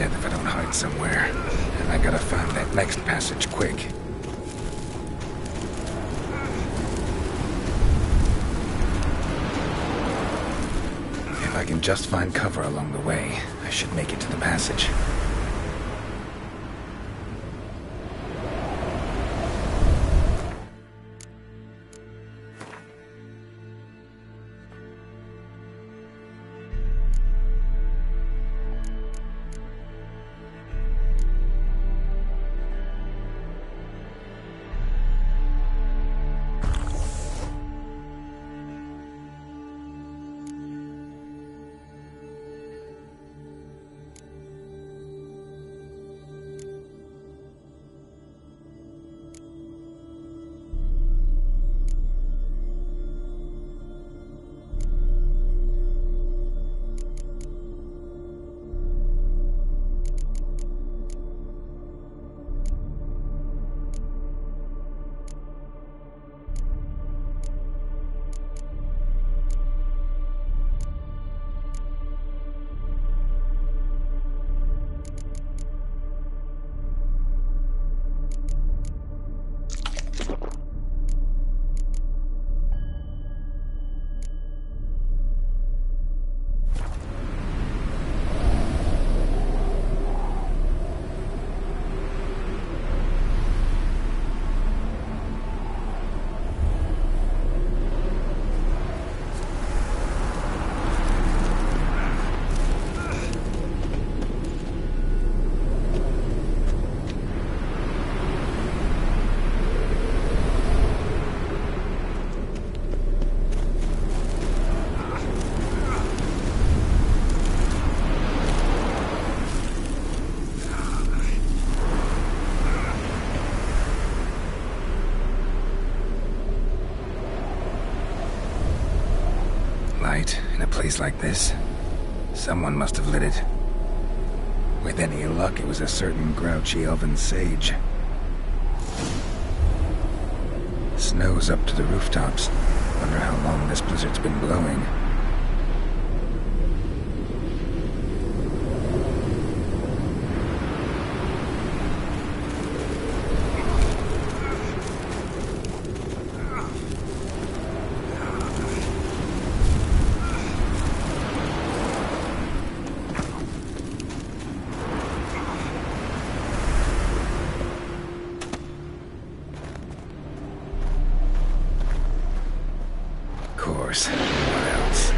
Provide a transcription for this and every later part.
death if I don't hide somewhere. And I gotta find that next passage quick. If I can just find cover along the way, I should make it to the passage. In a place like this, someone must have lit it. With any luck, it was a certain grouchy elven sage. Snow's up to the rooftops. Wonder how long this blizzard's been blowing. What else?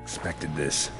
Expected this.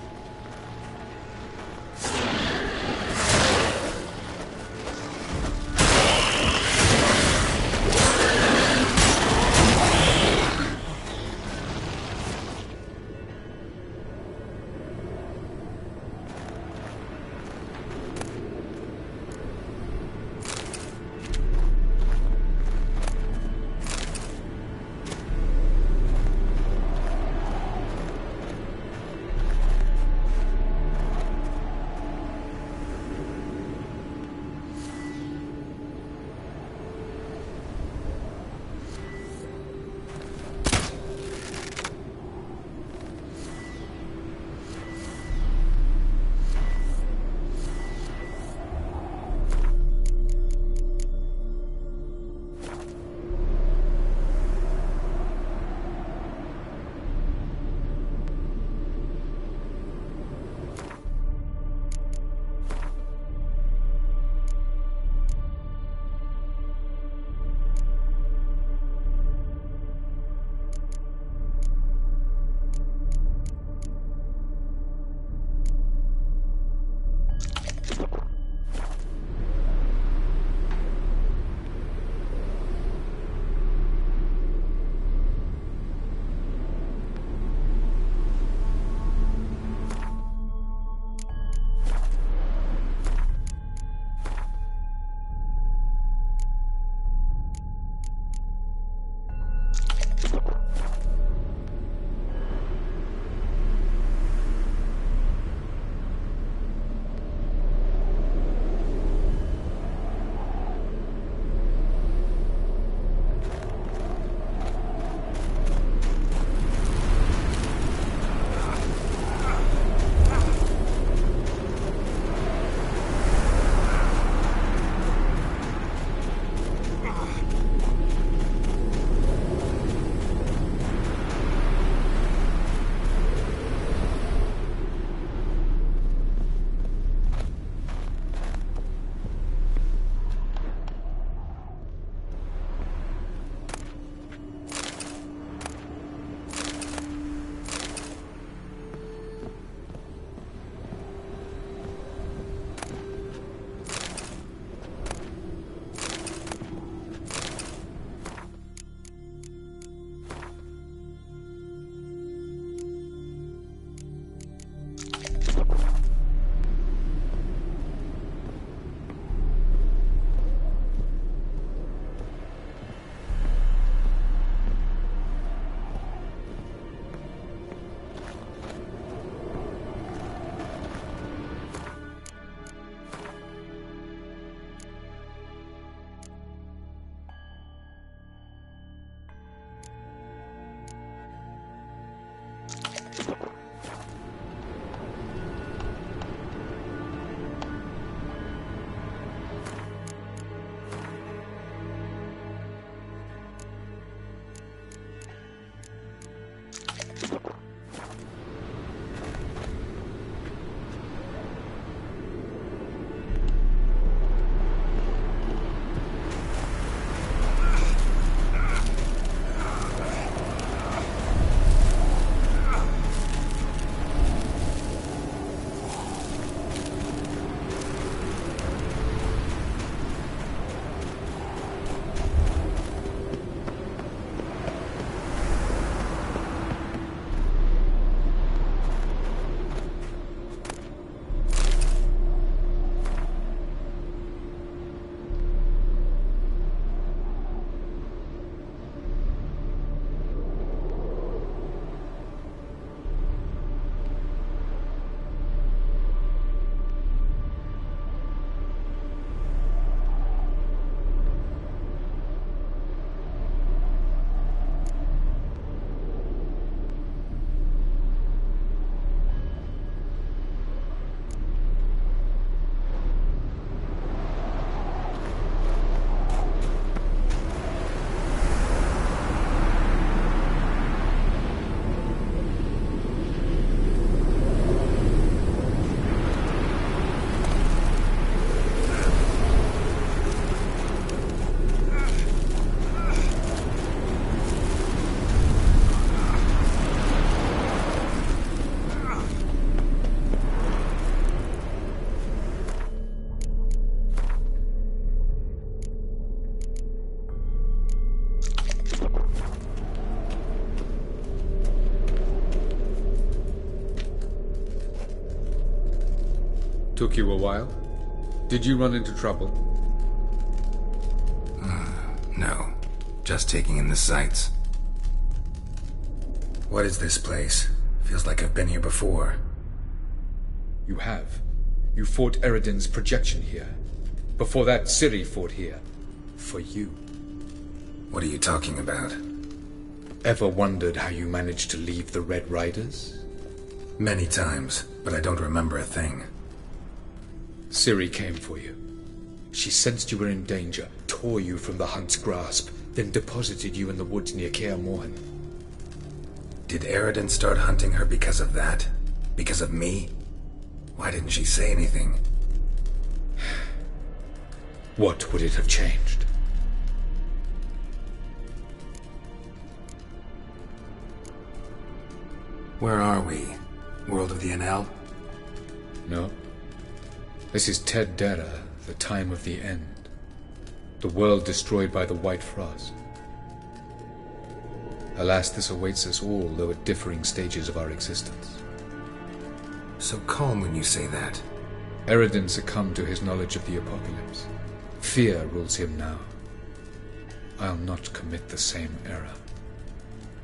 Took you a while? Did you run into trouble? No. Just taking in the sights. What is this place? Feels like I've been here before. You have. You fought Eridan's projection here. Before that, Ciri fought here. For you. What are you talking about? Ever wondered how you managed to leave the Red Riders? Many times, but I don't remember a thing. Ciri came for you. She sensed you were in danger, tore you from the Hunt's grasp, then deposited you in the woods near Kaer Morhen. Did Eridan start hunting her because of that? Because of me? Why didn't she say anything? What would it have changed? Where are we? World of the NL? No. This is Ted Dera, the time of the end. The world destroyed by the White Frost. Alas, this awaits us all, though at differing stages of our existence. So calm when you say that. Eridan succumbed to his knowledge of the apocalypse. Fear rules him now. I'll not commit the same error.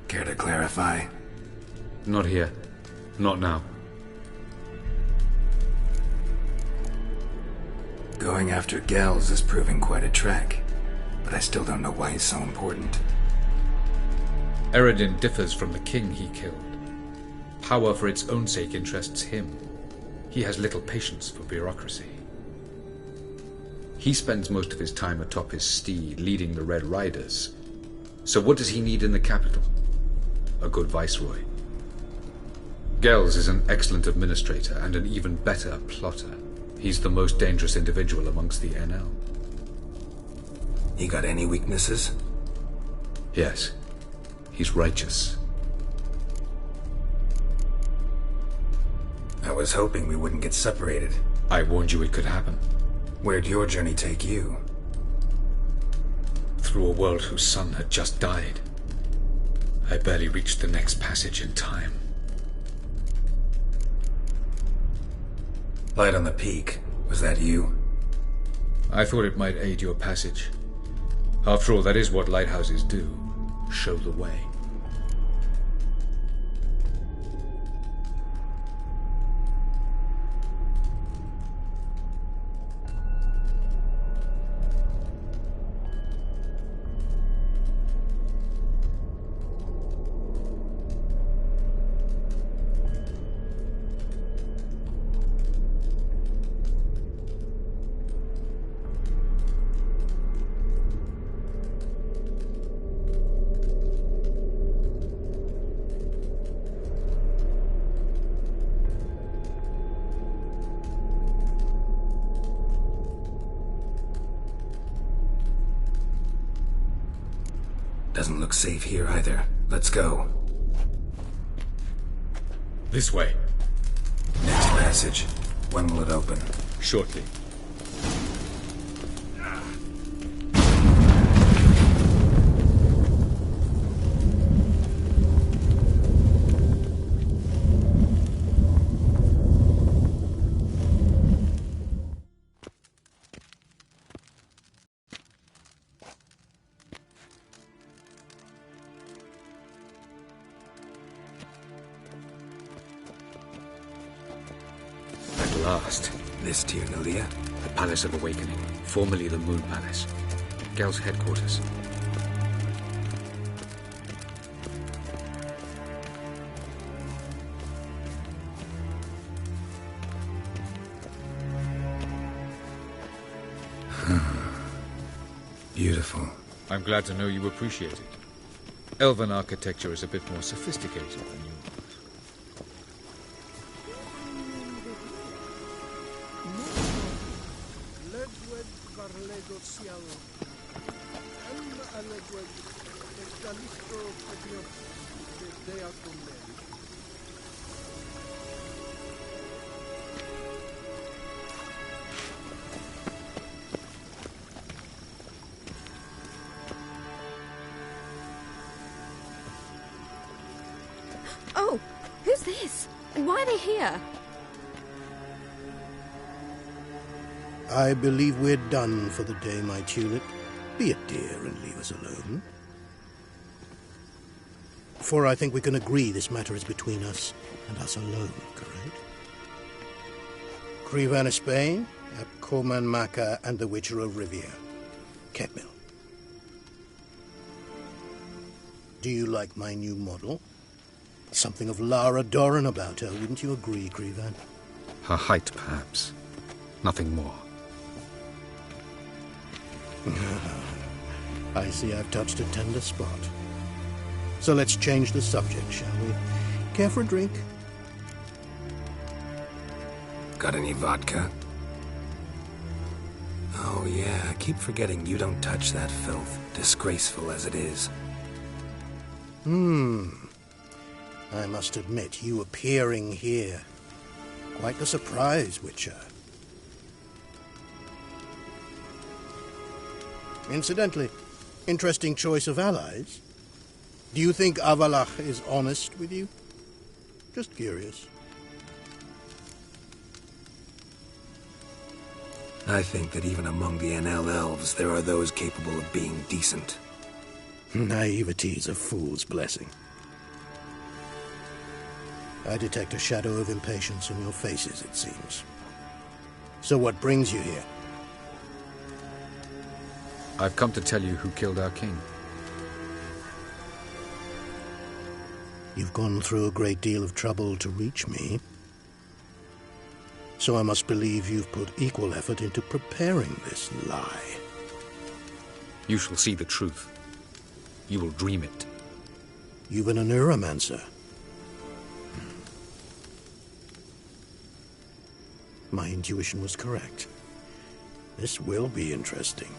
Care to clarify? Not here. Not now. Going after Gels is proving quite a trek, but I still don't know why he's so important. Eridan differs from the king he killed. Power for its own sake interests him. He has little patience for bureaucracy. He spends most of his time atop his steed, leading the Red Riders. So what does he need in the capital? A good viceroy. Gels is an excellent administrator and an even better plotter. He's the most dangerous individual amongst the NL. He got any weaknesses? Yes. He's righteous. I was hoping we wouldn't get separated. I warned you it could happen. Where'd your journey take you? Through a world whose son had just died. I barely reached the next passage in time. Light on the peak. Was that you? I thought it might aid your passage. After all, that is what lighthouses do. Show the way. Doesn't look safe here either. Let's go. This way. Next passage. When will it open? Shortly. At last. This Tirnalia? The Palace of Awakening, formerly the Moon Palace. Gel's headquarters. Beautiful. I'm glad to know you appreciate it. Elven architecture is a bit more sophisticated than you. Oh, who's this? And why are they here? I believe we're done for the day, my tulip. Be a dear and leave us alone. For I think we can agree this matter is between us and us alone, correct? Krivan of Spain, Abkoman Maka, and the Witcher of Rivia. Ketmil. Do you like my new model? Something of Lara Doran about her, wouldn't you agree, Krivan? Her height, perhaps. Nothing more. I see I've touched a tender spot. So let's change the subject, shall we? Care for a drink? Got any vodka? Oh yeah, I keep forgetting you don't touch that filth, disgraceful as it is. I must admit, you appearing here. Quite a surprise, Witcher. Incidentally, interesting choice of allies. Do you think Avalach is honest with you? Just curious. I think that even among the NL elves, there are those capable of being decent. Naivety is a fool's blessing. I detect a shadow of impatience in your faces, it seems. So what brings you here? I've come to tell you who killed our king. You've gone through a great deal of trouble to reach me. So I must believe you've put equal effort into preparing this lie. You shall see the truth. You will dream it. You've been a neuromancer. My intuition was correct. This will be interesting.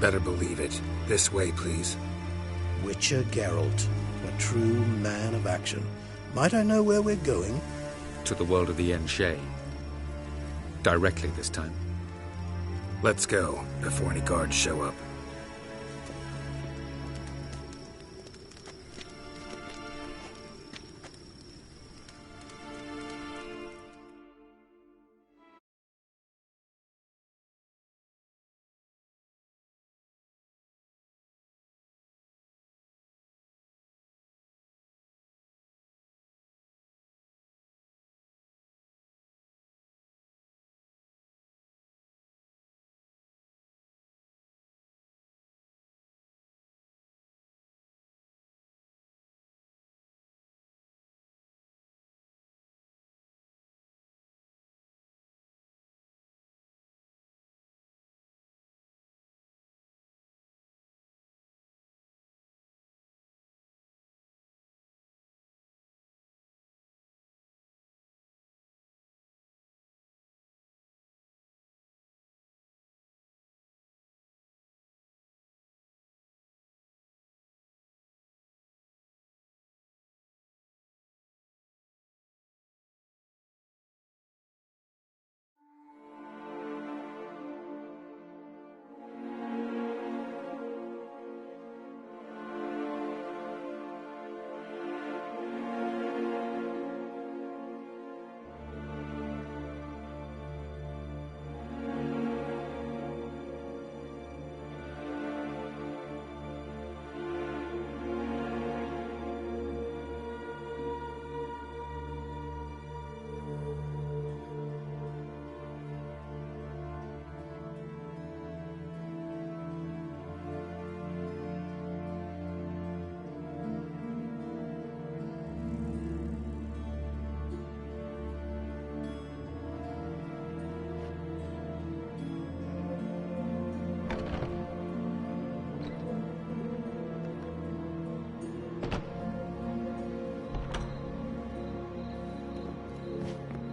Better believe it. This way, please. Witcher Geralt, a true man of action. Might I know where we're going? To the world of the Enshay. Directly this time. Let's go, before any guards show up.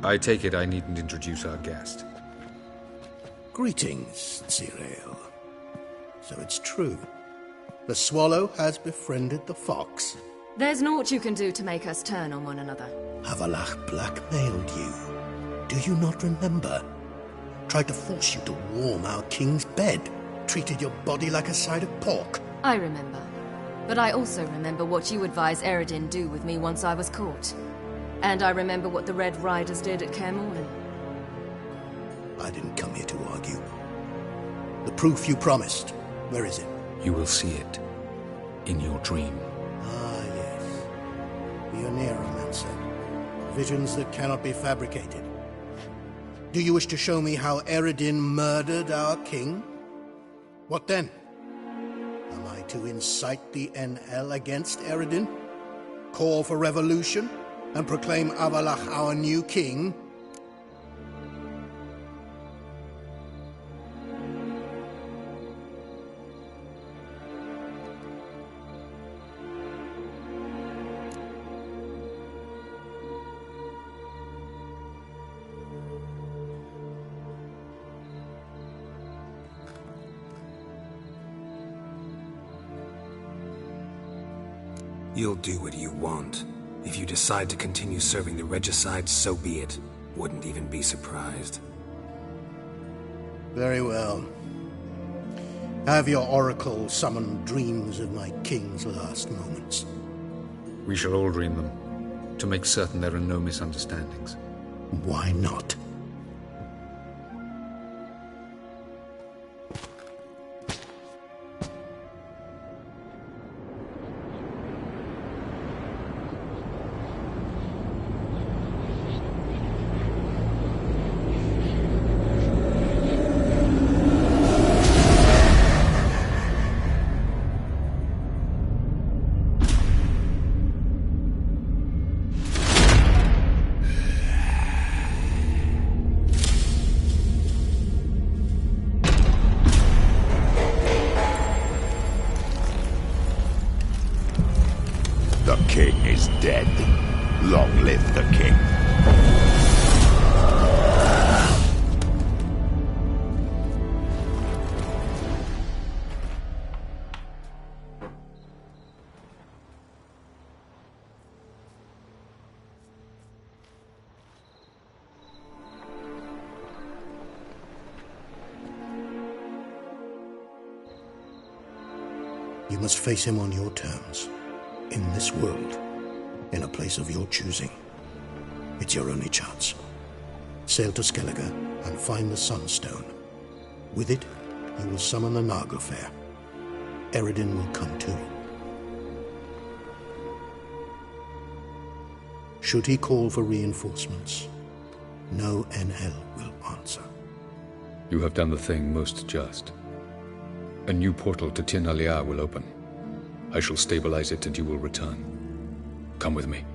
I take it I needn't introduce our guest. Greetings, Cyril. So it's true. The swallow has befriended the fox. There's naught you can do to make us turn on one another. Avalach blackmailed you. Do you not remember? Tried to force you to warm our king's bed. Treated your body like a side of pork. I remember. But I also remember what you advised Eredin do with me once I was caught. And I remember what the Red Riders did at Kaer Morhen. I didn't come here to argue. The proof you promised, where is it? You will see it in your dream. Ah, yes. The Oneiromancer. Visions that cannot be fabricated. Do you wish to show me how Eredin murdered our king? What then? Am I to incite the NL against Eredin? Call for revolution? And proclaim Avalach our new king? You'll do what you want. If you decide to continue serving the regicide, so be it. Wouldn't even be surprised. Very well. Have your oracle summon dreams of my king's last moments. We shall all dream them, to make certain there are no misunderstandings. Why not? The king is dead. Long live the king. You must face him on your terms. In this world, in a place of your choosing. It's your only chance. Sail to Skellige and find the Sunstone. With it, you will summon the Naglfar. Eredin will come too. Should he call for reinforcements, no NL will answer. You have done the thing most just. A new portal to Tir Nalia will open. I shall stabilize it and you will return. Come with me.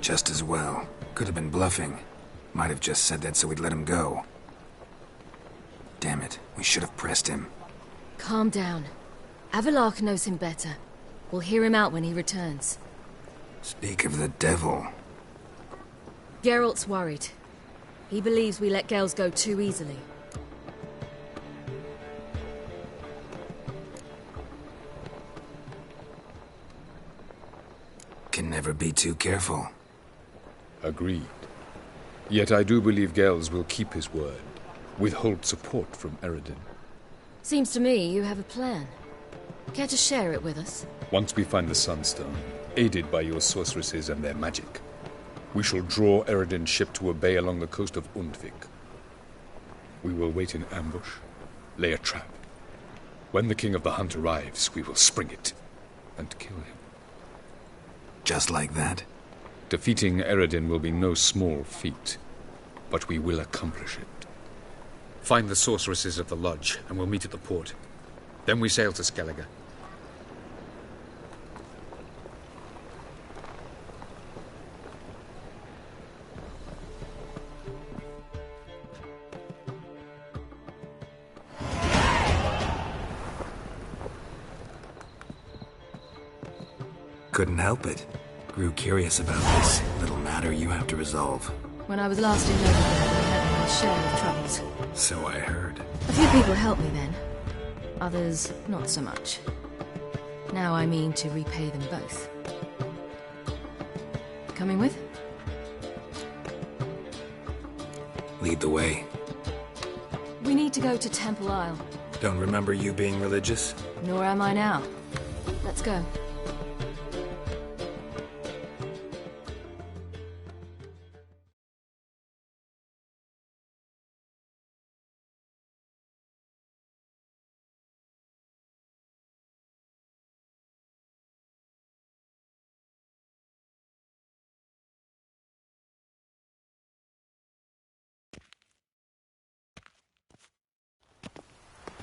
Just as well. Could have been bluffing. Might have just said that so we'd let him go. Damn it, we should have pressed him. Calm down. Avalach knows him better. We'll hear him out when he returns. Speak of the devil. Geralt's worried. He believes we let Gales go too easily. Can never be too careful. Agreed. Yet I do believe Gales will keep his word. Withhold support from Eredin. Seems to me you have a plan. Care to share it with us? Once we find the Sunstone, aided by your sorceresses and their magic, we shall draw Eredin's ship to a bay along the coast of Undvik. We will wait in ambush, lay a trap. When the King of the Hunt arrives, we will spring it and kill him. Just like that? Defeating Eredin will be no small feat, but we will accomplish it. Find the sorceresses of the lodge, and we'll meet at the port. Then we sail to Skellige. Couldn't help it. Grew curious about this little matter you have to resolve. When I was last in Nova, we had my share of troubles. So I heard. A few people helped me then. Others, not so much. Now I mean to repay them both. Coming with? Lead the way. We need to go to Temple Isle. Don't remember you being religious? Nor am I now. Let's go.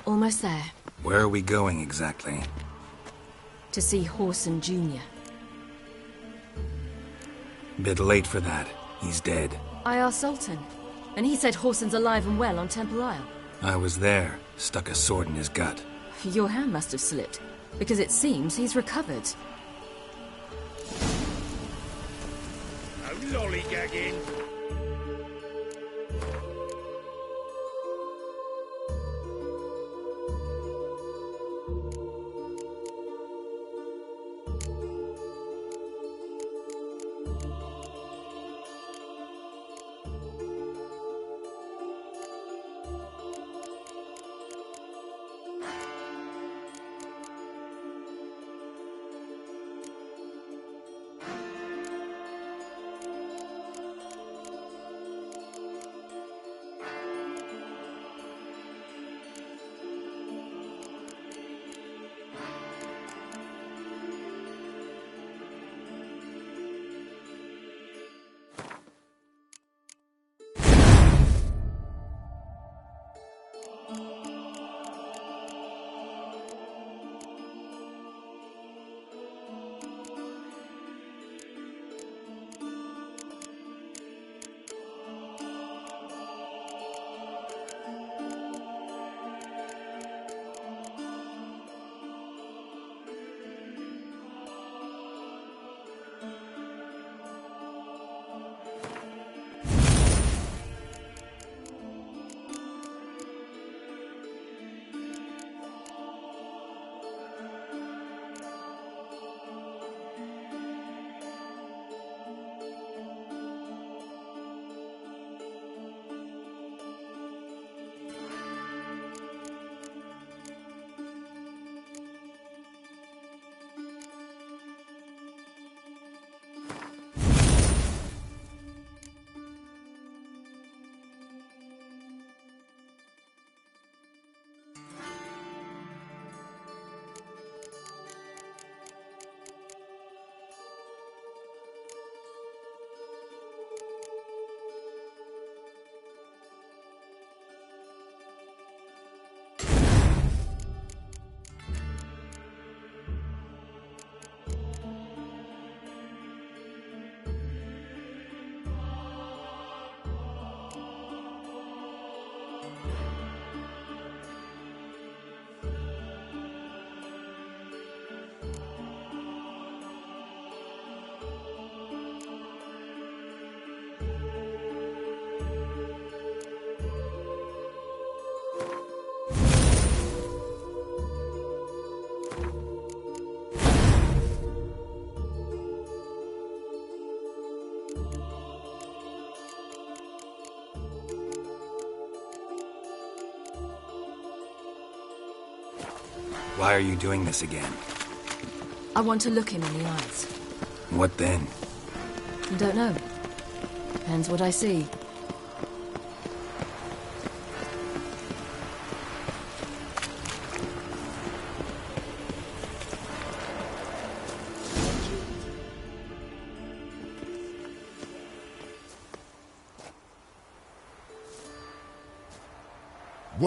Almost there. Where are we going exactly? To see Horson Jr. Bit late for that. He's dead. I asked Sultan, and he said Horson's alive and well on Temple Isle. I was there. Stuck a sword in his gut. Your hand must have slipped, because it seems he's recovered. No lollygagging. Why are you doing this again? I want to look him in the eyes. What then? Don't know. Depends what I see.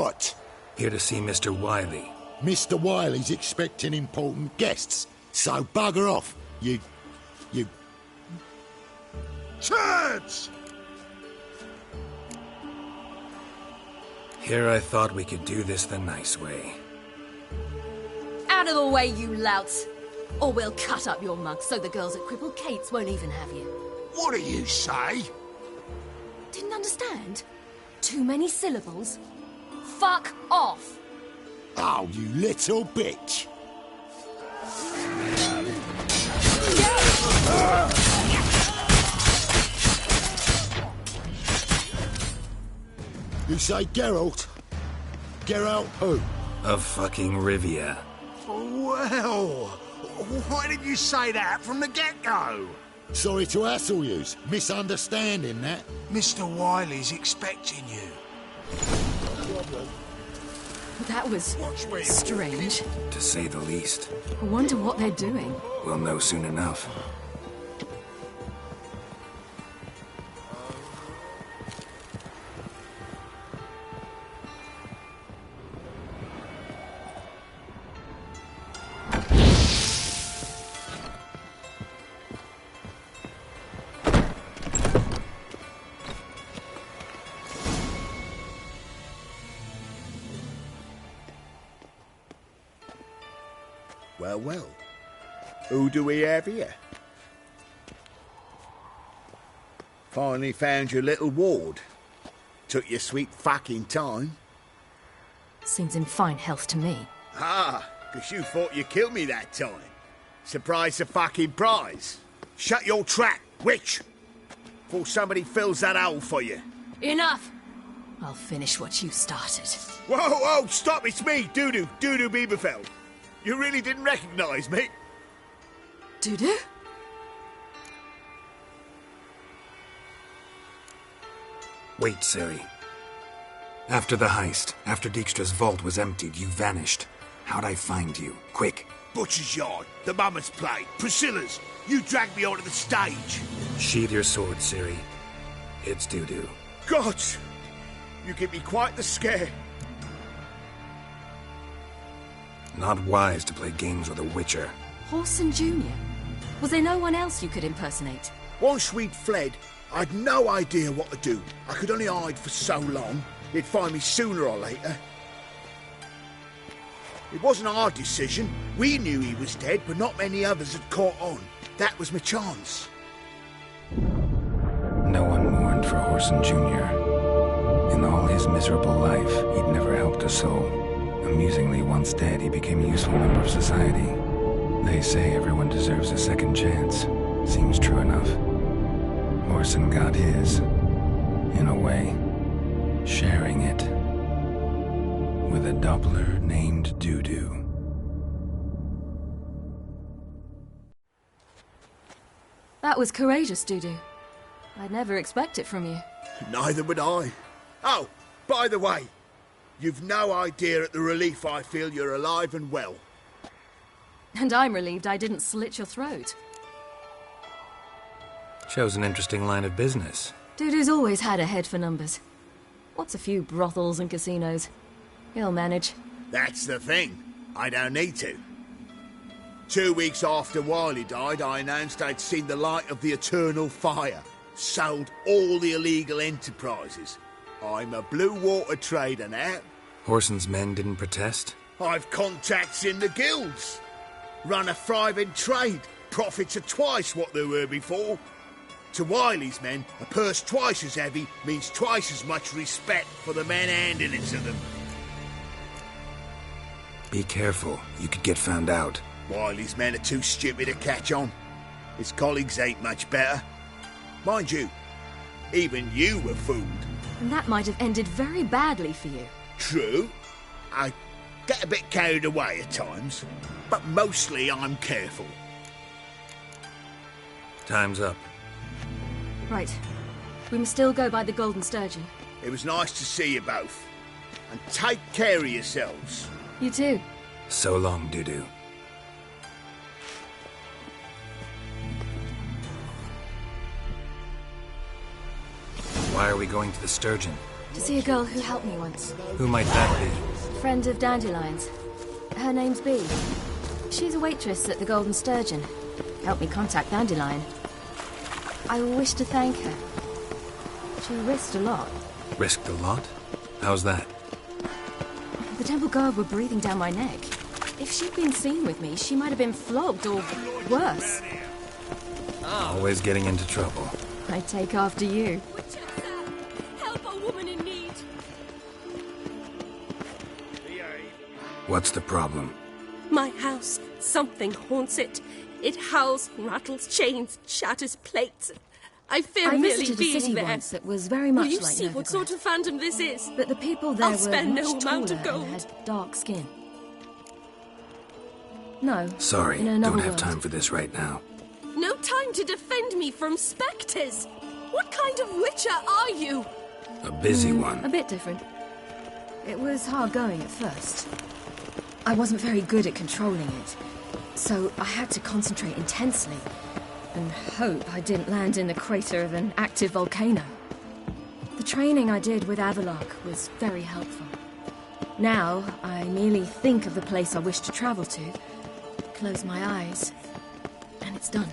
What? Here to see Mr. Wiley. Mr. Wiley's expecting important guests, so bugger off, you... Turds! Here I thought we could do this the nice way. Out of the way, you louts! Or we'll cut up your mug so the girls at Cripple Kate's won't even have you. What do you say? Didn't understand? Too many syllables? Fuck off! Oh, you little bitch. You say Geralt? Geralt who? Of fucking Rivia. Well, why did you say that from the get-go? Sorry to hassle yous. Misunderstanding that. Mr. Wiley's expecting you. That was strange. To say the least. I wonder what they're doing. We'll know soon enough. Well. Who do we have here? Finally found your little ward. Took your sweet fucking time. Seems in fine health to me. Ah, 'cause you thought you killed me that time. Surprise the fucking prize. Shut your trap, witch! Before somebody fills that hole for you. Enough! I'll finish what you started. Whoa, stop, it's me, Dudu Bieberfeld. You really didn't recognise me? Dudu? Wait, Ciri. After the heist, after Dijkstra's vault was emptied, you vanished. How'd I find you? Quick. Butcher's Yard, the Mama's Plate, Priscilla's. You dragged me onto the stage. Sheathe your sword, Ciri. It's Dudu. God! You give me quite the scare. Not wise to play games with a witcher. Horson Jr.? Was there no one else you could impersonate? Once we'd fled, I'd no idea what to do. I could only hide for so long. They'd find me sooner or later. It wasn't our decision. We knew he was dead, but not many others had caught on. That was my chance. No one mourned for Horson Jr. In all his miserable life, he'd never helped a soul. Amusingly, once dead, he became a useful member of society. They say everyone deserves a second chance. Seems true enough. Horson got his, in a way, sharing it with a Doppler named Dudu. That was courageous, Dudu. I'd never expect it from you. Neither would I. Oh, by the way, you've no idea at the relief I feel you're alive and well. And I'm relieved I didn't slit your throat. Shows an interesting line of business. Dudu's always had a head for numbers. What's a few brothels and casinos? He'll manage. That's the thing. I don't need to. 2 weeks after Wiley died, I announced I'd seen the light of the eternal fire. Sold all the illegal enterprises. I'm a blue water trader now. Horson's men didn't protest? I've contacts in the guilds. Run a thriving trade. Profits are twice what they were before. To Wiley's men, a purse twice as heavy means twice as much respect for the men handing it to them. Be careful. You could get found out. Wiley's men are too stupid to catch on. His colleagues ain't much better. Mind you, even you were fooled. And that might have ended very badly for you. True. I get a bit carried away at times, but mostly I'm careful. Time's up. Right. We must still go by the Golden Sturgeon. It was nice to see you both. And take care of yourselves. You too. So long, Dudu. Why are we going to the Sturgeon? To see a girl who helped me once. Who might that be? Friend of Dandelion's. Her name's Bee. She's a waitress at the Golden Sturgeon. Helped me contact Dandelion. I wish to thank her. She risked a lot. Risked a lot? How's that? The temple guard were breathing down my neck. If she'd been seen with me, she might have been flogged or worse. Always getting into trouble. I take after you. Help a woman in need. What's the problem? My house. Something haunts it. It howls, rattles chains, shatters plates. I fear I merely visited a being city there. once that was very much Will you like see what Novigrad. sort of phantom this is? But the people there I'll were spend much no amount taller of gold. and had dark skin. No. Sorry, in another don't have world. time for this right now. No time to defend me from spectres. What kind of witcher are you? A busy A one. bit different. It was hard going at first. I wasn't very good at controlling it, so I had to concentrate intensely and hope I didn't land in the crater of an active volcano. The training I did with Avalok was very helpful. Now, I merely think of the place I wish to travel to, close my eyes, and it's done.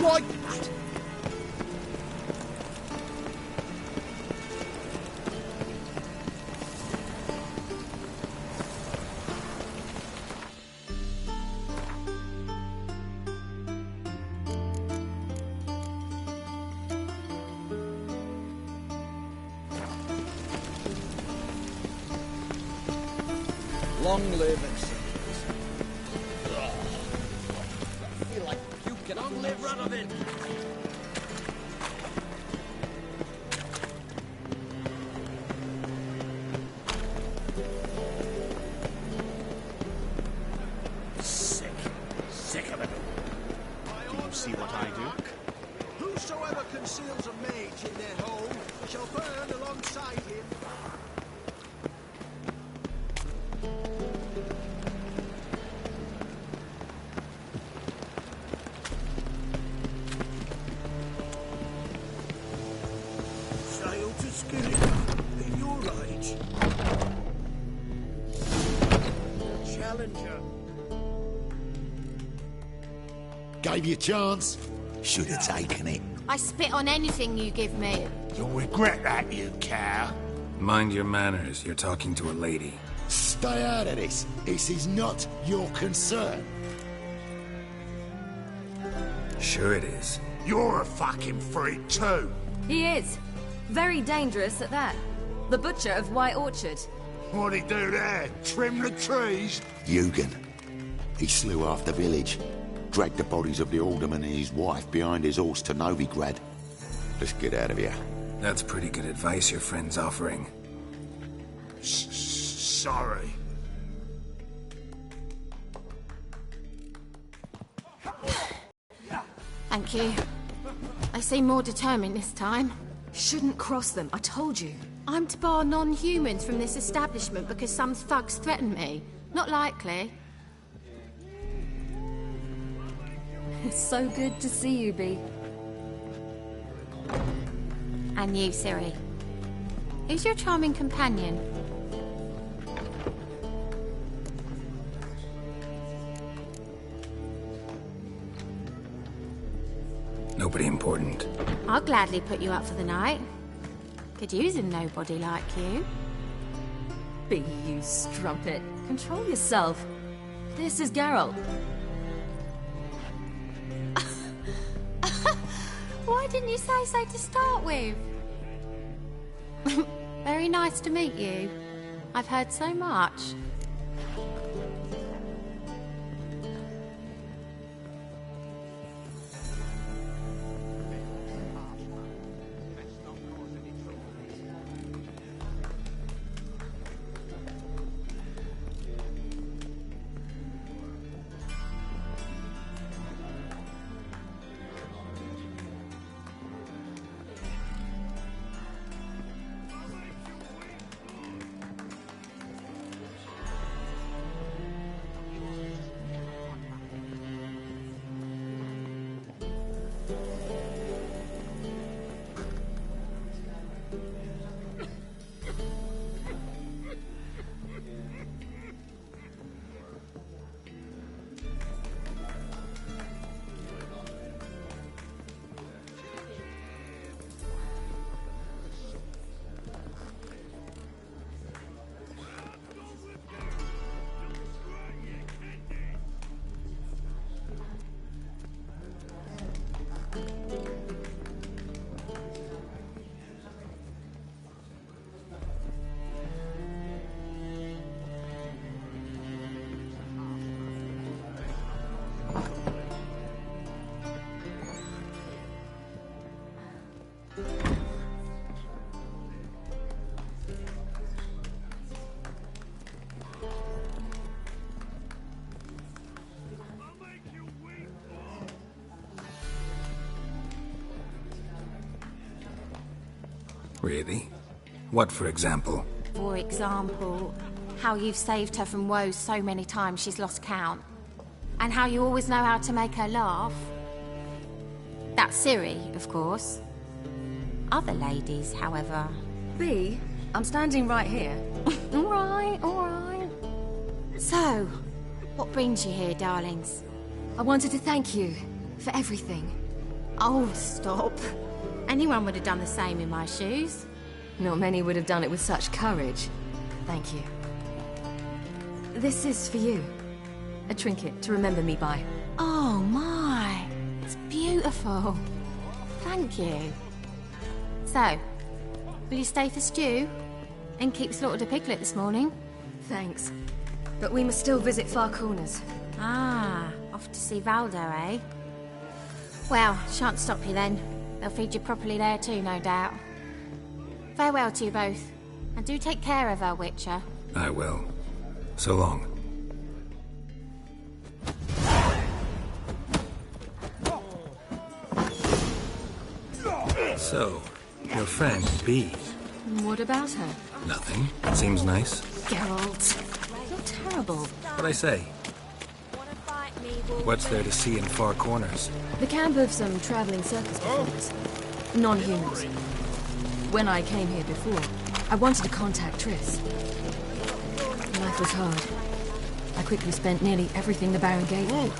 What? Long live Exodus. I feel like puking. Long live Radovid. Sick of it. Do you see what I do? Whosoever conceals a mage in their home shall burn alongside him. Sail to Skillinger in your age. Challenger. Gave you a chance. Should have taken it. I spit on anything you give me. You'll regret that, you cow. Mind your manners, you're talking to a lady. Stay out of this. This is not your concern. Sure it is. You're a fucking freak too. He is. Very dangerous at that. The butcher of White Orchard. What'd he do there? Trim the trees? Eugen. He slew half the village. Dragged the bodies of the alderman and his wife behind his horse to Novigrad. Let's get out of here. That's pretty good advice your friend's offering. Sorry. Thank you. I seem more determined this time. Shouldn't cross them, I told you. I'm to bar non-humans from this establishment because some thugs threaten me. Not likely. It's so good to see you, Bee. And you, Ciri. Who's your charming companion? Nobody important. I'll gladly put you up for the night. Could use a nobody like you. Bee, you strumpet. Control yourself. This is Geralt. Why didn't you say so to start with? Very nice to meet you. I've heard so much. Really? What, for example? For example, how you've saved her from woes so many times she's lost count. And how you always know how to make her laugh. That's Siri, of course. Other ladies, however... B, I'm standing right here. All right, all right. So, what brings you here, darlings? I wanted to thank you for everything. Oh, stop. Anyone would have done the same in my shoes. Not many would have done it with such courage. Thank you. This is for you. A trinket to remember me by. Oh, my. It's beautiful. Thank you. So, will you stay for stew? And keep slaughtered a piglet this morning? Thanks. But we must still visit Far Corners. Ah, off to see Valdo, eh? Well, shan't stop you then. They'll feed you properly there too, no doubt. Farewell to you both. And do take care of her, Witcher. I will. So long. So, your friend, B. What about her? Nothing. Seems nice. Geralt, you're terrible. What'd I say? What's there to see in Far Corners? The camp of some traveling circus performers. Non-humans. When I came here before, I wanted to contact Triss. Life was hard. I quickly spent nearly everything the Baron gave me.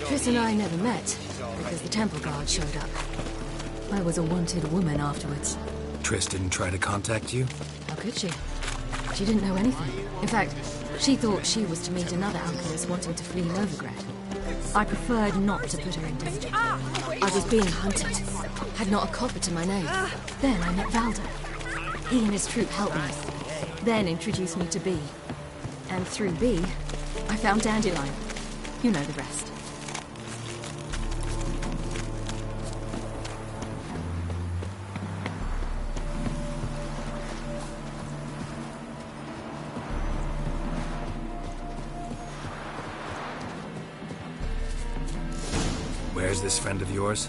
Triss and I never met, because the temple guard showed up. I was a wanted woman afterwards. Triss didn't try to contact you? How could she? She didn't know anything. In fact, she thought she was to meet another alchemist wanting to flee Novigrad. I preferred not to put her in danger. I was being hunted. Had not a copper to my name. Then I met Valdo. He and his troop helped me. Then introduced me to B. And through B, I found Dandelion. You know the rest. Where's this friend of yours?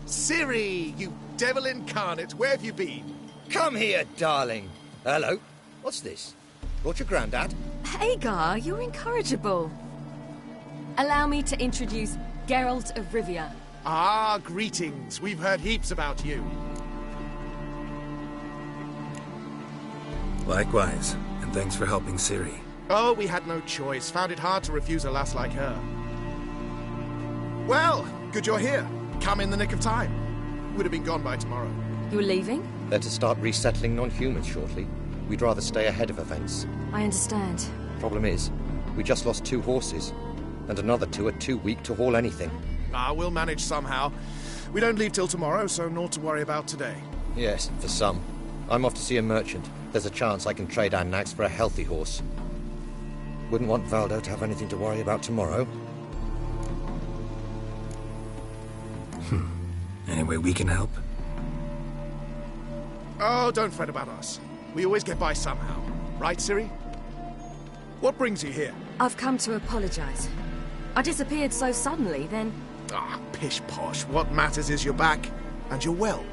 Ciri, you devil incarnate, where have you been? Come here, darling. Hello. What's this? Brought your granddad? Hagar, you're incorrigible. Allow me to introduce Geralt of Rivia. Ah, greetings. We've heard heaps about you. Likewise, and thanks for helping Ciri. Oh, we had no choice. Found it hard to refuse a lass like her. Well, good you're here. Come in the nick of time. Would have been gone by tomorrow. You're leaving? They're to start resettling non-humans shortly. We'd rather stay ahead of events. I understand. Problem is, we just lost 2 horses. And another 2 are too weak to haul anything. Ah, we'll manage somehow. We don't leave till tomorrow, so naught to worry about today. Yes, for some. I'm off to see a merchant. There's a chance I can trade our nags for a healthy horse. Wouldn't want Valdo to have anything to worry about tomorrow. Any way we can help? Oh, don't fret about us. We always get by somehow. Right, Ciri? What brings you here? I've come to apologize. I disappeared so suddenly, then... Ah, pish-posh. What matters is you're back, and you're well.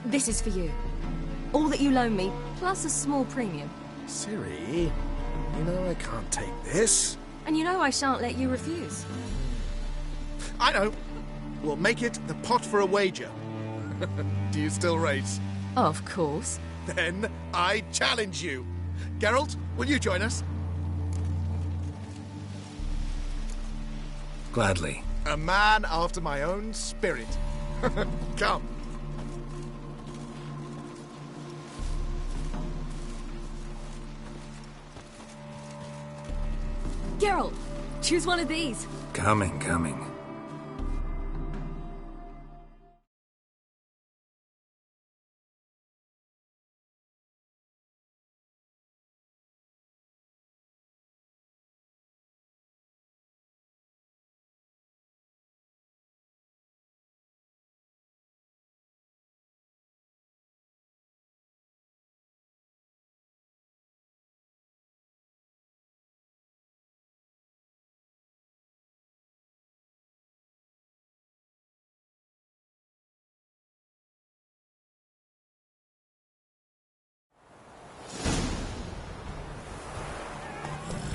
This is for you. All that you loan me, plus a small premium. Ciri, you know I can't take this. And you know I shan't let you refuse. I know. We'll make it the pot for a wager. Do you still race? Of course. Then I challenge you. Geralt, will you join us? Gladly. A man after my own spirit. Come. Geralt, choose one of these. Coming.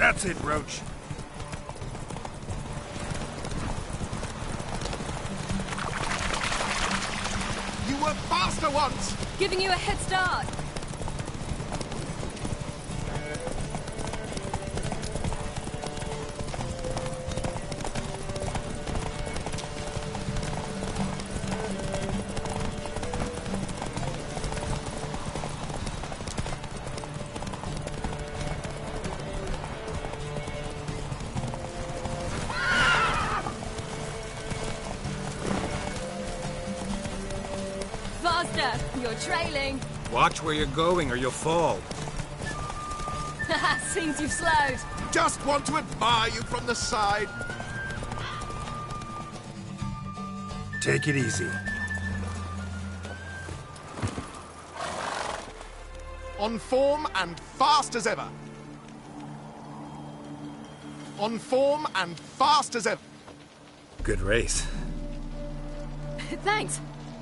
That's it, Roach. You were faster once! Giving you a head start. Faster! You're trailing. Watch where you're going or you'll fall. Seems you've slowed. Just want to admire you from the side. Take it easy. On form and fast as ever. On form and fast as ever. Good race. Thanks.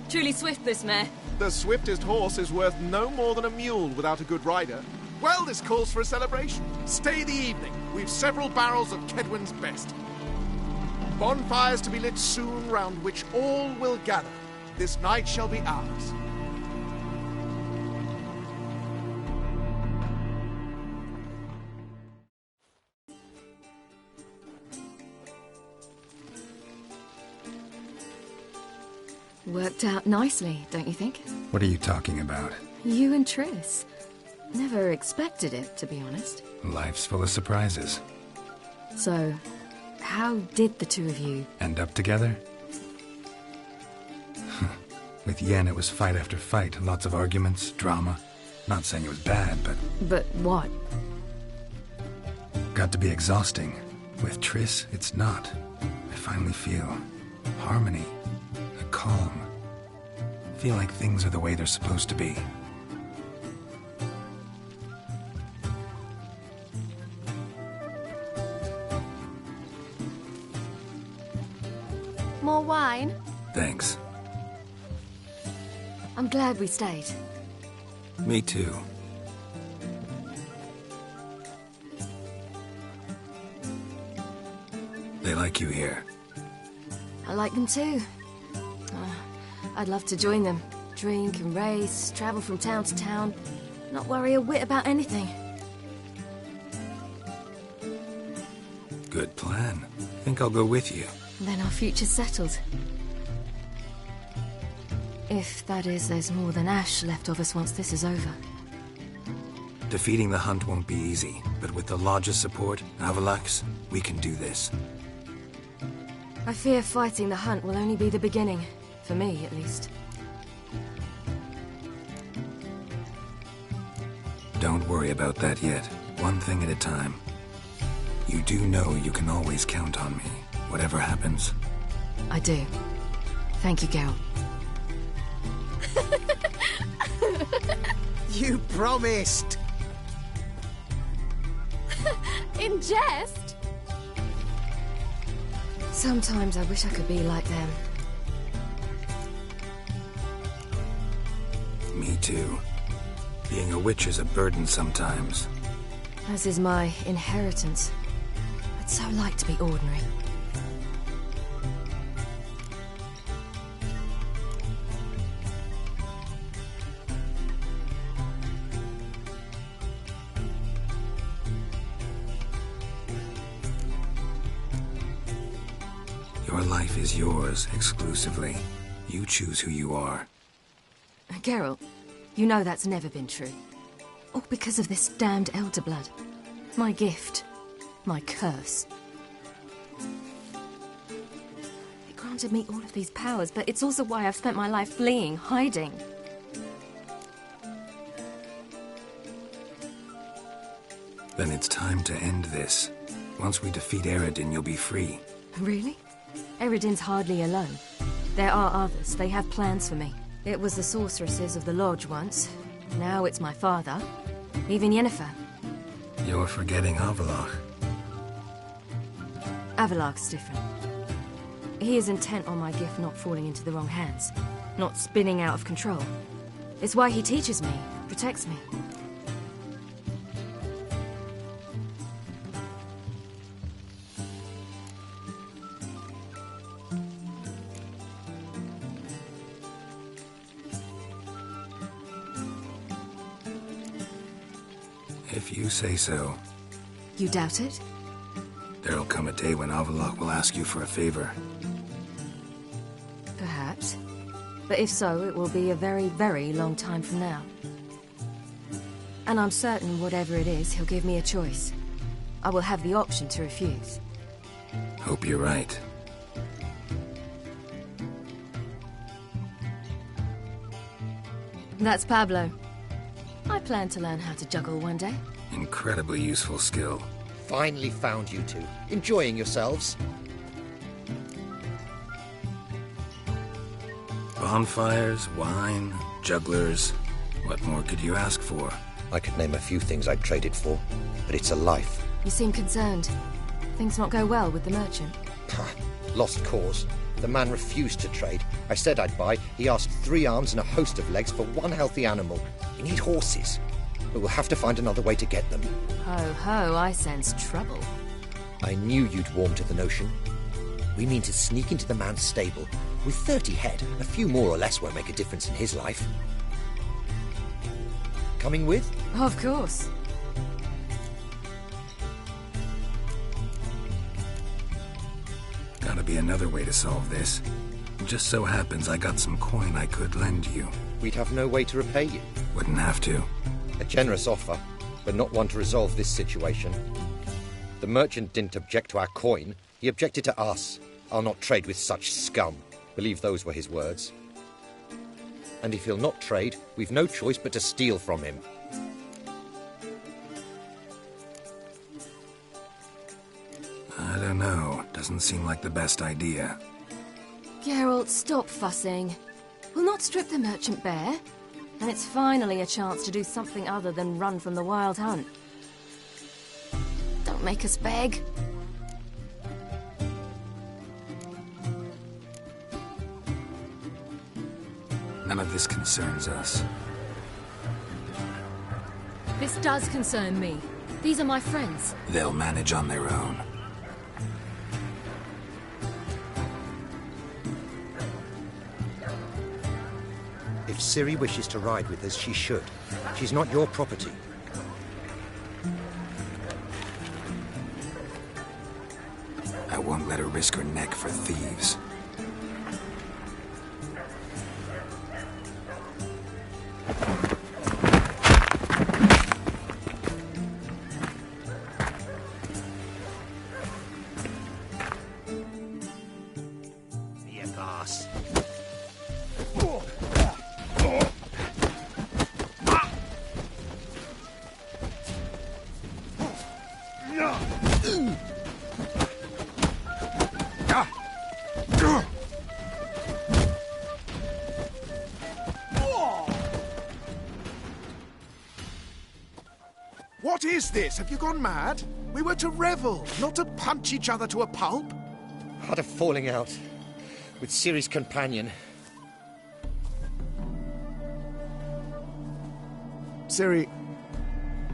Truly swift, this mare. The swiftest horse is worth no more than a mule without a good rider. Well, this calls for a celebration. Stay the evening. We've several barrels of Kedwin's best. Bonfires to be lit soon, round which all will gather. This night shall be ours. Worked out nicely, don't you think? What are you talking about? You and Triss. Never expected it, to be honest. Life's full of surprises. So, how did the two of you... End up together? With Yen, it was fight after fight. Lots of arguments, drama. Not saying it was bad, but... But what? Got to be exhausting. With Triss, it's not. I finally feel harmony. A calm. Feel like things are the way they're supposed to be. More wine? Thanks. I'm glad we stayed. Me too. They like you here. I like them too. I'd love to join them. Drink and race, travel from town to town. Not worry a whit about anything. Good plan. Think I'll go with you. Then our future's settled. If, that is, there's more than ash left of us once this is over. Defeating the hunt won't be easy, but with the Lodge's support, Avalax, we can do this. I fear fighting the hunt will only be the beginning. For me, at least. Don't worry about that yet. One thing at a time. You do know you can always count on me, whatever happens. I do. Thank you, Geralt. You promised! In jest? Sometimes I wish I could be like them. Me too. Being a witch is a burden sometimes. As is my inheritance. I'd so like to be ordinary. Your life is yours, exclusively. You choose who you are. Geralt, you know that's never been true. All because of this damned elder blood. My gift. My curse. It granted me all of these powers, but it's also why I've spent my life fleeing, hiding. Then it's time to end this. Once we defeat Eredin, you'll be free. Really? Eredin's hardly alone. There are others. They have plans for me. It was the sorceresses of the Lodge once. Now it's my father. Even Yennefer. You're forgetting Avalach. Avalach's different. He is intent on my gift not falling into the wrong hands. Not spinning out of control. It's why he teaches me, protects me. If you say so. You doubt it? There'll come a day when Avallac'h will ask you for a favor. Perhaps. But if so, it will be a very, very long time from now. And I'm certain whatever it is, he'll give me a choice. I will have the option to refuse. Hope you're right. That's Pablo. I plan to learn how to juggle one day. Incredibly useful skill. Finally found you two. Enjoying yourselves. Bonfires, wine, jugglers. What more could you ask for? I could name a few things I'd trade it for, but it's a life. You seem concerned. Things not go well with the merchant. Lost cause. The man refused to trade. I said I'd buy. He asked 3 arms and a host of legs for 1 healthy animal. We need horses, but we'll have to find another way to get them. Ho ho, I sense trouble. I knew you'd warm to the notion. We mean to sneak into the man's stable. With 30 head, a few more or less won't make a difference in his life. Coming with? Of course. Gotta be another way to solve this. Just so happens I got some coin I could lend you. We'd have no way to repay you. Wouldn't have to. A generous offer, but not one to resolve this situation. The merchant didn't object to our coin. He objected to us. I'll not trade with such scum. Believe those were his words. And if he'll not trade, we've no choice but to steal from him. I don't know. Doesn't seem like the best idea. Geralt, stop fussing. We'll not strip the merchant bare. And it's finally a chance to do something other than run from the wild hunt. Don't make us beg. None of this concerns us. This does concern me. These are my friends. They'll manage on their own. If Ciri wishes to ride with us, she should. She's not your property. I won't let her risk her neck for thieves. Here, boss. What is this? Have you gone mad? We were to revel, not to punch each other to a pulp. Had a falling out with Ciri's companion. Ciri,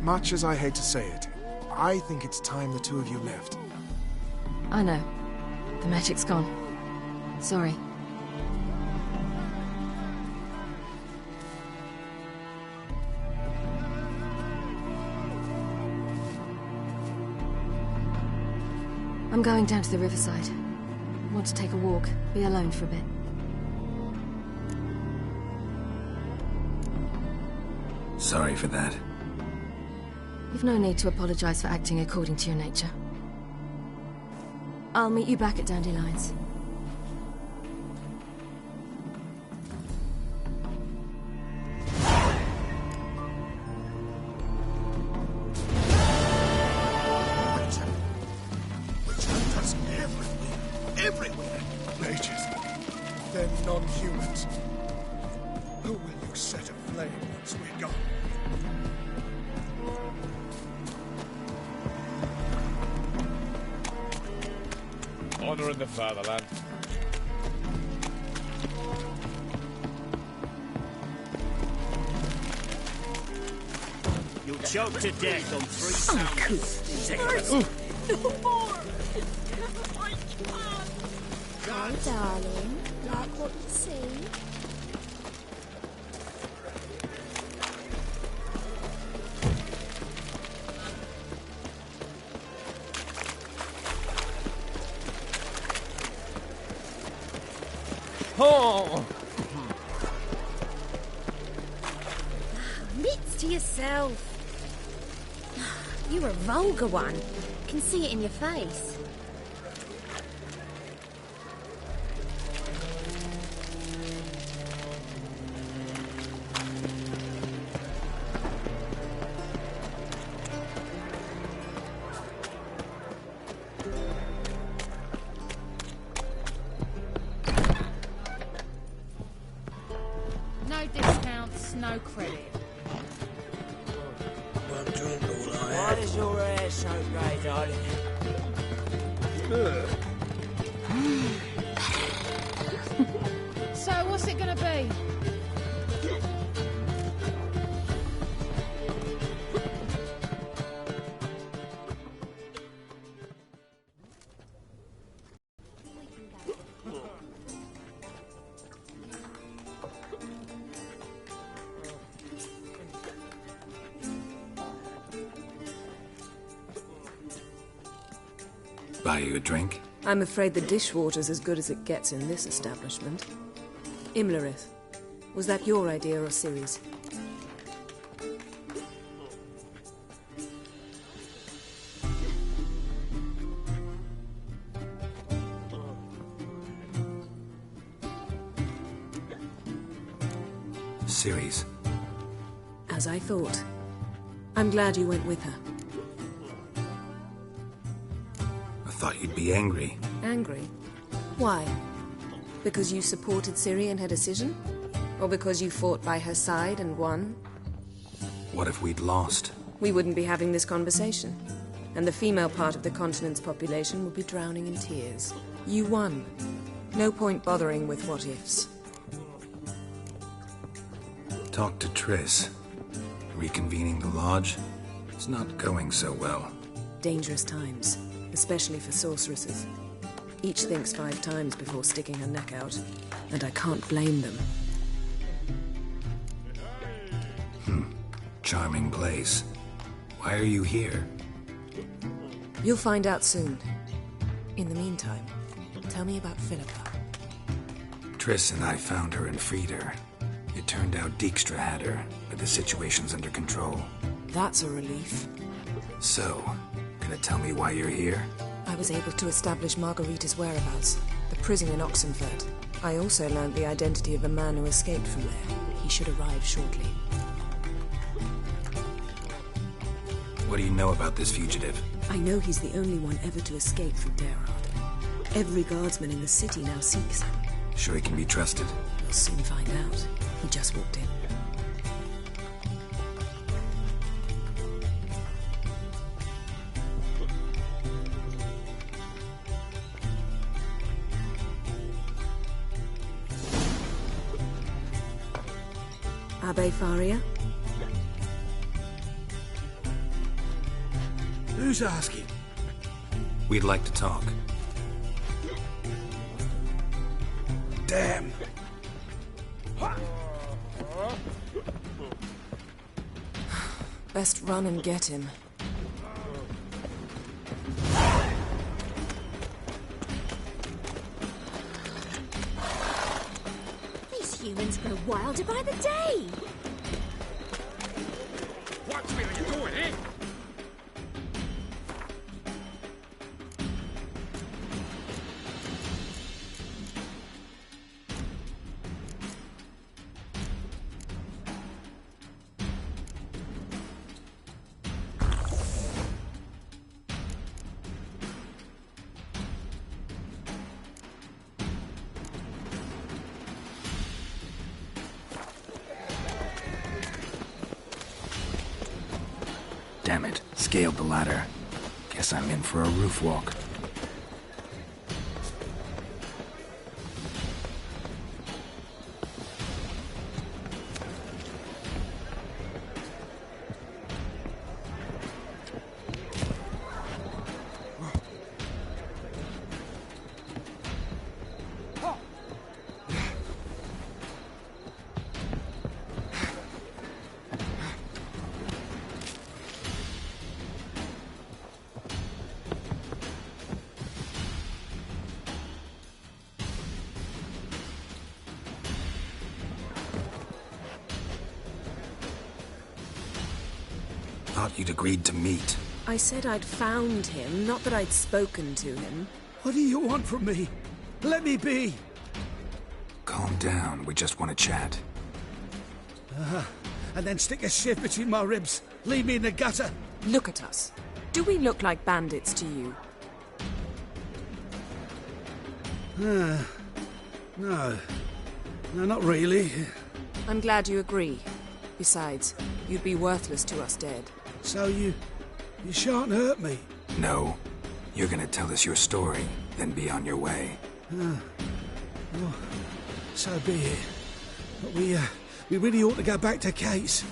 much as I hate to say it, I think it's time the two of you left. I know. The magic's gone. Sorry. I'm going down to the riverside. I want to take a walk, be alone for a bit. Sorry for that. You've no need to apologize for acting according to your nature. I'll meet you back at Dandelions. Everywhere! Mages. They're non-humans. Who will you set aflame once we're gone? Honor in the fatherland. You'll choke to death on 3 sound. No more! Hi, darling. Like what you see? Oh! Mitts to yourself. You're a vulgar one. Can see it in your face. No discounts, no credit. Why is your hair so grey, darling? So, what's it gonna be? Buy you a drink? I'm afraid the dishwater's as good as it gets in this establishment. Imlerith, was that your idea or Ciri's? Ciri's. As I thought. I'm glad you went with her. I thought you'd be angry. Angry? Why? Because you supported Ciri in her decision? Or because you fought by her side and won? What if we'd lost? We wouldn't be having this conversation. And the female part of the continent's population would be drowning in tears. You won. No point bothering with what-ifs. Talk to Triss. Reconvening the lodge? It's not going so well. Dangerous times, especially for sorceresses. Each thinks 5 times before sticking her neck out, and I can't blame them. Charming place. Why are you here? You'll find out soon. In the meantime, tell me about Philippa. Triss and I found her and freed her. It turned out Dijkstra had her, but the situation's under control. That's a relief. So, gonna tell me why you're here? I was able to establish Margarita's whereabouts, the prison in Oxenfurt. I also learned the identity of the man who escaped from there. He should arrive shortly. What do you know about this fugitive? I know he's the only one ever to escape from Derard. Every guardsman in the city now seeks him. Sure he can be trusted? We'll soon find out. He just walked in. Abbe Faria? Who's asking? We'd like to talk. Damn. Best run and get him. These humans grow wilder by the day. Watch where you're going, eh? Damn it, scaled the ladder. Guess I'm in for a roof walk. thought you'd agreed to meet. I said I'd found him, not that I'd spoken to him. What do you want from me? Let me be! Calm down, we just want to chat. And then stick a shiv between my ribs. Leave me in the gutter. Look at us. Do we look like bandits to you? No. No, not really. I'm glad you agree. Besides, you'd be worthless to us dead. So you shan't hurt me? No. You're gonna tell us your story, then be on your way. Well, so be it. But we really ought to go back to Kate's.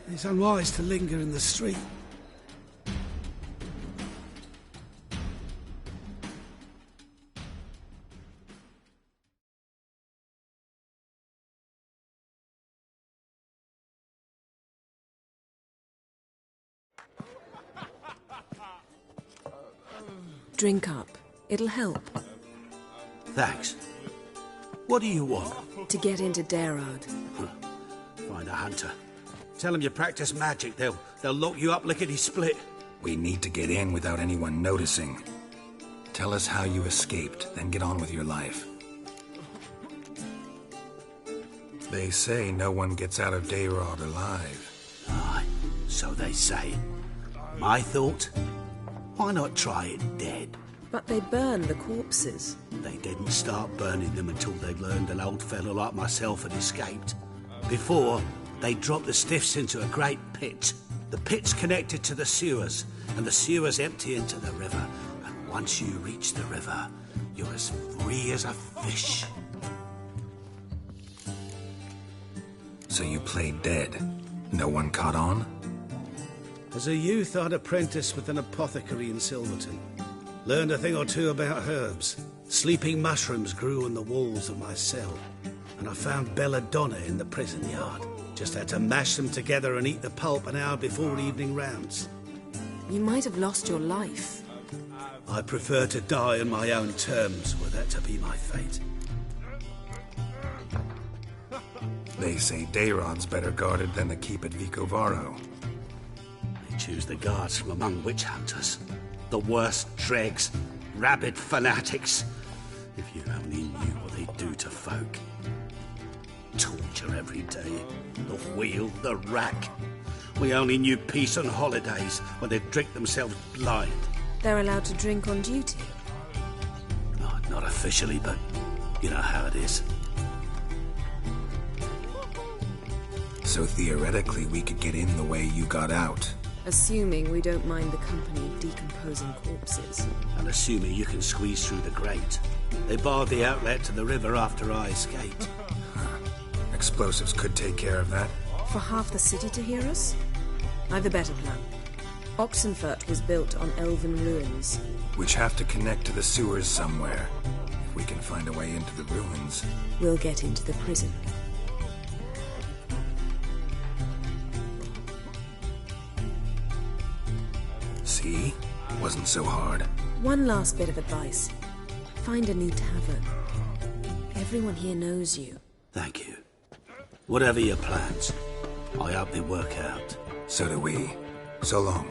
It's unwise to linger in the street. Drink up. It'll help. Thanks. What do you want? To get into Darad. Find a hunter. Tell them you practice magic. They'll lock you up lickety-split. We need to get in without anyone noticing. Tell us how you escaped, then get on with your life. They say no one gets out of Darad alive. Aye, so they say. My thought? Why not try it dead? But they burn the corpses. They didn't start burning them until they learned an old fellow like myself had escaped. Before, they dropped the stiffs into a great pit. The pit's connected to the sewers, and the sewers empty into the river. And once you reach the river, you're as free as a fish. So you played dead. No one caught on? As a youth, I'd apprenticed with an apothecary in Silverton. Learned a thing or two about herbs. Sleeping mushrooms grew on the walls of my cell. And I found belladonna in the prison yard. Just had to mash them together and eat the pulp an hour before evening rounds. You might have lost your life. I prefer to die on my own terms, were that to be my fate. They say Daron's better guarded than the keep at Vicovaro. They choose the guards from among witch hunters. The worst dregs, rabid fanatics. If you only knew what they do to folk. Torture every day. The wheel, the rack. We only knew peace on holidays when they'd drink themselves blind. They're allowed to drink on duty? No, not officially, but you know how it is. So theoretically, we could get in the way you got out. Assuming we don't mind the company of decomposing corpses. And assuming you can squeeze through the grate. They barred the outlet to the river after I escaped. Explosives could take care of that. For half the city to hear us? I've a better plan. Oxenfurt was built on elven ruins. Which have to connect to the sewers somewhere. If we can find a way into the ruins. We'll get into the prison. See? Wasn't so hard. One last bit of advice. Find a new tavern. Everyone here knows you. Thank you. Whatever your plans, I hope they work out. So do we. So long.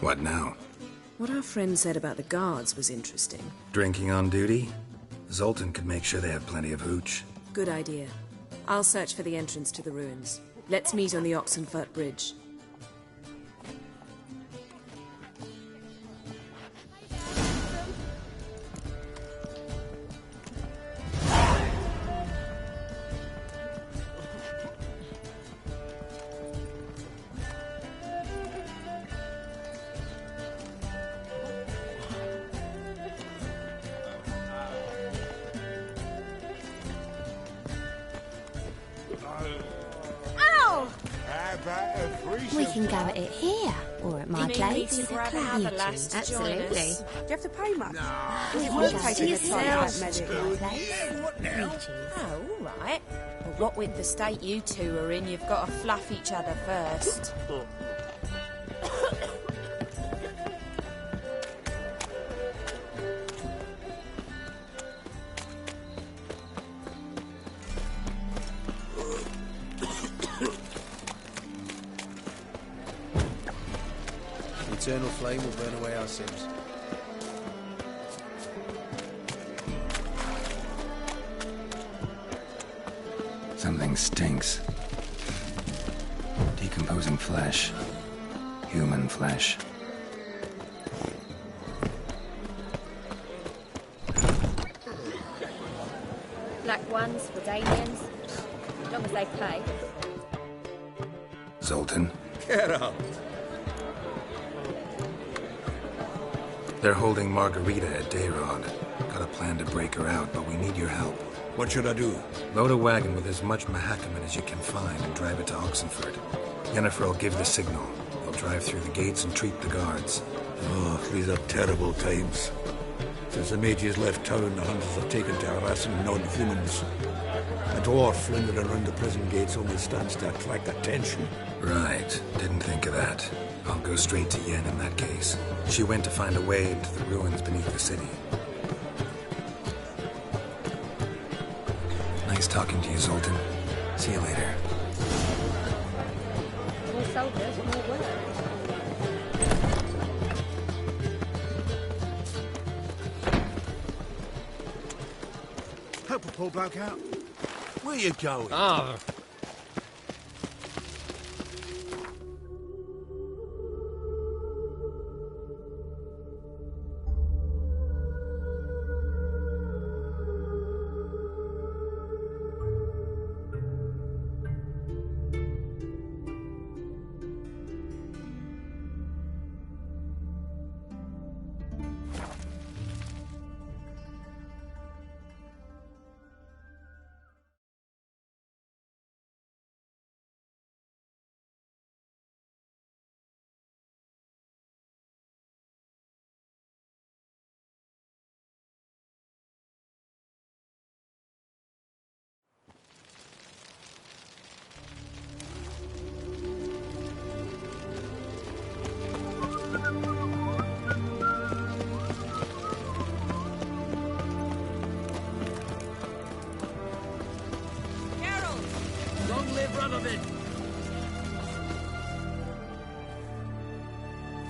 What now? What our friend said about the guards was interesting. Drinking on duty? Zoltan could make sure they have plenty of hooch. Good idea. I'll search for the entrance to the ruins. Let's meet on the Oxenfurt Bridge. We can go at it here, or at my place. Absolutely. Do you have to pay much? No. Is it worth taking a time out medic? Oh, all right. Well, what with the state you two are in, you've got to fluff each other first. The eternal flame will burn away our sins. Something stinks. Decomposing flesh. Human flesh. Black ones, Redanians, as long as they pay. Zoltan? Get up! They're holding Margarita at Dayrod. Got a plan to break her out, but we need your help. What should I do? Load a wagon with as much Mahakaman as you can find and drive it to Oxenfurt. Yennefer will give the signal. They'll drive through the gates and treat the guards. Oh, these are terrible times. Since the mages left town, the hunters have taken to harassing non-humans. A dwarf lingering around the prison gates only stands to attract attention. Right. Didn't think of that. I'll go straight to Yen in that case. She went to find a way into the ruins beneath the city. Nice talking to you, Zoltan. See you later. More soldiers, more work. Help a poor bloke out. Where you going? Ah,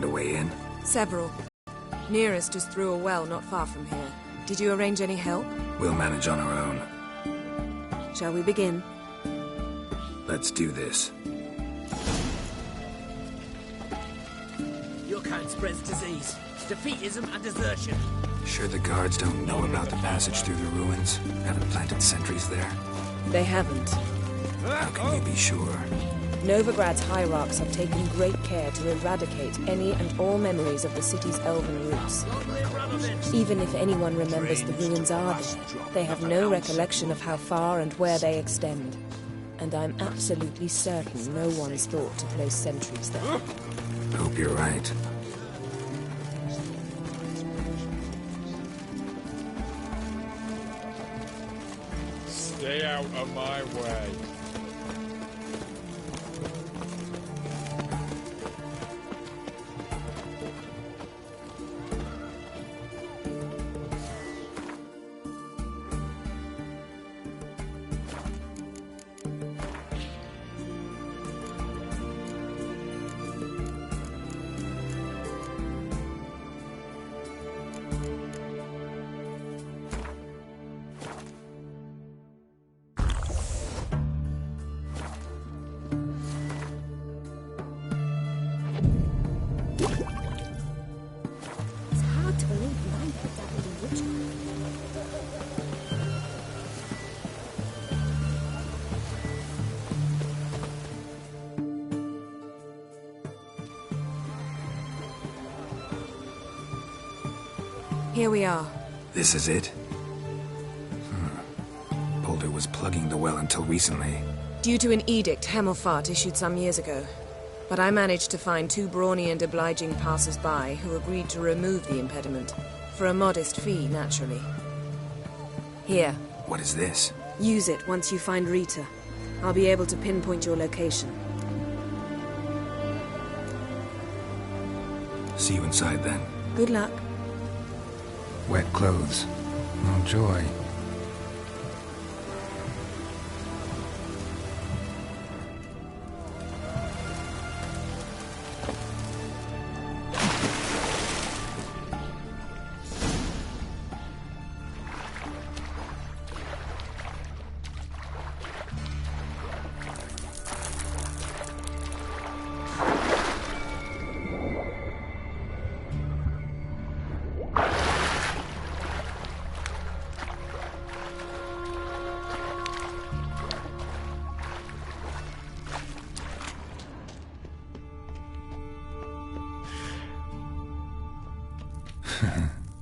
The way in? Several. Nearest is through a well not far from here. Did you arrange any help? We'll manage on our own. Shall we begin? Let's do this. Your kind spreads disease, defeatism and desertion. Sure the guards don't know about the passage through the ruins? Haven't planted sentries there? They haven't. How can you be sure? Novigrad's hierarchs have taken great care to eradicate any and all memories of the city's elven roots. Even if anyone remembers the ruins are there, they have no recollection of how far and where they extend. And I'm absolutely certain no one's thought to place sentries there. Hope you're right. Stay out of my way. Here we are. This is it? Boulder was plugging the well until recently. Due to an edict Hemelfart issued some years ago. But I managed to find 2 brawny and obliging passers-by who agreed to remove the impediment. For a modest fee, naturally. Here. What is this? Use it once you find Rita. I'll be able to pinpoint your location. See you inside then. Good luck. Wet clothes. No joy.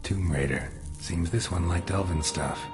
Tomb Raider. Seems this one liked elven stuff.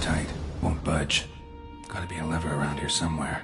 Tight. Won't budge. Gotta be a lever around here somewhere.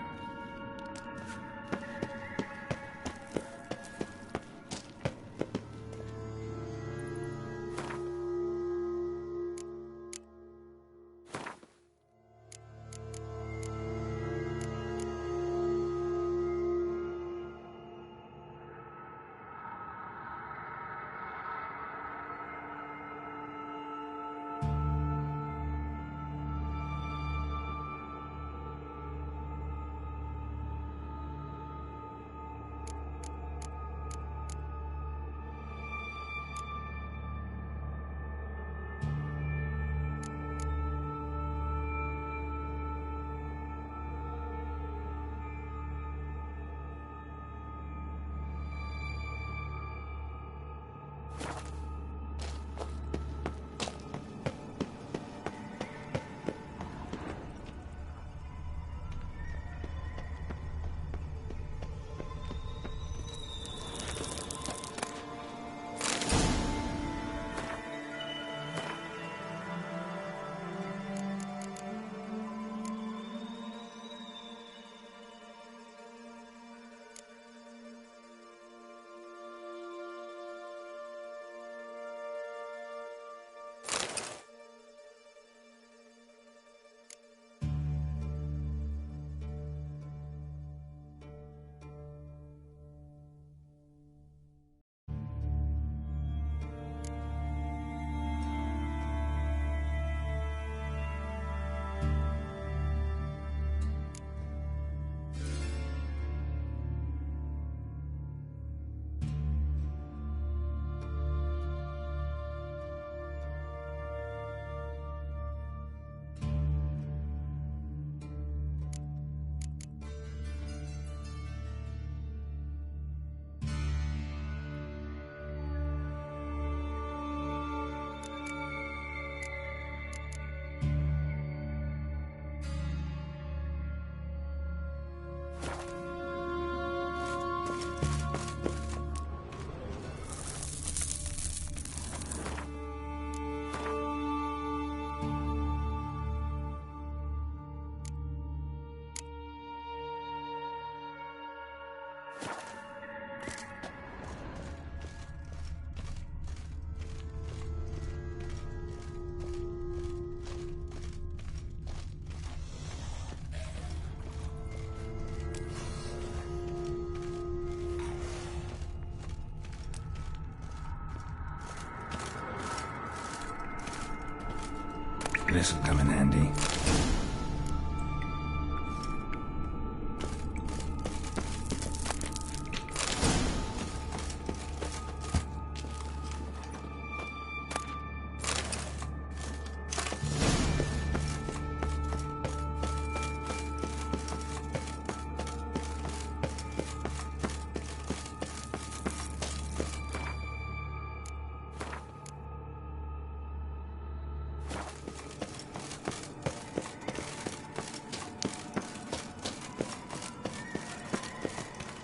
This'll come in handy.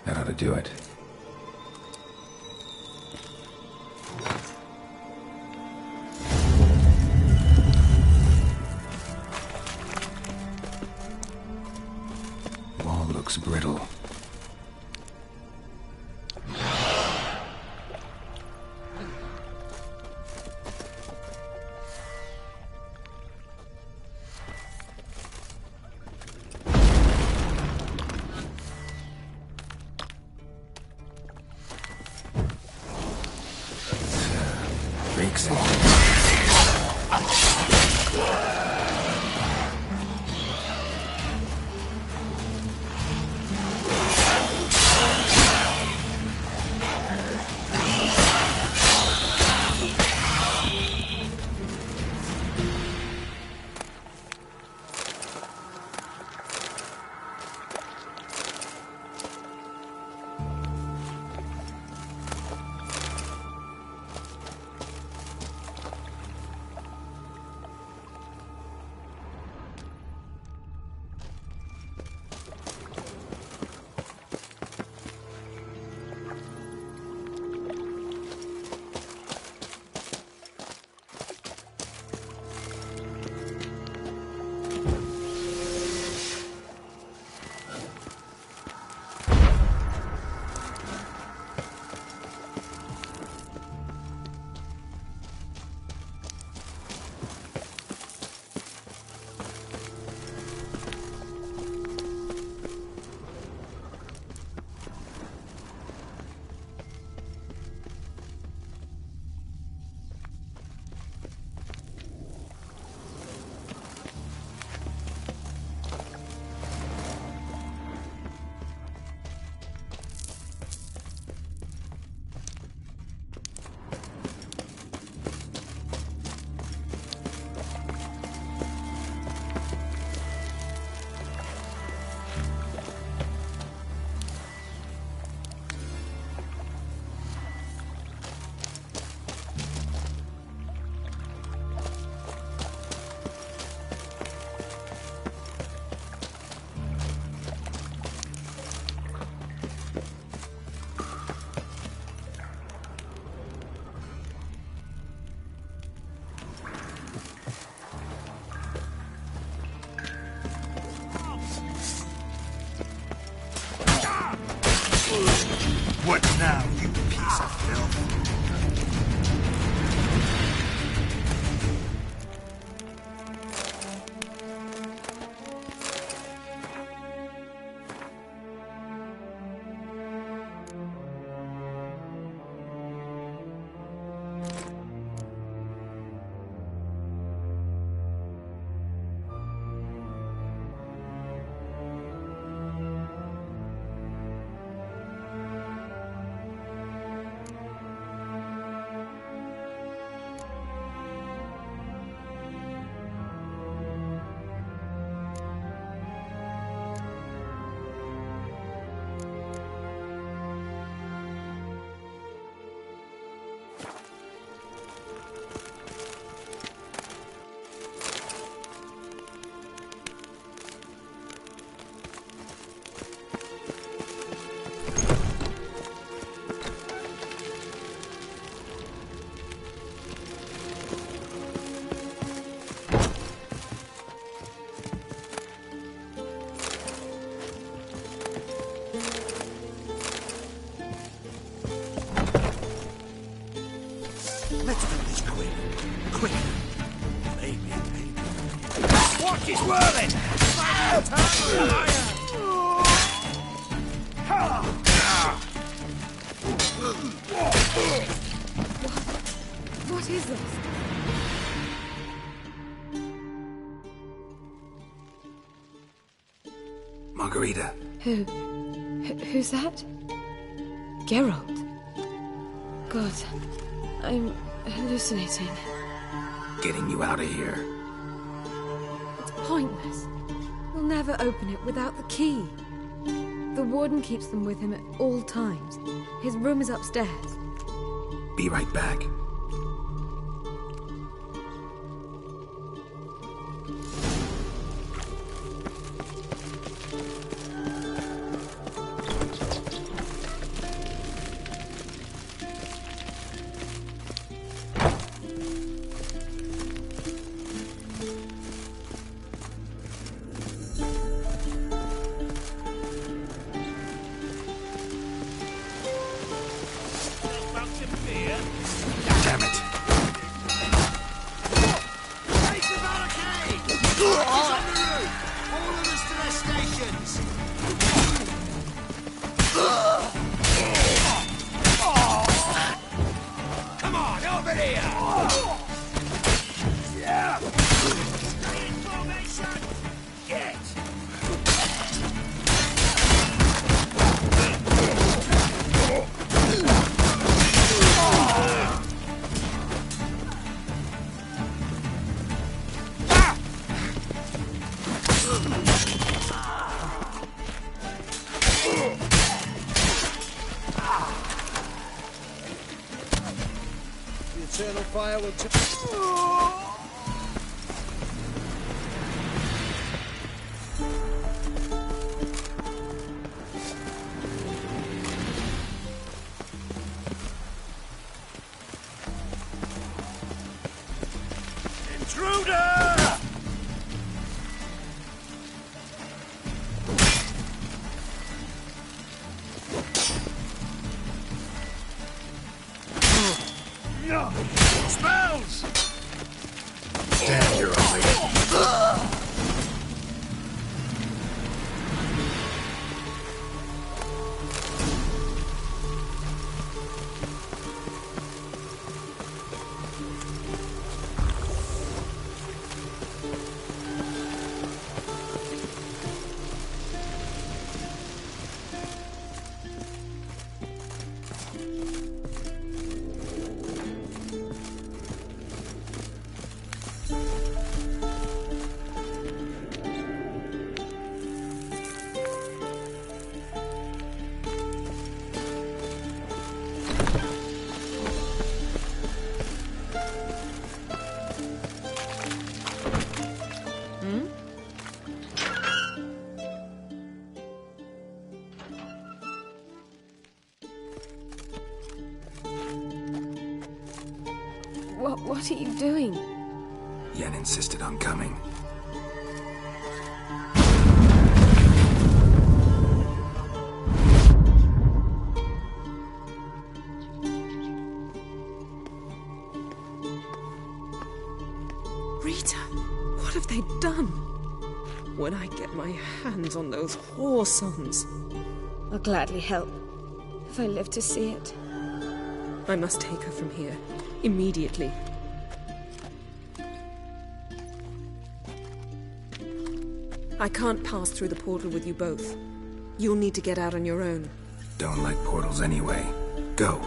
That ought to do it. Wall looks brittle. Fix it. What now, you piece of filth? Let's do this quick. Quick. Maybe. Watch it whirling! What is this? Margarita. Who's that? Geralt. God, I'm hallucinating. Getting you out of here. It's pointless. We'll never open it without the key. The warden keeps them with him at all times. His room is upstairs. Be right back. Damn it. Take the barricade! He's on the roof! All of us to their stations! Come on, over here! Yeah! Stay in formation! Get! The eternal fire will Intruder! Spells! Damn, you're ugly. What are you doing? Yen insisted on coming. Rita, what have they done? When I get my hands on those whore sons. I'll gladly help, if I live to see it. I must take her from here, immediately. I can't pass through the portal with you both. You'll need to get out on your own. Don't like portals anyway. Go.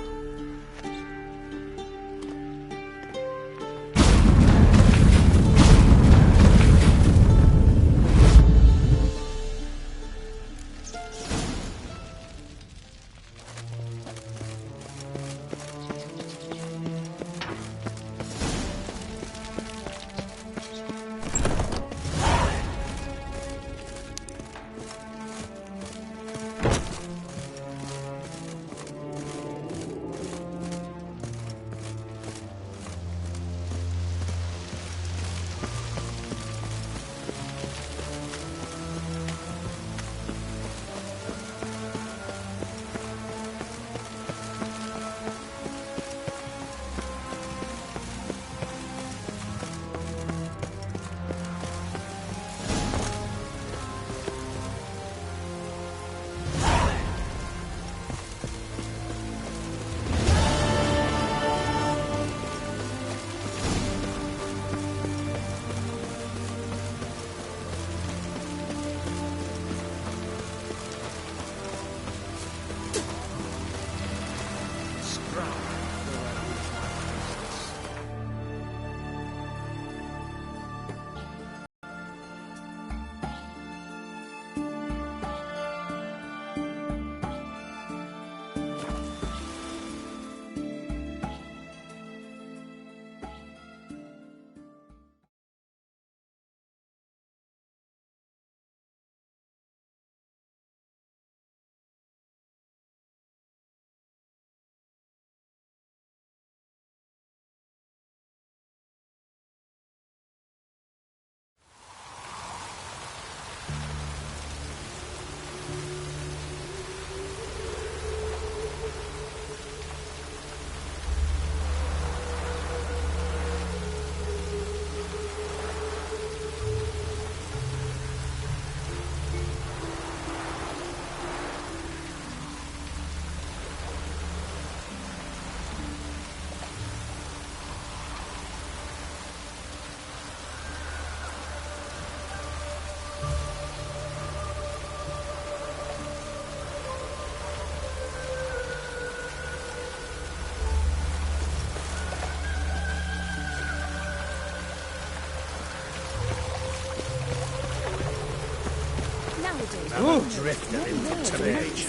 Another drifter into tillage.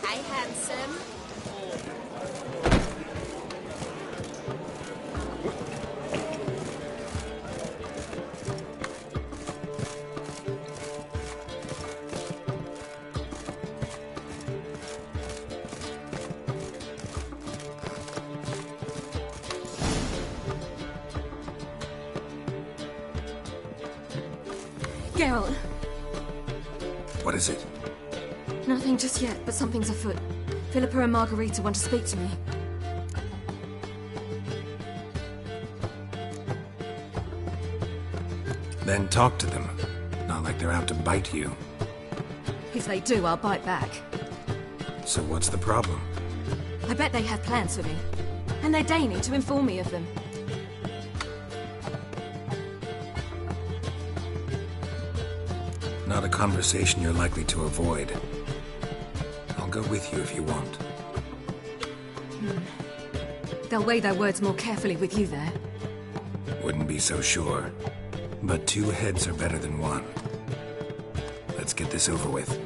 Hey, handsome. Geralt, What is it? nothing just yet, but something's afoot. Philippa and Margarita want to speak to me. Then talk to them. Not like they're out to bite you. If they do, I'll bite back. So what's the problem? I bet they have plans for me. And they're deigning to inform me of them. Not a conversation you're likely to avoid. I'll go with you if you want. They'll weigh their words more carefully with you there. Wouldn't be so sure. But 2 heads are better than 1. Let's get this over with.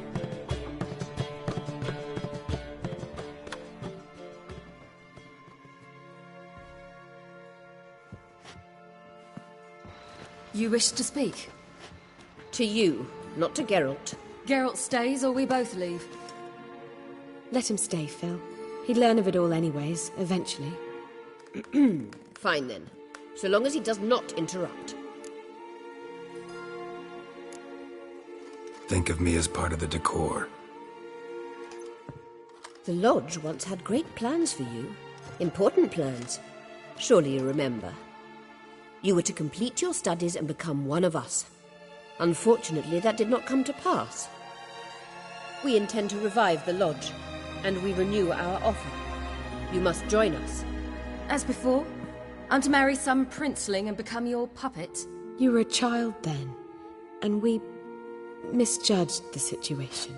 You wish to speak? To you, not to Geralt. Geralt stays or we both leave? Let him stay, Phil. He'd learn of it all anyways, eventually. Fine then, so long as he does not interrupt. Think of me as part of the decor. The Lodge once had great plans for you. Important plans. Surely you remember. You were to complete your studies and become one of us. Unfortunately, that did not come to pass. We intend to revive the Lodge, and we renew our offer. You must join us. As before? I'm to marry some princeling and become your puppet? You were a child then, and we misjudged the situation.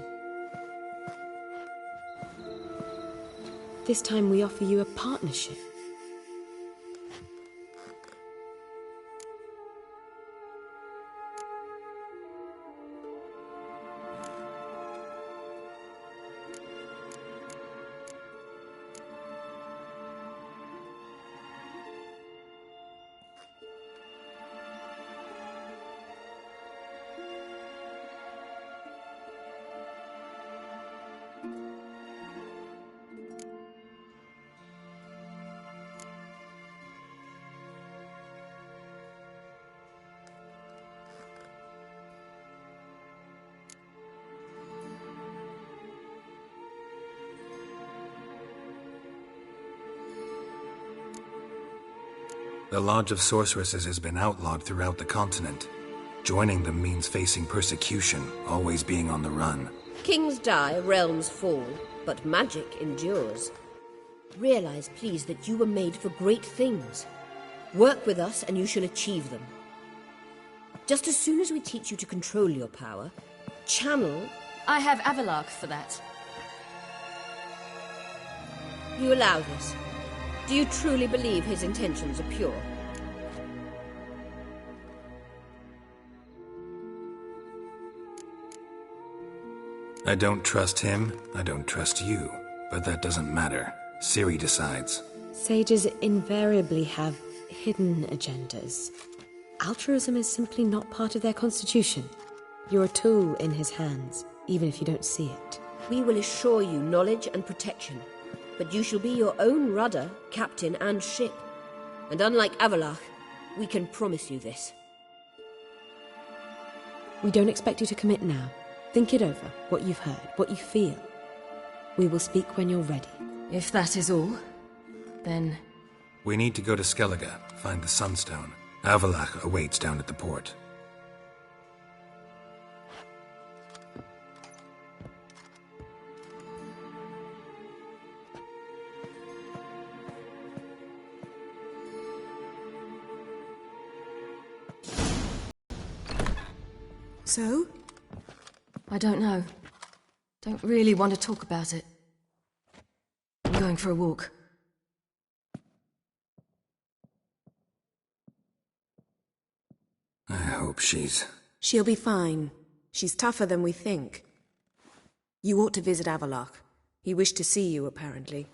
This time we offer you a partnership. The Lodge of Sorceresses has been outlawed throughout the continent. Joining them means facing persecution, always being on the run. Kings die, realms fall, but magic endures. Realize, please, that you were made for great things. Work with us and you shall achieve them. Just as soon as we teach you to control your power, channel... I have Avalark for that. You allow this? Do you truly believe his intentions are pure? I don't trust him, I don't trust you. But that doesn't matter. Ciri decides. Sages invariably have hidden agendas. Altruism is simply not part of their constitution. You're a tool in his hands, even if you don't see it. We will assure you knowledge and protection, but you shall be your own rudder, captain, and ship. And unlike Avalark, we can promise you this. We don't expect you to commit now. Think it over, what you've heard, what you feel. We will speak when you're ready. If that is all, then... We need to go to Skellige, find the Sunstone. Avalark awaits down at the port. So? I don't know. Don't really want to talk about it. I'm going for a walk. I hope she's... She'll be fine. She's tougher than we think. You ought to visit Avallac'h. He wished to see you, apparently.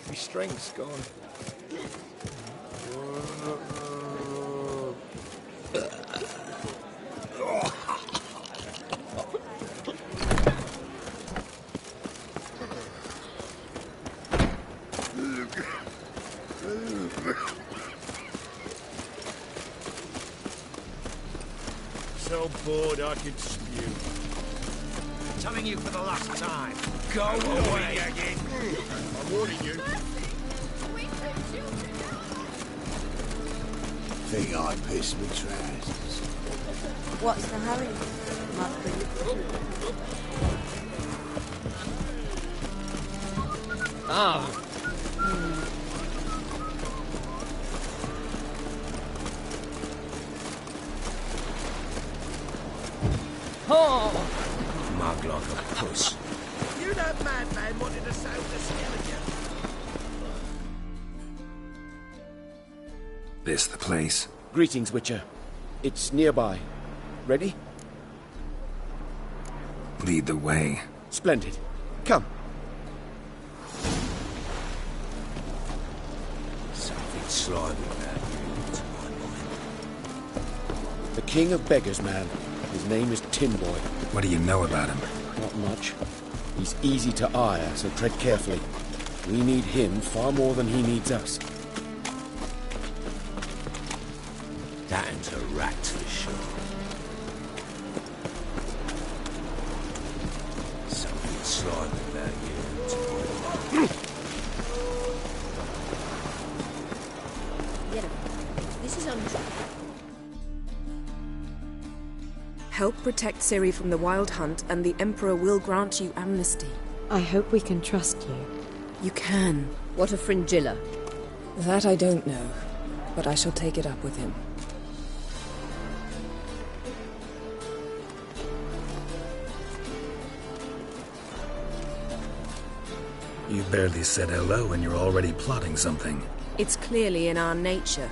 My strength's gone. So bored I could spew. Telling you for the last time. Go away again. I'm warning you. Think I pissed my trousers. What's the hurry? Mug like a puss. You that madman wanted to sound the skeleton. This the place? Greetings, Witcher. It's nearby. Ready? Lead the way. Splendid. Come. Something slimy about you, to my mind. The king of beggars, man. His name is Tinboy. What do you know about him? Not much. He's easy to ire, so tread carefully. We need him far more than he needs us. That'n's a rat for sure. Something slimy about you, to my mind. This is untrue. Help protect Ciri from the Wild Hunt, and the Emperor will grant you amnesty. I hope we can trust you. You can. What of Fringilla? That I don't know, but I shall take it up with him. You barely said hello and you're already plotting something. It's clearly in our nature.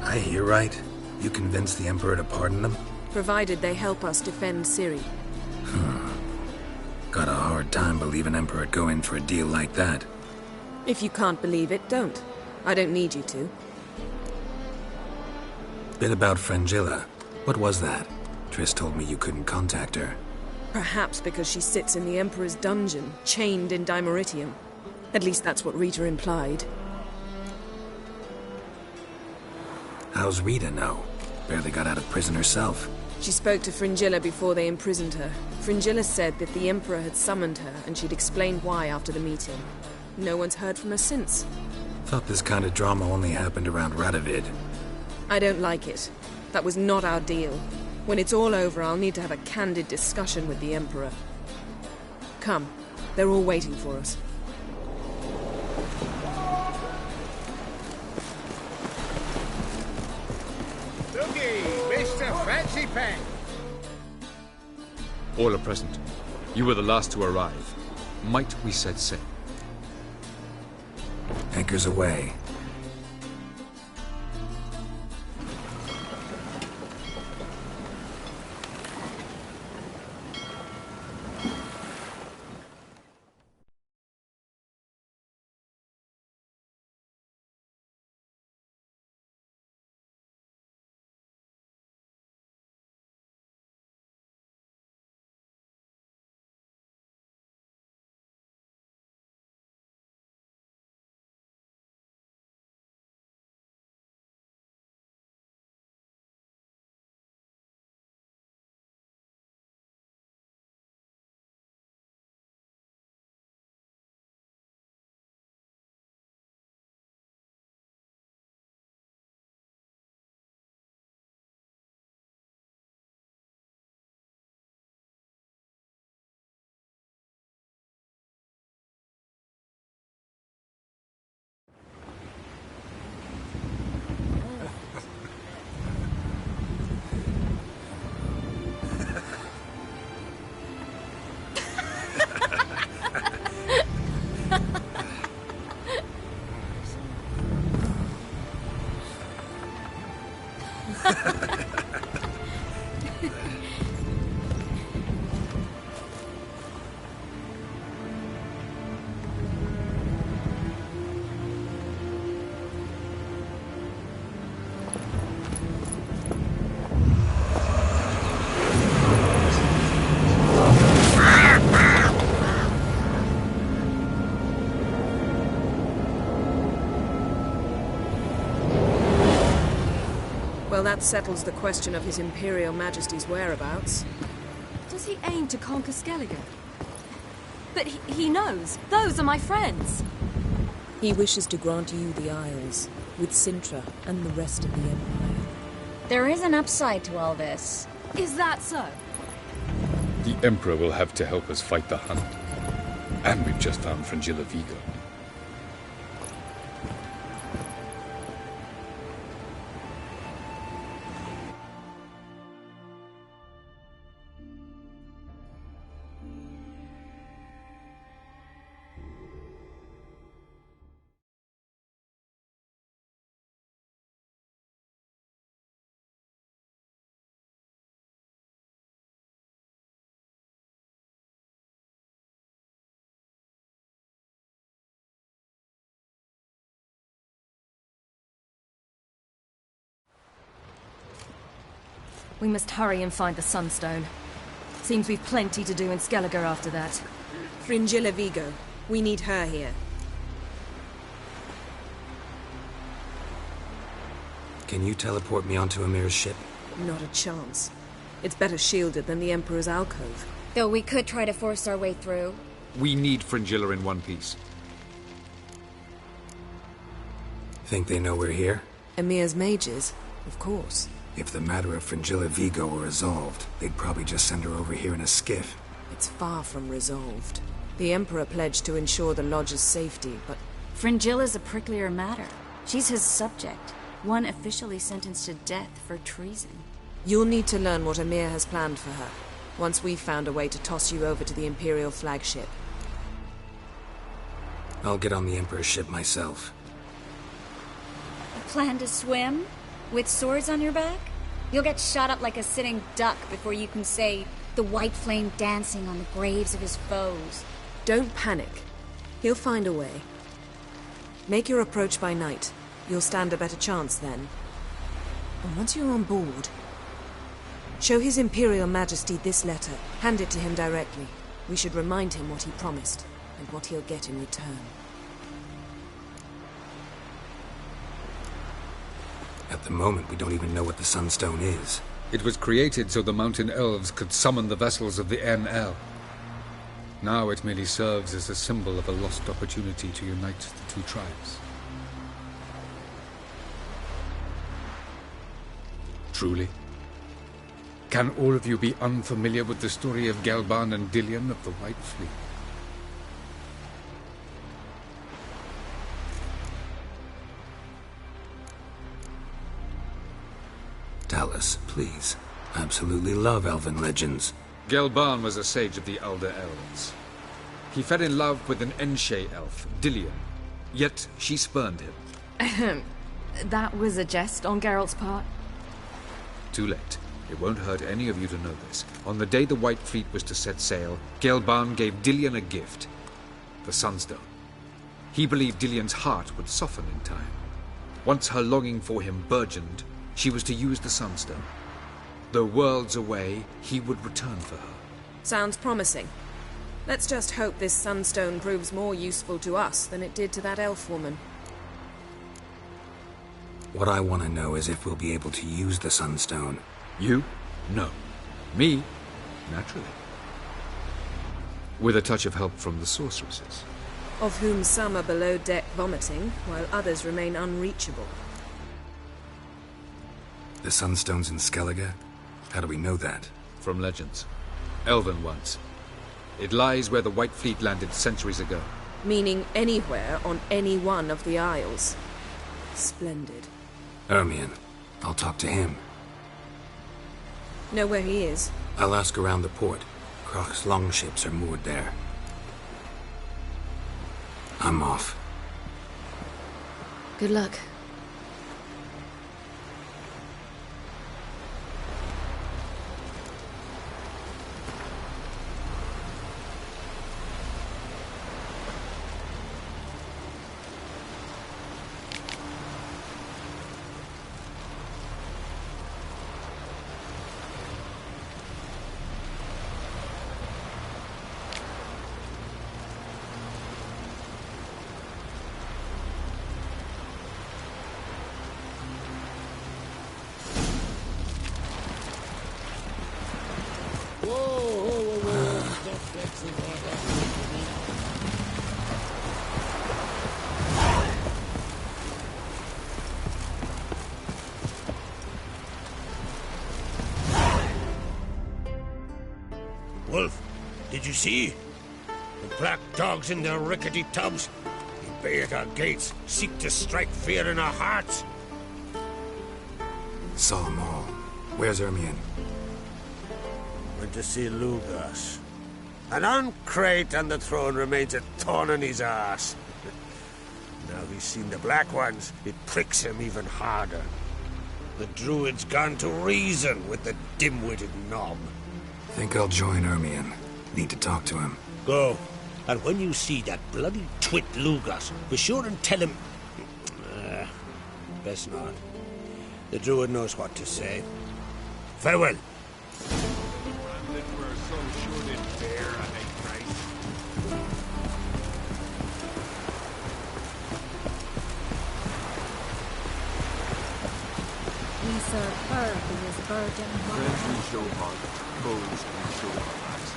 I hear right? You convinced the Emperor to pardon them? Provided they help us defend Ciri. Got a hard time believing Emperor'd go in for a deal like that. If you can't believe it, don't. I don't need you to. Bit about Fringilla. What was that? Triss told me you couldn't contact her. Perhaps because she sits in the Emperor's dungeon, chained in Dimeritium. At least that's what Rita implied. How's Rita know? Barely got out of prison herself. She spoke to Fringilla before they imprisoned her. Fringilla said that the Emperor had summoned her, and she'd explained why after the meeting. No one's heard from her since. Thought this kind of drama only happened around Radovid. I don't like it. That was not our deal. When it's all over, I'll need to have a candid discussion with the Emperor. Come. They're all waiting for us. Looky, Mr. Fancy Pants. All are present. You were the last to arrive. Might we set sail? Anchors away. Well, that settles the question of His Imperial Majesty's whereabouts. Does he aim to conquer Skellige? But he knows. Those are my friends. He wishes to grant you the Isles, with Sintra and the rest of the Empire. There is an upside to all this. Is that so? The Emperor will have to help us fight the Hunt. And we've just found Fringilla Vigo. We must hurry and find the Sunstone. Seems we've plenty to do in Skellige after that. Fringilla Vigo. We need her here. Can you teleport me onto Amir's ship? Not a chance. It's better shielded than the Emperor's alcove. Though we could try to force our way through. We need Fringilla in one piece. Think they know we're here? Emir's mages? Of course. If the matter of Fringilla Vigo were resolved, they'd probably just send her over here in a skiff. It's far from resolved. The Emperor pledged to ensure the Lodge's safety, but... Fringilla's a pricklier matter. She's his subject, one officially sentenced to death for treason. You'll need to learn what Emir has planned for her, once we've found a way to toss you over to the Imperial flagship. I'll get on the Emperor's ship myself. A plan to swim? With swords on your back? You'll get shot up like a sitting duck before you can say the white flame dancing on the graves of his foes. Don't panic. He'll find a way. Make your approach by night. You'll stand a better chance then. And once you're on board, show His Imperial Majesty this letter. Hand it to him directly. We should remind him what he promised, and what he'll get in return. At the moment, we don't even know what the Sunstone is. It was created so the Mountain Elves could summon the vessels of the NL. Now it merely serves as a symbol of a lost opportunity to unite the two tribes. Truly? Can all of you be unfamiliar with the story of Gelban and Dillion of the White Fleet? Tell us, please. I absolutely love elven legends. Gelban was a sage of the Elder Elves. He fell in love with an Enshe elf, Dillion, yet she spurned him. That was a jest on Geralt's part? Too late. It won't hurt any of you to know this. On the day the White Fleet was to set sail, Gelban gave Dillion a gift. The Sunstone. He believed Dillion's heart would soften in time. Once her longing for him burgeoned, she was to use the Sunstone. Though worlds away, he would return for her. Sounds promising. Let's just hope this Sunstone proves more useful to us than it did to that elf woman. What I want to know is if we'll be able to use the Sunstone. You? No. Me? Naturally. With a touch of help from the sorceresses. Of whom some are below deck vomiting, while others remain unreachable. The Sunstone's in Skellige? How do we know that? From legends. Elven ones. It lies where the White Fleet landed centuries ago. Meaning anywhere on any one of the Isles. Splendid. Ermion. I'll talk to him. Know where he is? I'll ask around the port. Croc's longships are moored there. I'm off. Good luck. Wolf, did you see? The black dogs in their rickety tubs. They bay at our gates, seek to strike fear in our hearts. Saw them all. Where's Ermion? Went to see Lugas. An uncrate on the throne remains a thorn in his ass. Now he's seen the Black Ones, it pricks him even harder. The Druid's gone to reason with the dim-witted knob. Think I'll join Ermion. Need to talk to him. Go. And when you see that bloody twit Lugas, be sure and tell him... best not. The Druid knows what to say. Farewell. We serve bird who is virgin. Friends we show heart, foes we show our backs.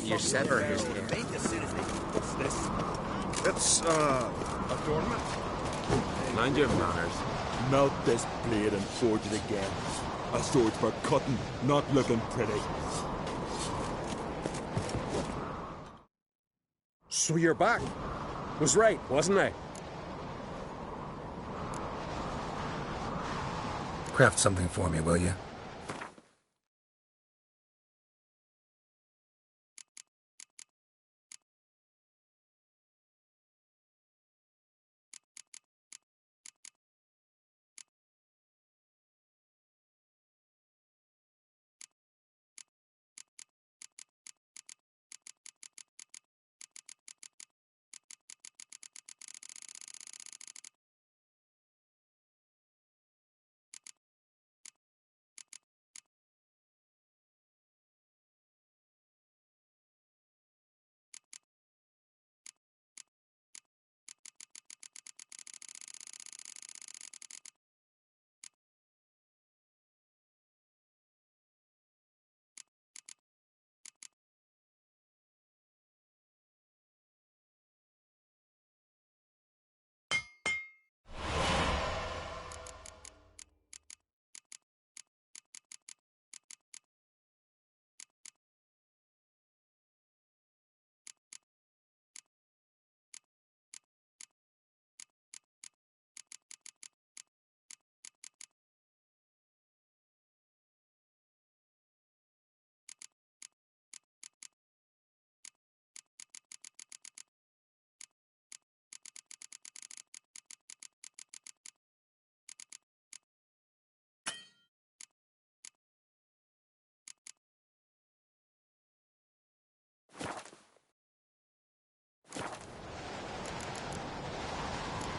You sever his hair. What's this? It's, adornment. Mind your manners. Melt this blade and forge it again. A sword for cutting, not looking pretty. So you're back. Was right, wasn't I? Craft something for me, will you?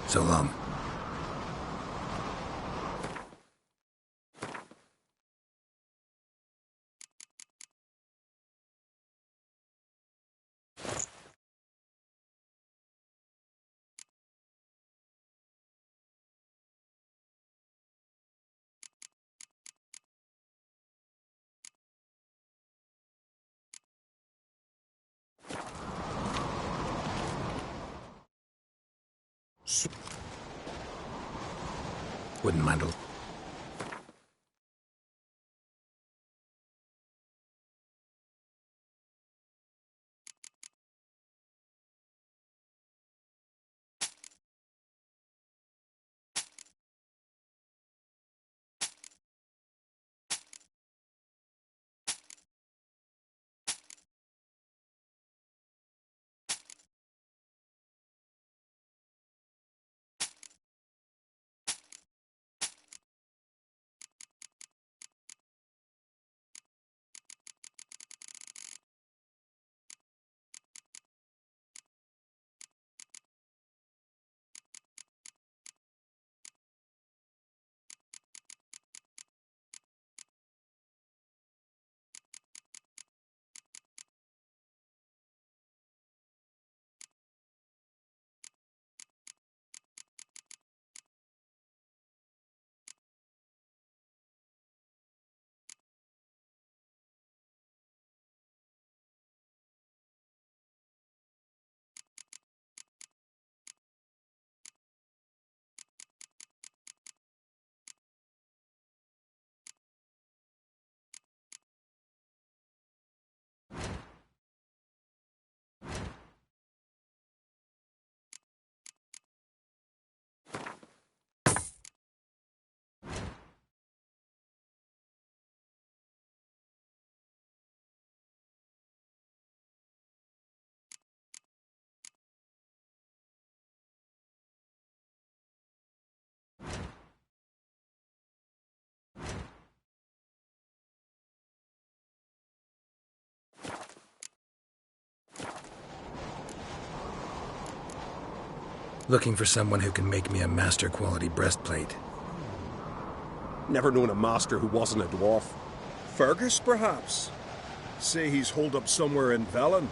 So long. Wouldn't mindle. Looking for someone who can make me a master-quality breastplate. Never known a master who wasn't a dwarf. Fergus, perhaps? Say he's holed up somewhere in Velen.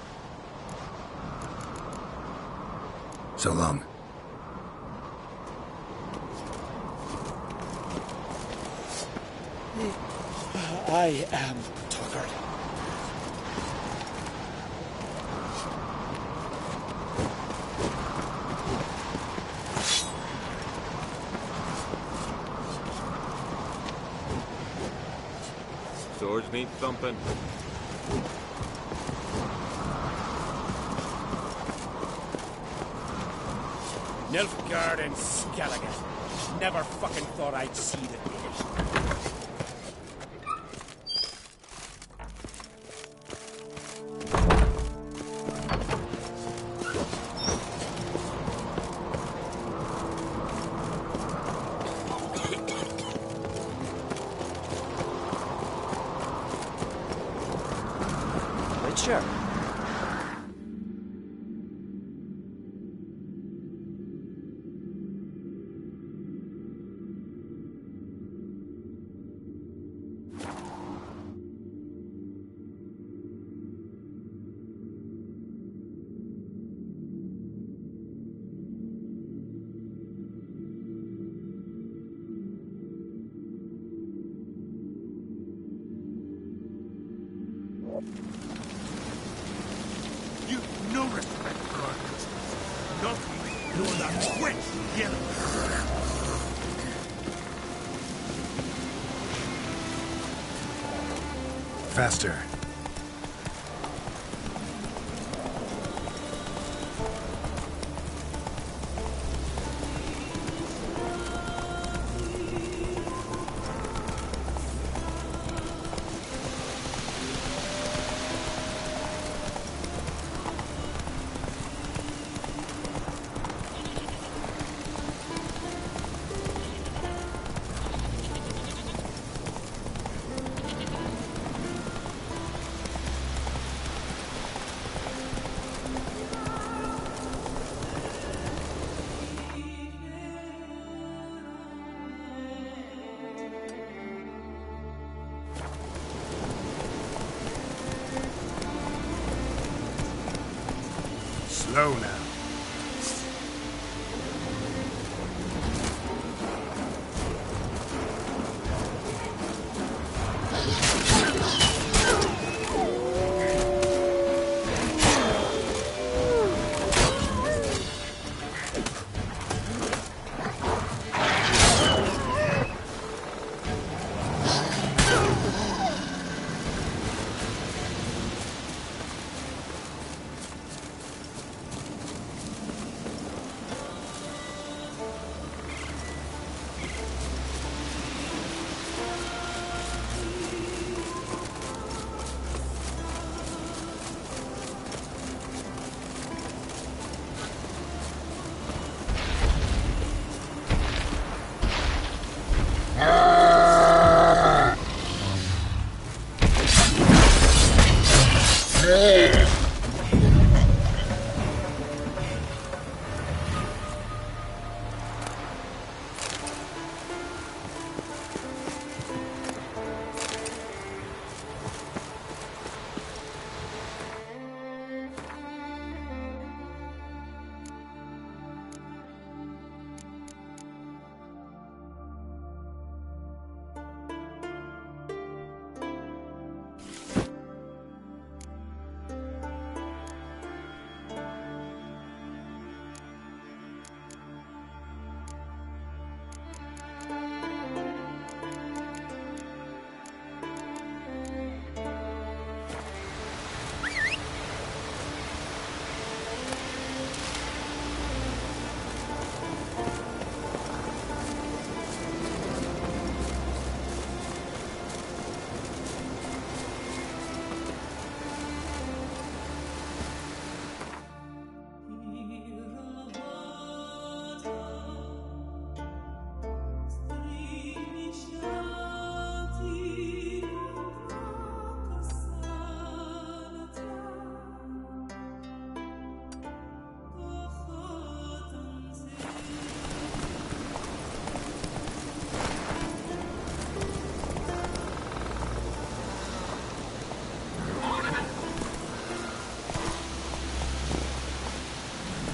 So long. I am tired. Swords need thumping. Nilfgaard and Skellige. Never fucking thought I'd see the day. Sure. No respect for our customers. Nothing nor that wet yellow. Faster. Slow now.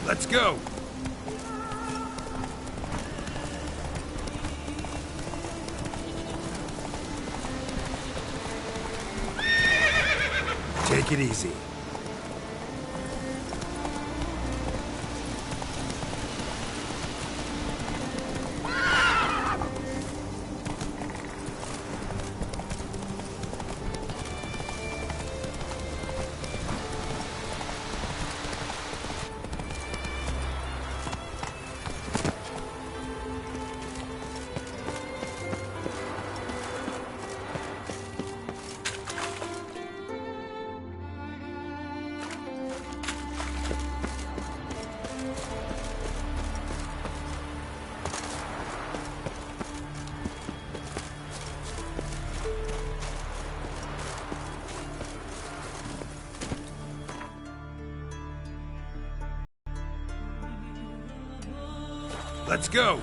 Let's go! Take it easy. Let's go!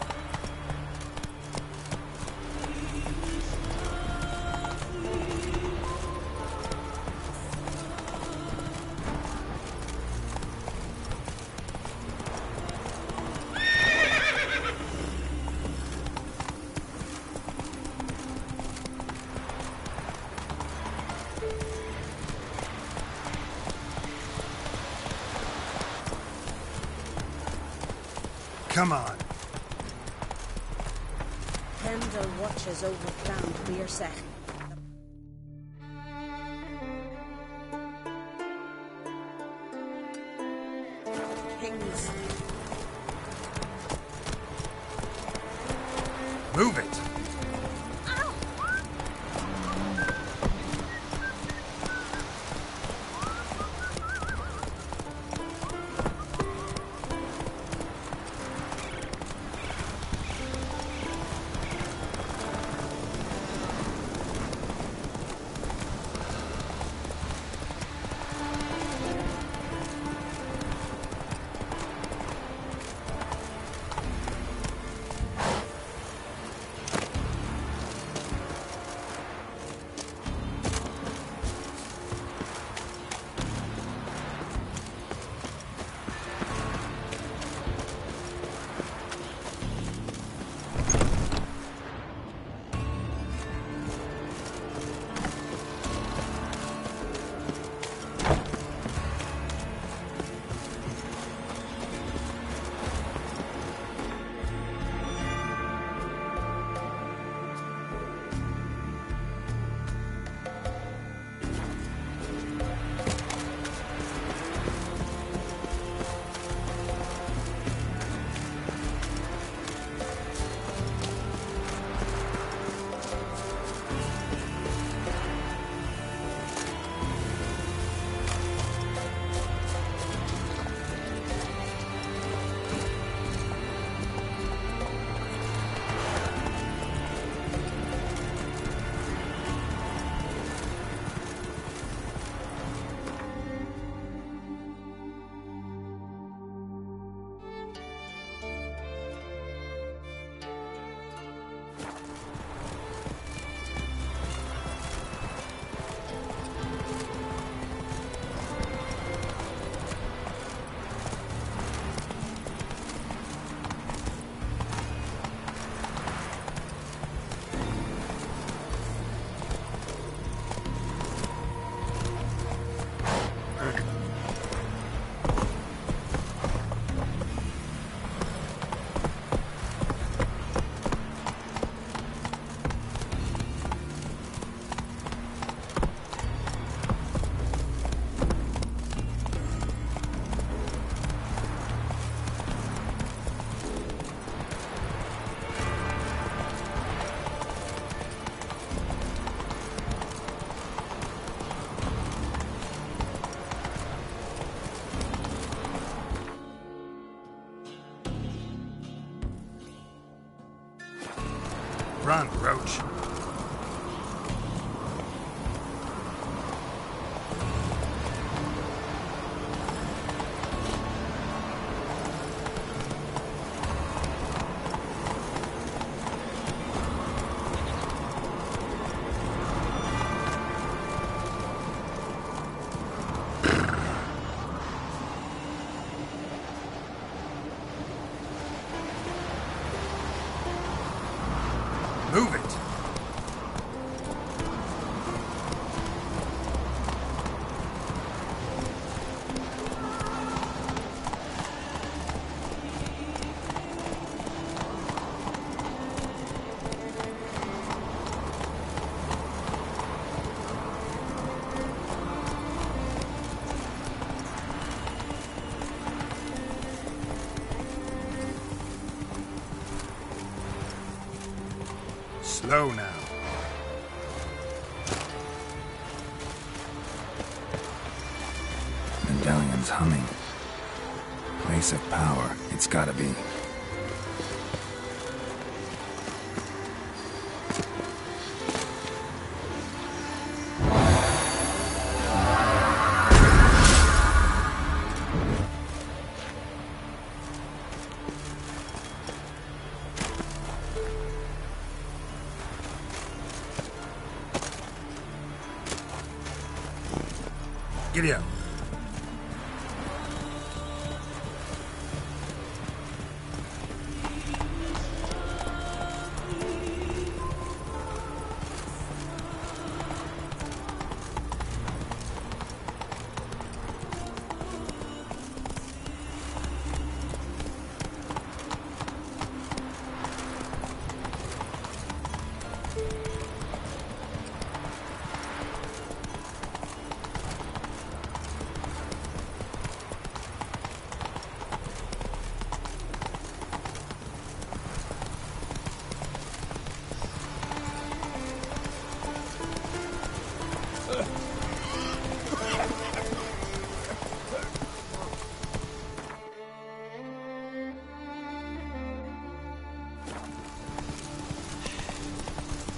Come on. Pendle watches over Clan Beersech. Kings. Move it! Run, Roach. Slow now. Medallion's humming. Place of power, it's gotta be. Giddy up.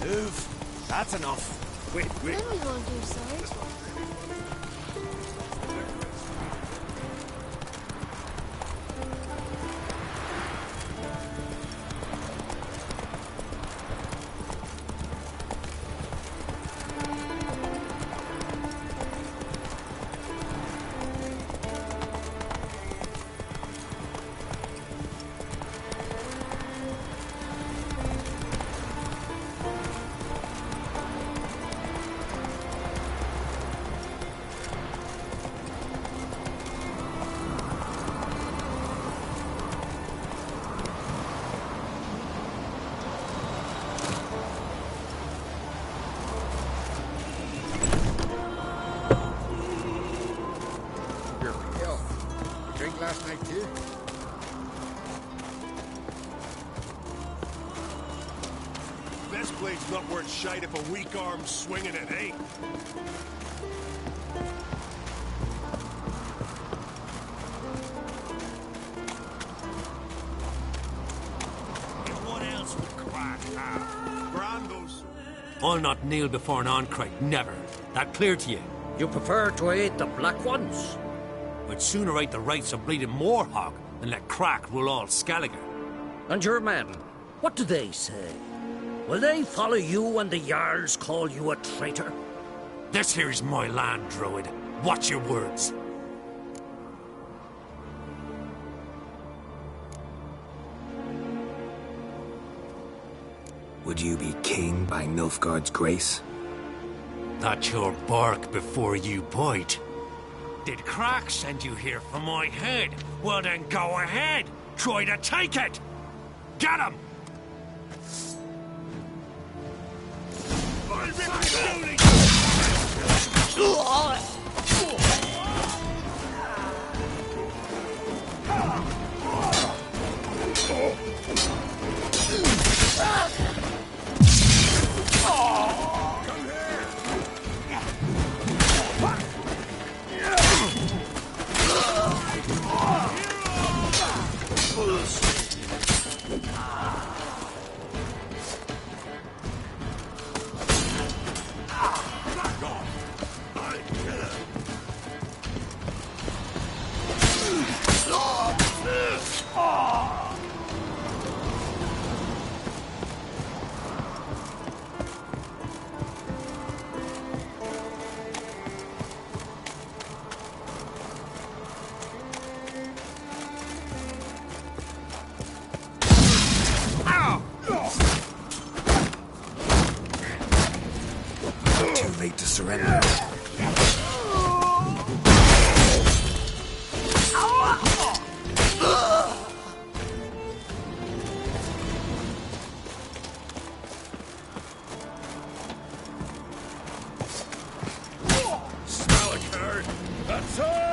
Move. That's enough. Wait. Then we won't do swords. Last night too. Best blade's not worth shite if a weak arm's swinging it, ain't. What else would crack now? Brandos. I'll not kneel before an Oncrite, never. That clear to you? You prefer to aid the Black Ones? I'd sooner right the rights of bleeding Moorhog than let Crack rule all Skelliger. And your men, what do they say? Will they follow you when the Jarls call you a traitor? This here is my land, Druid. Watch your words. Would you be king by Nilfgaard's grace? That's your bark before you bite. Did Crack send you here for my head? Well then go ahead. Try to take it. Get him! Too late to surrender. Smell a card. That's all.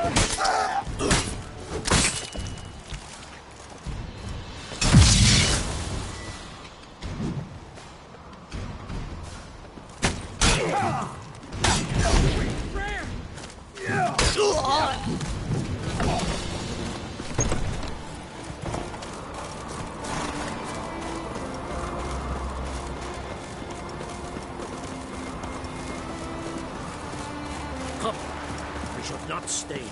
Come, we should not stay here.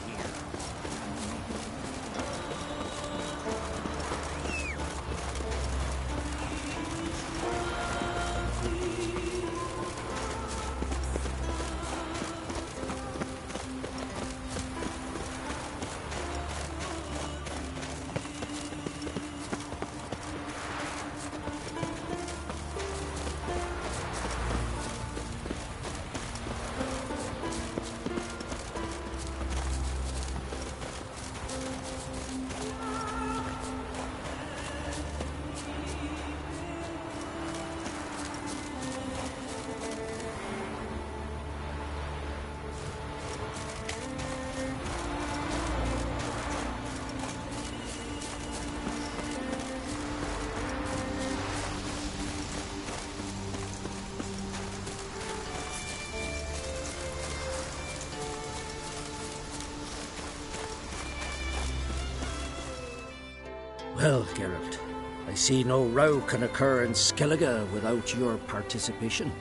Well, Geralt, I see no row can occur in Skellige without your participation.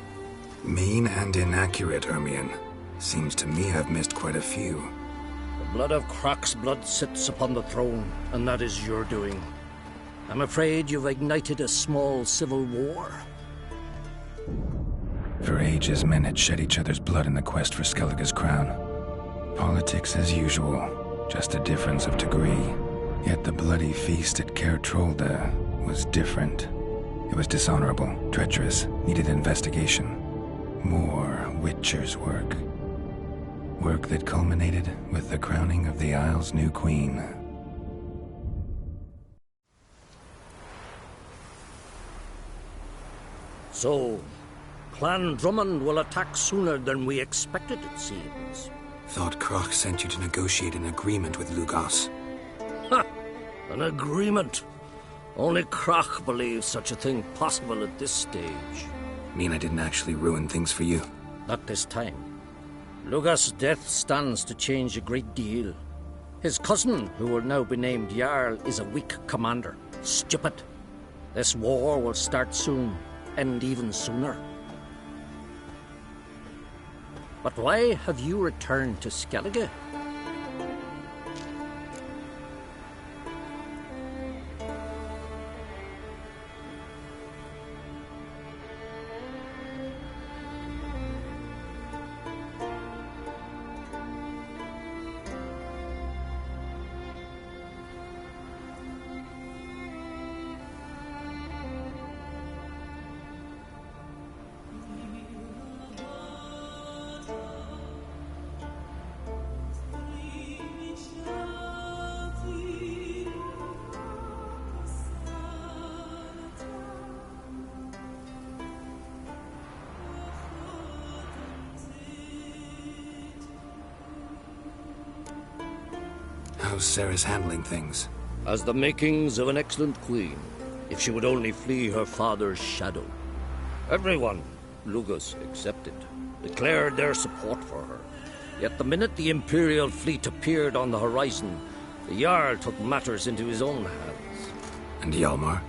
Mean and inaccurate, Ermion. Seems to me I've missed quite a few. The blood of Croc's blood sits upon the throne, and that is your doing. I'm afraid you've ignited a small civil war. For ages, men had shed each other's blood in the quest for Skellige's crown. Politics as usual, just a difference of degree. Yet the bloody feast at Caer Trolda was different. It was dishonorable, treacherous, needed investigation. More Witcher's work. Work that culminated with the crowning of the Isle's new queen. So, Clan Drummond will attack sooner than we expected, it seems. Thought Croc sent you to negotiate an agreement with Lugos. Ha! An agreement? Only Croc believes such a thing possible at this stage. Mean I didn't actually ruin things for you? Not this time. Lugos' death stands to change a great deal. His cousin, who will now be named Jarl, is a weak commander. Stupid. This war will start soon, end even sooner. But why have you returned to Skellige? How's Sarah's handling things? As the makings of an excellent queen, if she would only flee her father's shadow. Everyone, Lugos excepted, declared their support for her. Yet the minute the Imperial fleet appeared on the horizon, the Jarl took matters into his own hands. And Hjalmar?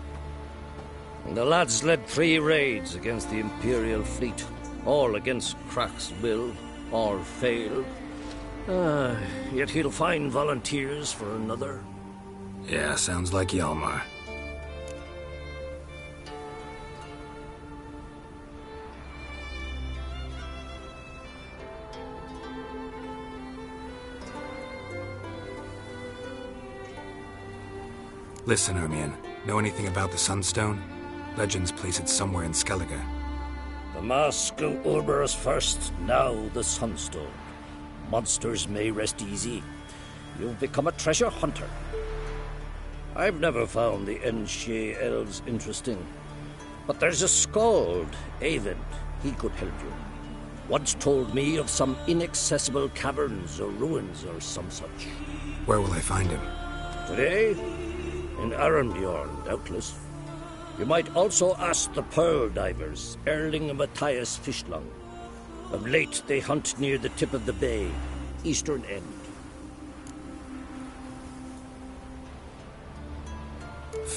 The lads led 3 raids against the Imperial fleet, all against Croc's will, all failed. Yet he'll find volunteers for another. Yeah, sounds like Hjalmar. Listen, Ermion. Know anything about the Sunstone? Legends place it somewhere in Skellige. The Mask of Urberus first, now the Sunstone. Monsters may rest easy. You've become a treasure hunter. I've never found the Enshe elves interesting. But there's a skald, Eyvind. He could help you. Once told me of some inaccessible caverns or ruins or some such. Where will I find him? Today? In Arenbjorn, doubtless. You might also ask the Pearl Divers, Erling and Matthias Fishlung. Of late, they hunt near the tip of the bay, eastern end.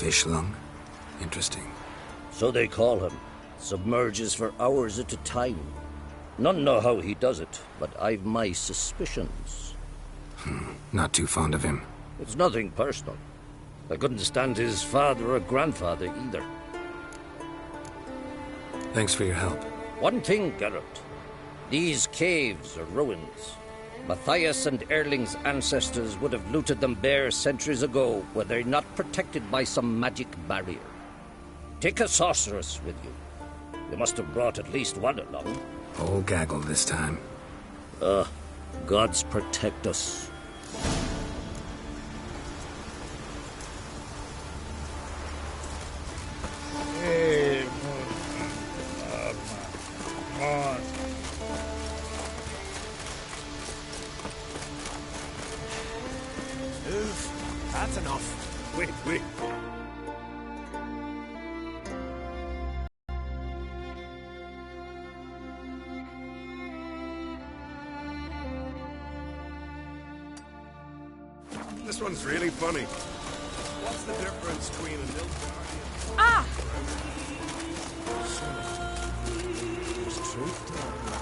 Fish lung? Interesting. So they call him. Submerges for hours at a time. None know how he does it, but I've my suspicions. Not too fond of him. It's nothing personal. I couldn't stand his father or grandfather either. Thanks for your help. One thing, Geralt. These caves are ruins. Matthias and Erling's ancestors would have looted them bare centuries ago were they not protected by some magic barrier. Take a sorceress with you. You must have brought at least one along. Whole gaggle this time. Gods protect us. Hey, come on. Move. That's enough. Wait. This one's really funny. What's the difference between a milk guardian? Ah! There's truth to that man.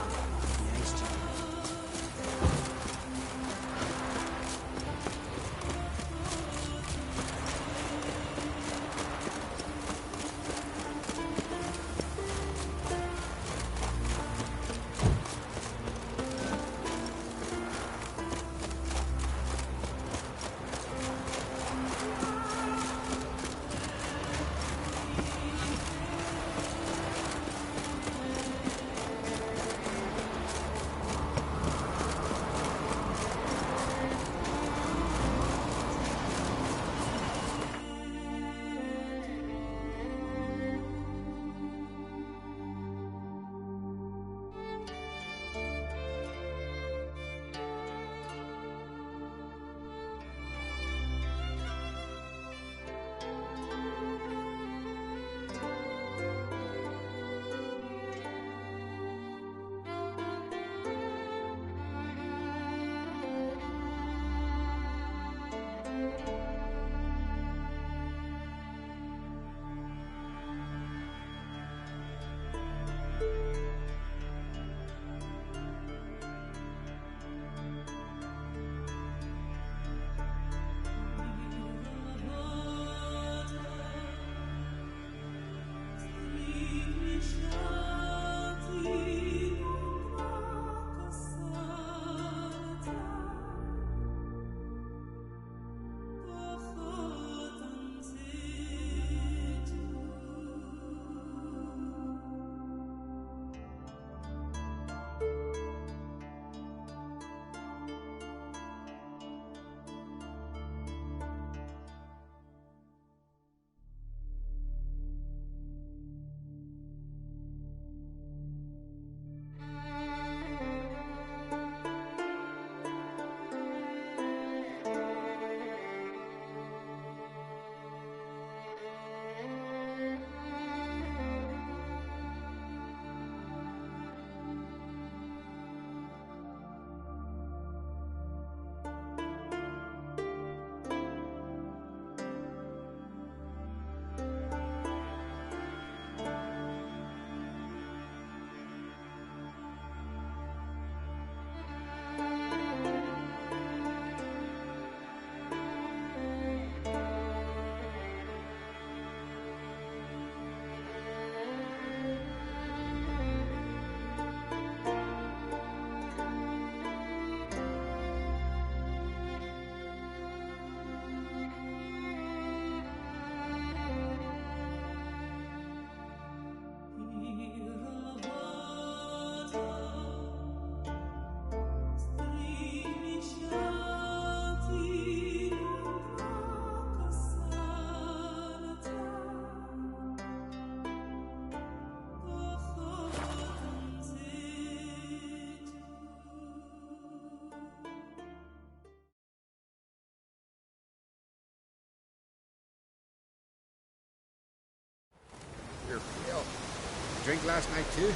Drink last night too?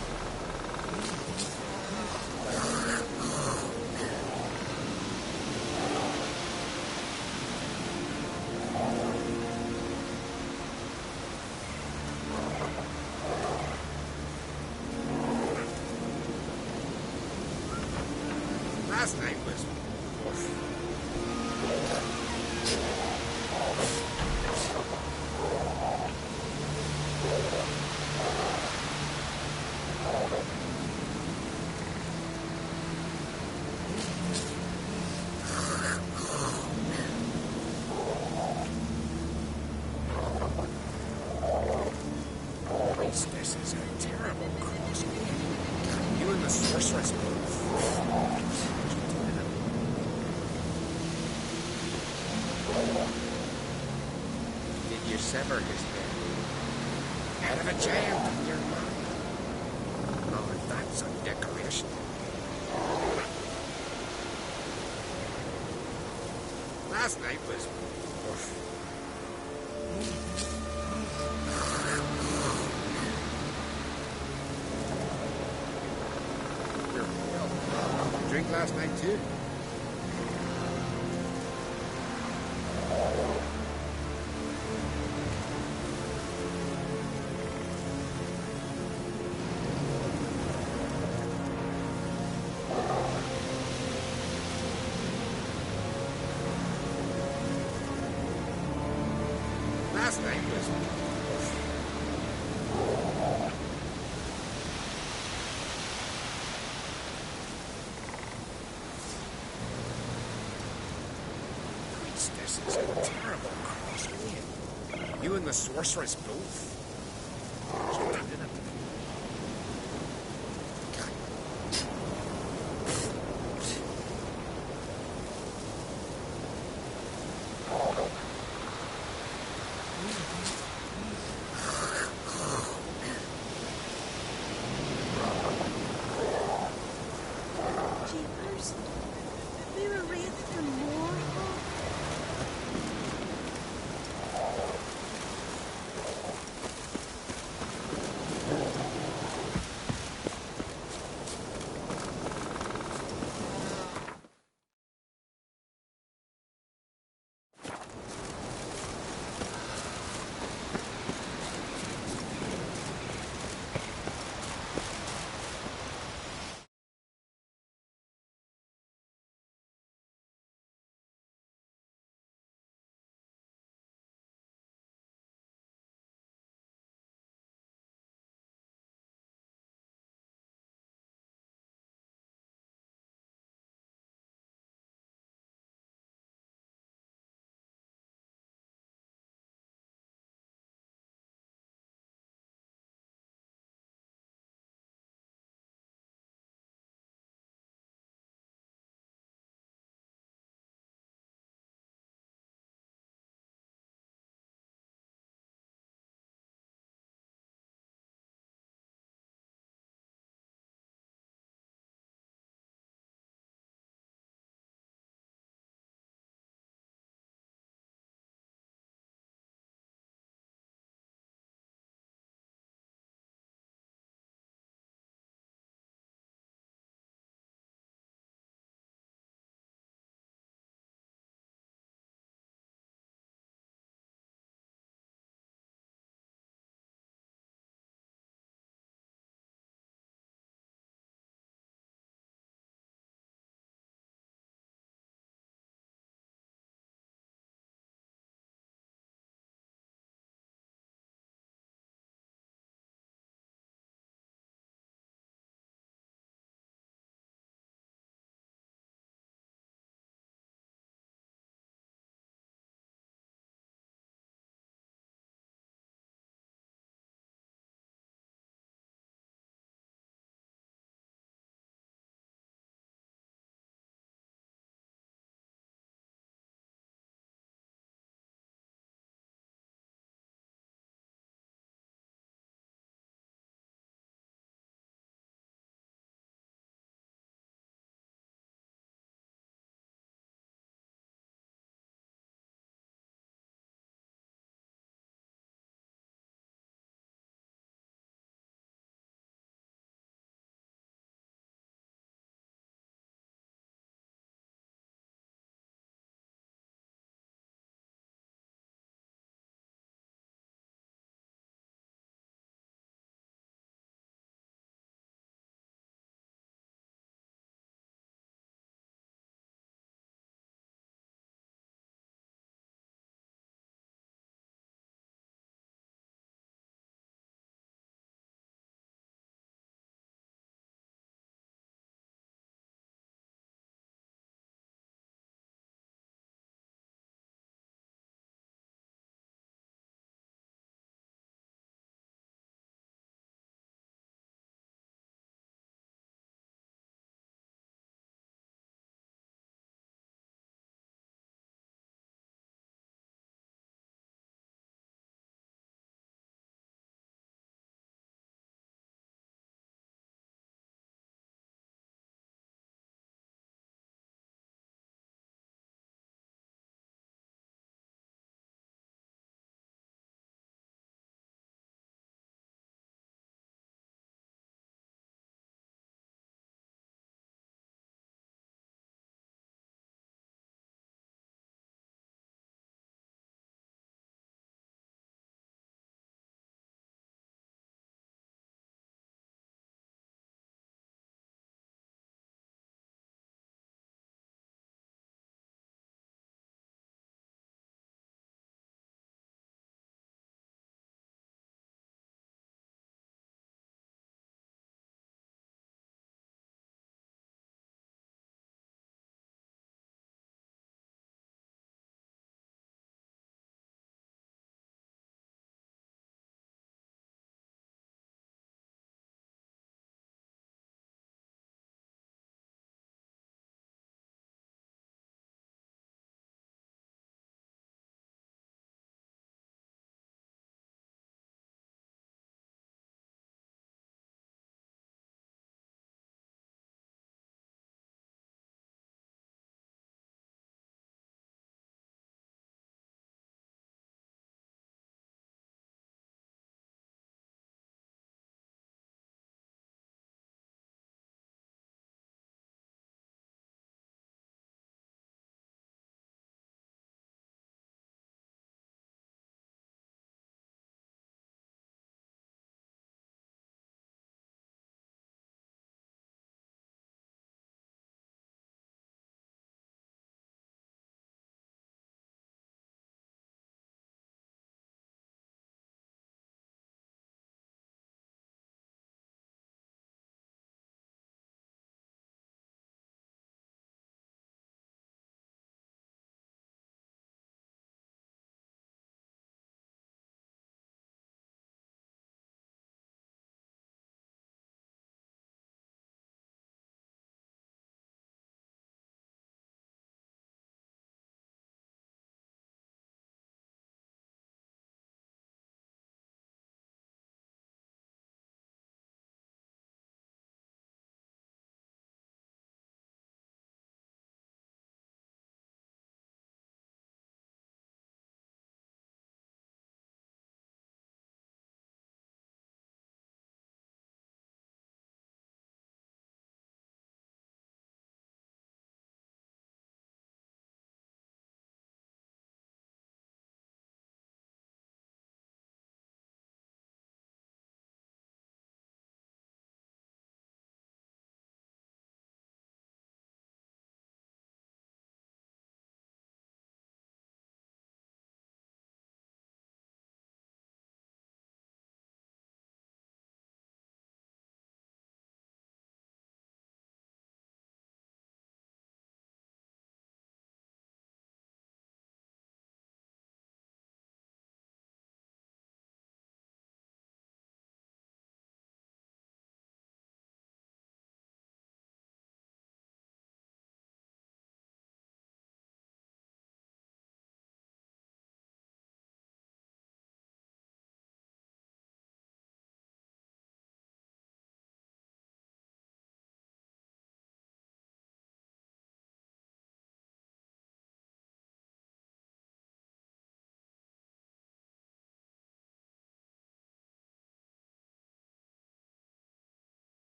sever his head. Out of a jail, your mind. Oh, that's a decoration. Last night was... Drink last night too? Last night was... Priestess is a terrible crosswind. You and the sorceress both. Joined in it. Jeepers. We were wraithed for more.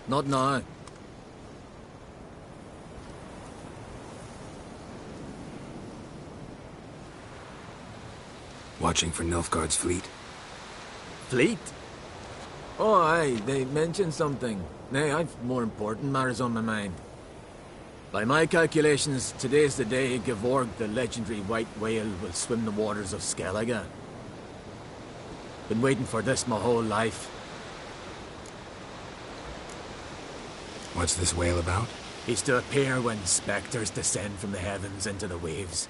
Not now. Watching for Nilfgaard's fleet? Fleet? Oh, aye, they mentioned something. Nay, I've more important matters on my mind. By my calculations, today's the day Gevorg, the legendary white whale, will swim the waters of Skellige. Been waiting for this my whole life. What's this whale about? He's to appear when spectres descend from the heavens into the waves.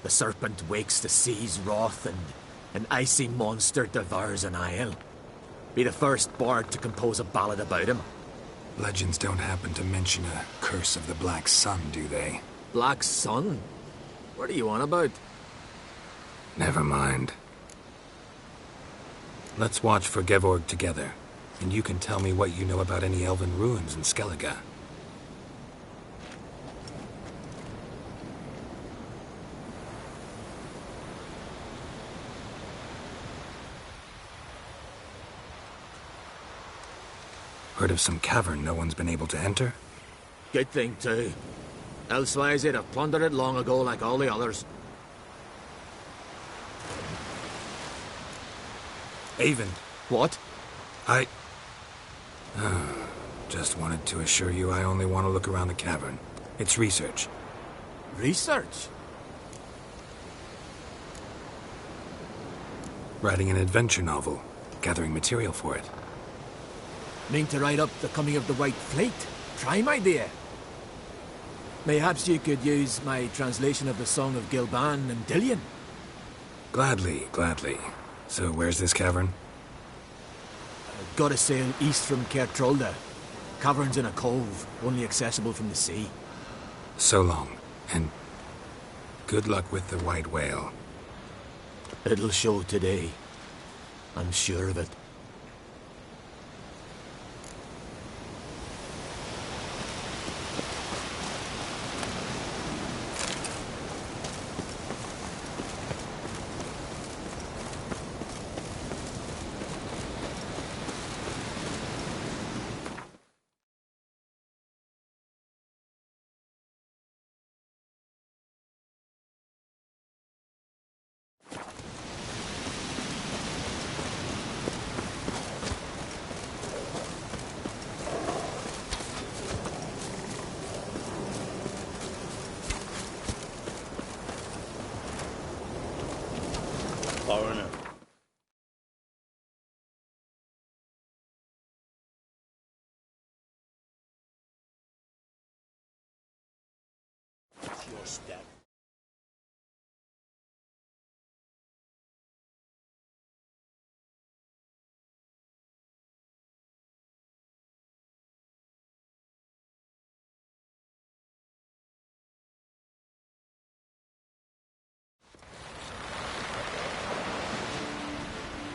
The serpent wakes the sea's wrath, and an icy monster devours an isle. Be the first bard to compose a ballad about him. Legends don't happen to mention a curse of the Black Sun, do they? Black Sun? What are you on about? Never mind. Let's watch for Gevorg together, and you can tell me what you know about any elven ruins in Skellige. Heard of some cavern no one's been able to enter? Good thing, too. Elsewise, they'd have plundered it long ago like all the others. Avon. What? I... just wanted to assure you I only want to look around the cavern. It's research. Research? Writing an adventure novel. Gathering material for it. Mean to write up the coming of the White Fleet? Prime idea. Mayhaps you could use my translation of the Song of Gilban and Dillion. Gladly, gladly. So where's this cavern? Gotta sail east from Kertrolda. Cavern's in a cove, only accessible from the sea. So long, and good luck with the white whale. It'll show today. I'm sure of it. Foreigner. Your step.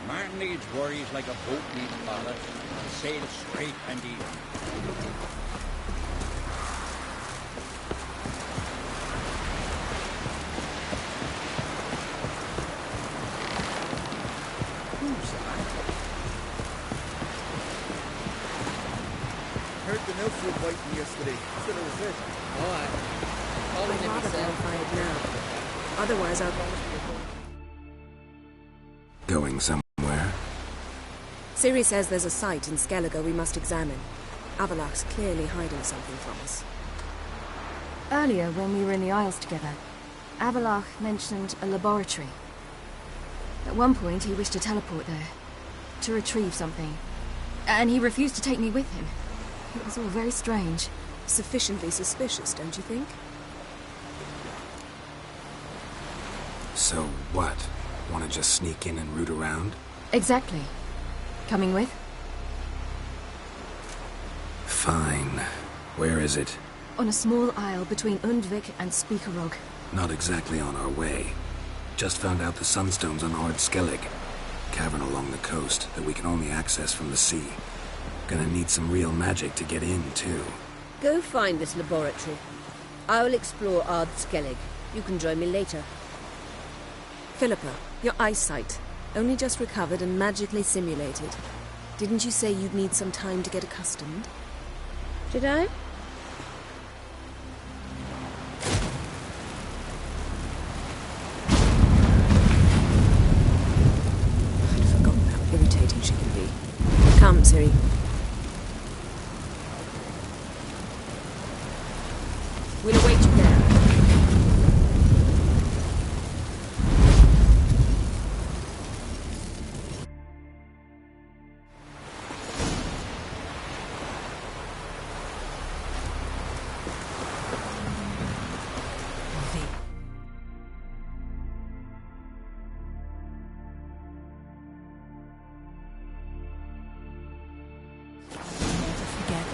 Man needs worries like a boat needs ballast, and sail straight and even. Who's that? Heard the Nilfgaard fighting yesterday. Said it was it. I'd rather verify it now. Otherwise, I'll... Going somewhere? Ciri says there's a site in Skellige we must examine. Avalach's clearly hiding something from us. Earlier, when we were in the Isles together, Avalach mentioned a laboratory. At one point, he wished to teleport there, to retrieve something. And he refused to take me with him. It was all very strange. Sufficiently suspicious, don't you think? So what? Want to just sneak in and root around? Exactly. Coming with? Fine. Where is it? On a small isle between Undvik and Speakerog. Not exactly on our way. Just found out the sunstones on Ard Skellig. Cavern along the coast that we can only access from the sea. Gonna need some real magic to get in, too. Go find this laboratory. I will explore Ard Skellig. You can join me later. Philippa, your eyesight. Only just recovered and magically simulated. Didn't you say you'd need some time to get accustomed? Did I? I'd forgotten how irritating she can be. Come, Ciri. We'll await you there.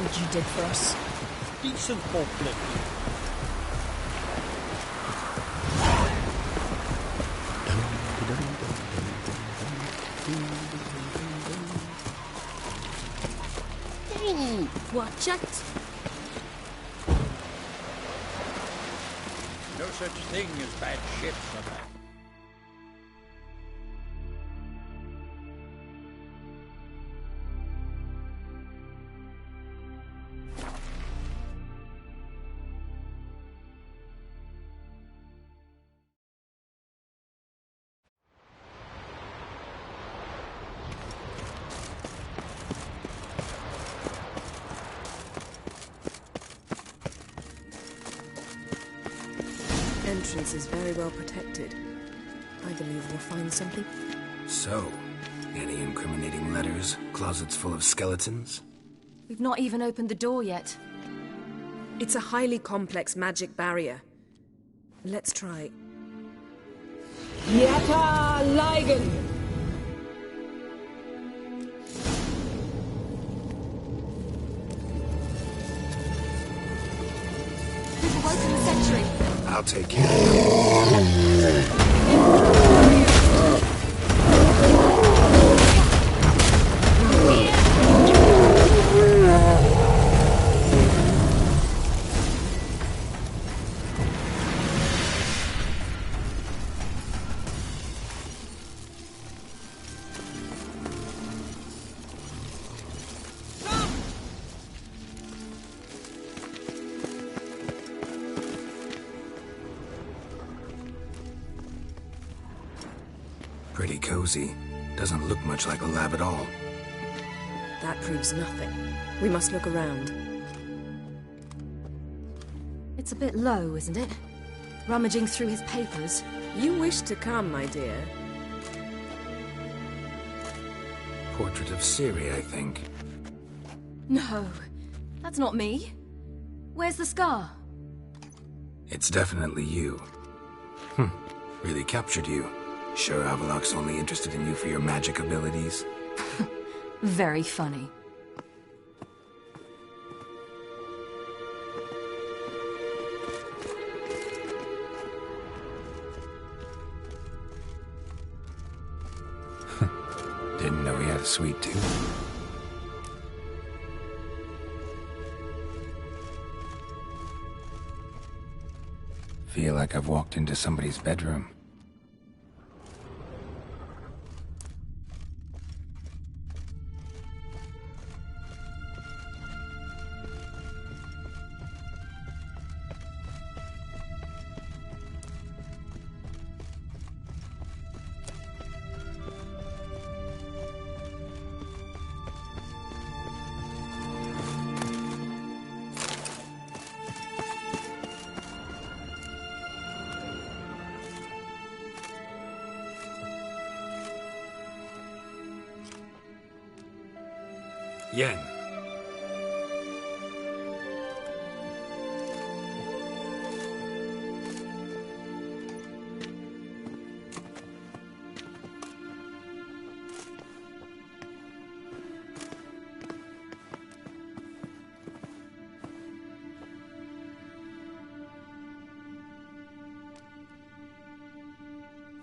What you did for us. Decent public. Watch it. No such thing as bad ships, Mother. Entrance is very well protected. I believe we'll find something. So, any incriminating letters? Closets full of skeletons? We've not even opened the door yet. It's a highly complex magic barrier. Let's try. Yata Ligen! We've awoken the sentry. I'll take care of Pretty cozy. Doesn't look much like a lab at all. That proves nothing. We must look around. It's a bit low, isn't it? Rummaging through his papers. You wish to come, my dear. Portrait of Ciri, I think. No, that's not me. Where's the scar? It's definitely you. Really captured you. Sure Avalok's only interested in you for your magic abilities? Very funny. Didn't know he had a sweet tooth. Feel like I've walked into somebody's bedroom. Yen.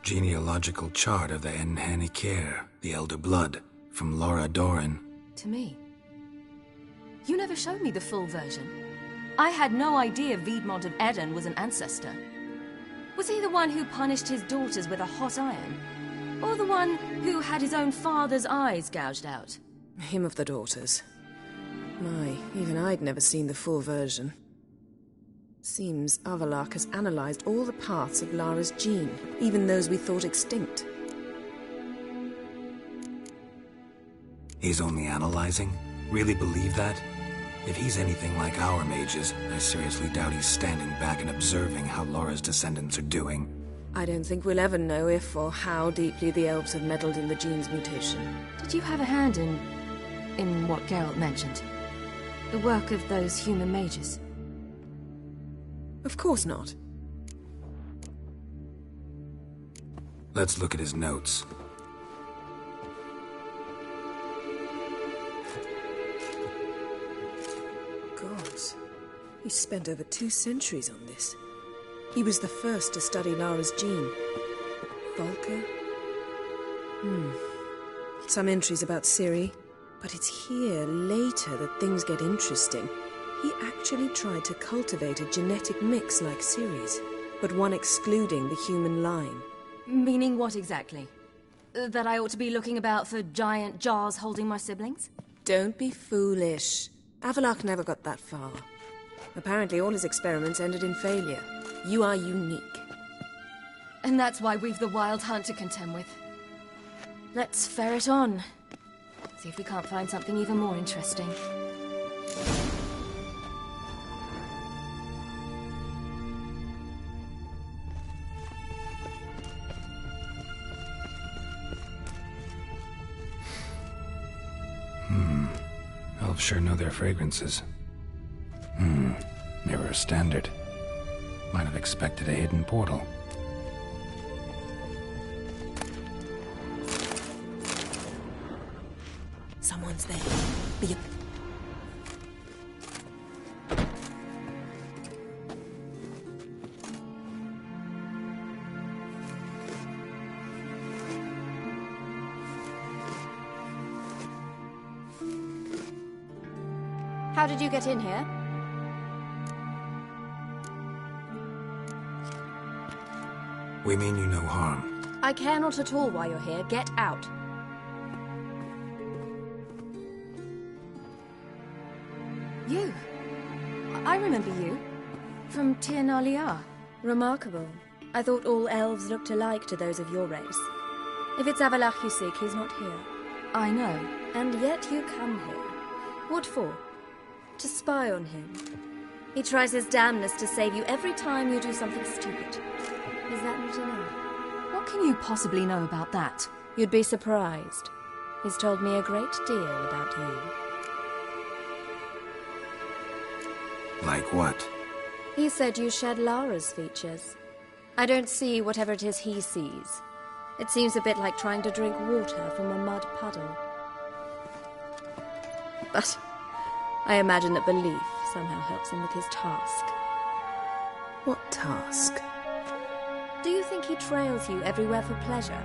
Genealogical chart of the Enhanikir, the Elder Blood, from Laura Doran. To me. You never showed me the full version. I had no idea Viedmont of Eden was an ancestor. Was he the one who punished his daughters with a hot iron? Or the one who had his own father's eyes gouged out? Him of the daughters. My, even I'd never seen the full version. Seems Avalak has analyzed all the parts of Lara's gene, even those we thought extinct. He's only analyzing? Really believe that? If he's anything like our mages, I seriously doubt he's standing back and observing how Lara's descendants are doing. I don't think we'll ever know if or how deeply the elves have meddled in the gene's mutation. Did you have a hand in what Geralt mentioned? The work of those human mages? Of course not. Let's look at his notes. Gods. He spent over 2 centuries on this. He was the first to study Lara's gene. Volker? Some entries about Ciri, but it's here, later, that things get interesting. He actually tried to cultivate a genetic mix like Ciri's, but one excluding the human line. Meaning what exactly? That I ought to be looking about for giant jars holding my siblings? Don't be foolish. Avalak never got that far. Apparently all his experiments ended in failure. You are unique. And that's why we've the Wild Hunt to contend with. Let's ferret on. See if we can't find something even more interesting. Elves sure know their fragrances. They were a standard. Might have expected a hidden portal. Someone's there. Be a... How did you get in here? We mean you no harm. I care not at all why you're here. Get out. You. I remember you. From Tir na Liar. Remarkable. I thought all elves looked alike to those of your race. If it's Avalak you seek, he's not here. I know. And yet you come here. What for? To spy on him. He tries his damnedest to save you every time you do something stupid. Is that not enough? What can you possibly know about that? You'd be surprised. He's told me a great deal about you. Like what? He said you shared Lara's features. I don't see whatever it is he sees. It seems a bit like trying to drink water from a mud puddle. But I imagine that belief somehow helps him with his task. What task? Do you think he trails you everywhere for pleasure?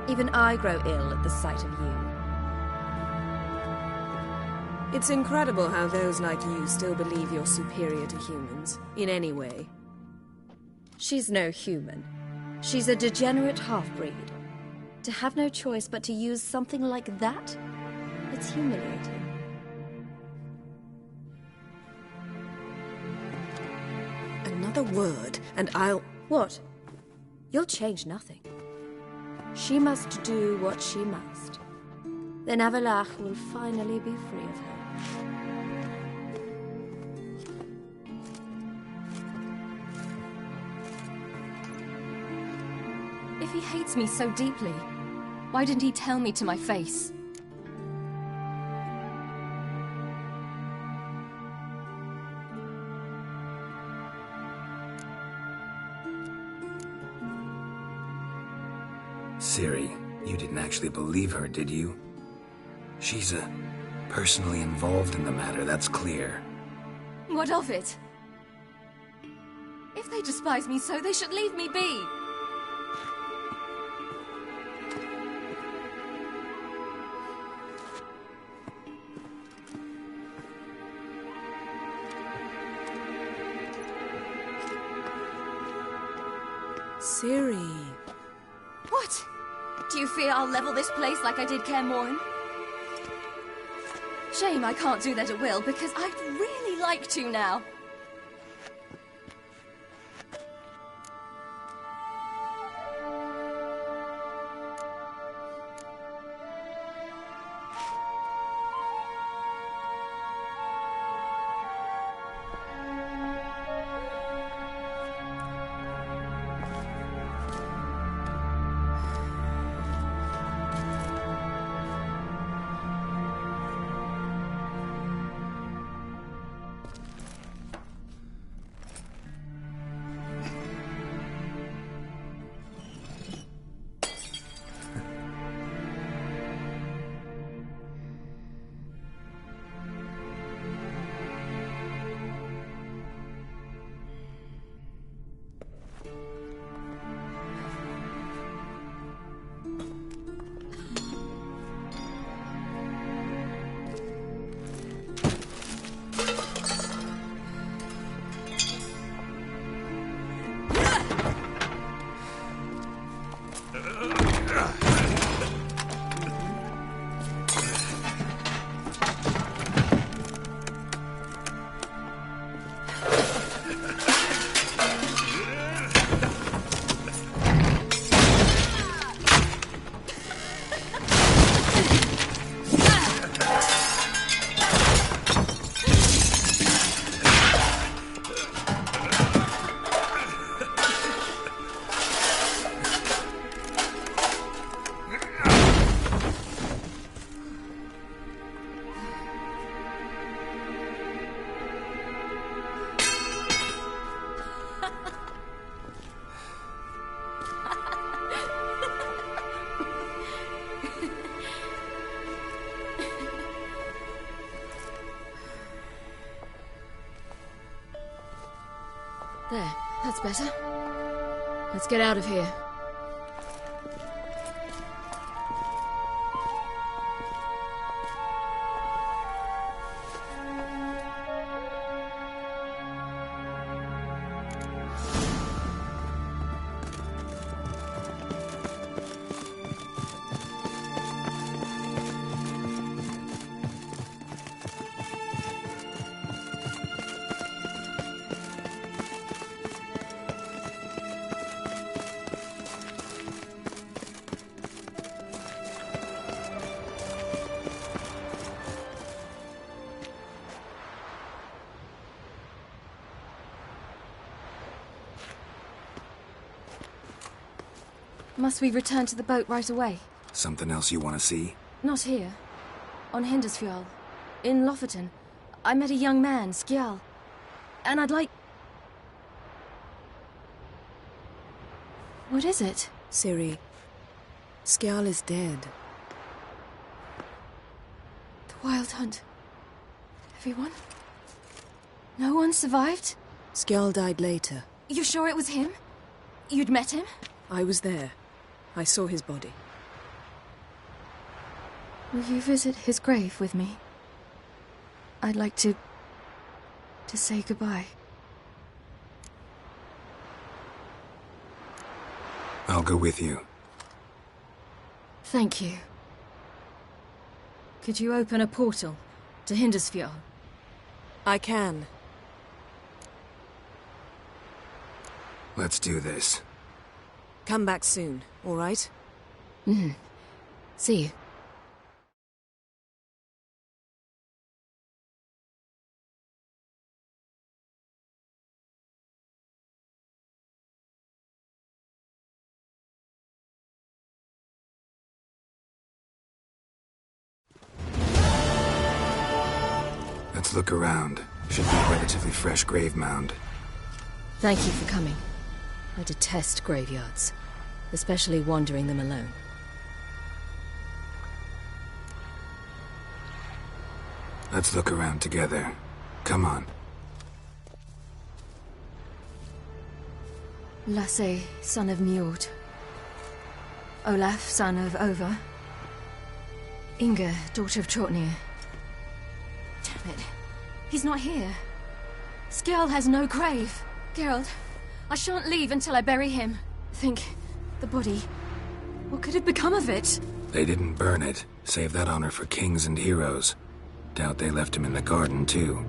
Even I grow ill at the sight of you. It's incredible how those like you still believe you're superior to humans, in any way. She's no human. She's a degenerate half-breed. To have no choice but to use something like that? It's humiliating. Another word, and I'll... What? You'll change nothing. She must do what she must. Then Avalak will finally be free of her. If he hates me so deeply, why didn't he tell me to my face? Ciri, you didn't actually believe her, did you? She's personally involved in the matter, that's clear. What of it? If they despise me so, they should leave me be. Ciri. What? Do you fear I'll level this place like I did Kaer Morhen? shame I can't do that at will, because I'd really like to now. There, that's better. Let's get out of here. Must we return to the boat right away? Something else you want to see? Not here. On Hindersfjall. In Lofoten. I met a young man, Skjal. And I'd like... What is it? Ciri, Skjal is dead. The Wild Hunt. Everyone? No one survived? Skjal died later. You sure it was him? You'd met him? I was there. I saw his body. Will you visit his grave with me? I'd like to say goodbye. I'll go with you. Thank you. Could you open a portal to Hindersfjall? I can. Let's do this. Come back soon, all right? Mm-hmm. See you. Let's look around. Should be a relatively fresh grave mound. Thank you for coming. I detest graveyards, especially wandering them alone. Let's look around together. Come on. Lasse, son of Njord. Olaf, son of Over. Inga, daughter of Trotnir. Damn it. He's not here. Skjal has no grave. Geralt, I shan't leave until I bury him. Think, the body. What could have become of it? They didn't burn it. Save that honor for kings and heroes. Doubt they left him in the garden, too.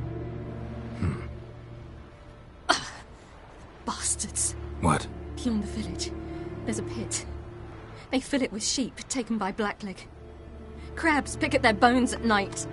Bastards. What? Beyond the village, there's a pit. They fill it with sheep taken by Blackleg. Crabs pick at their bones at night.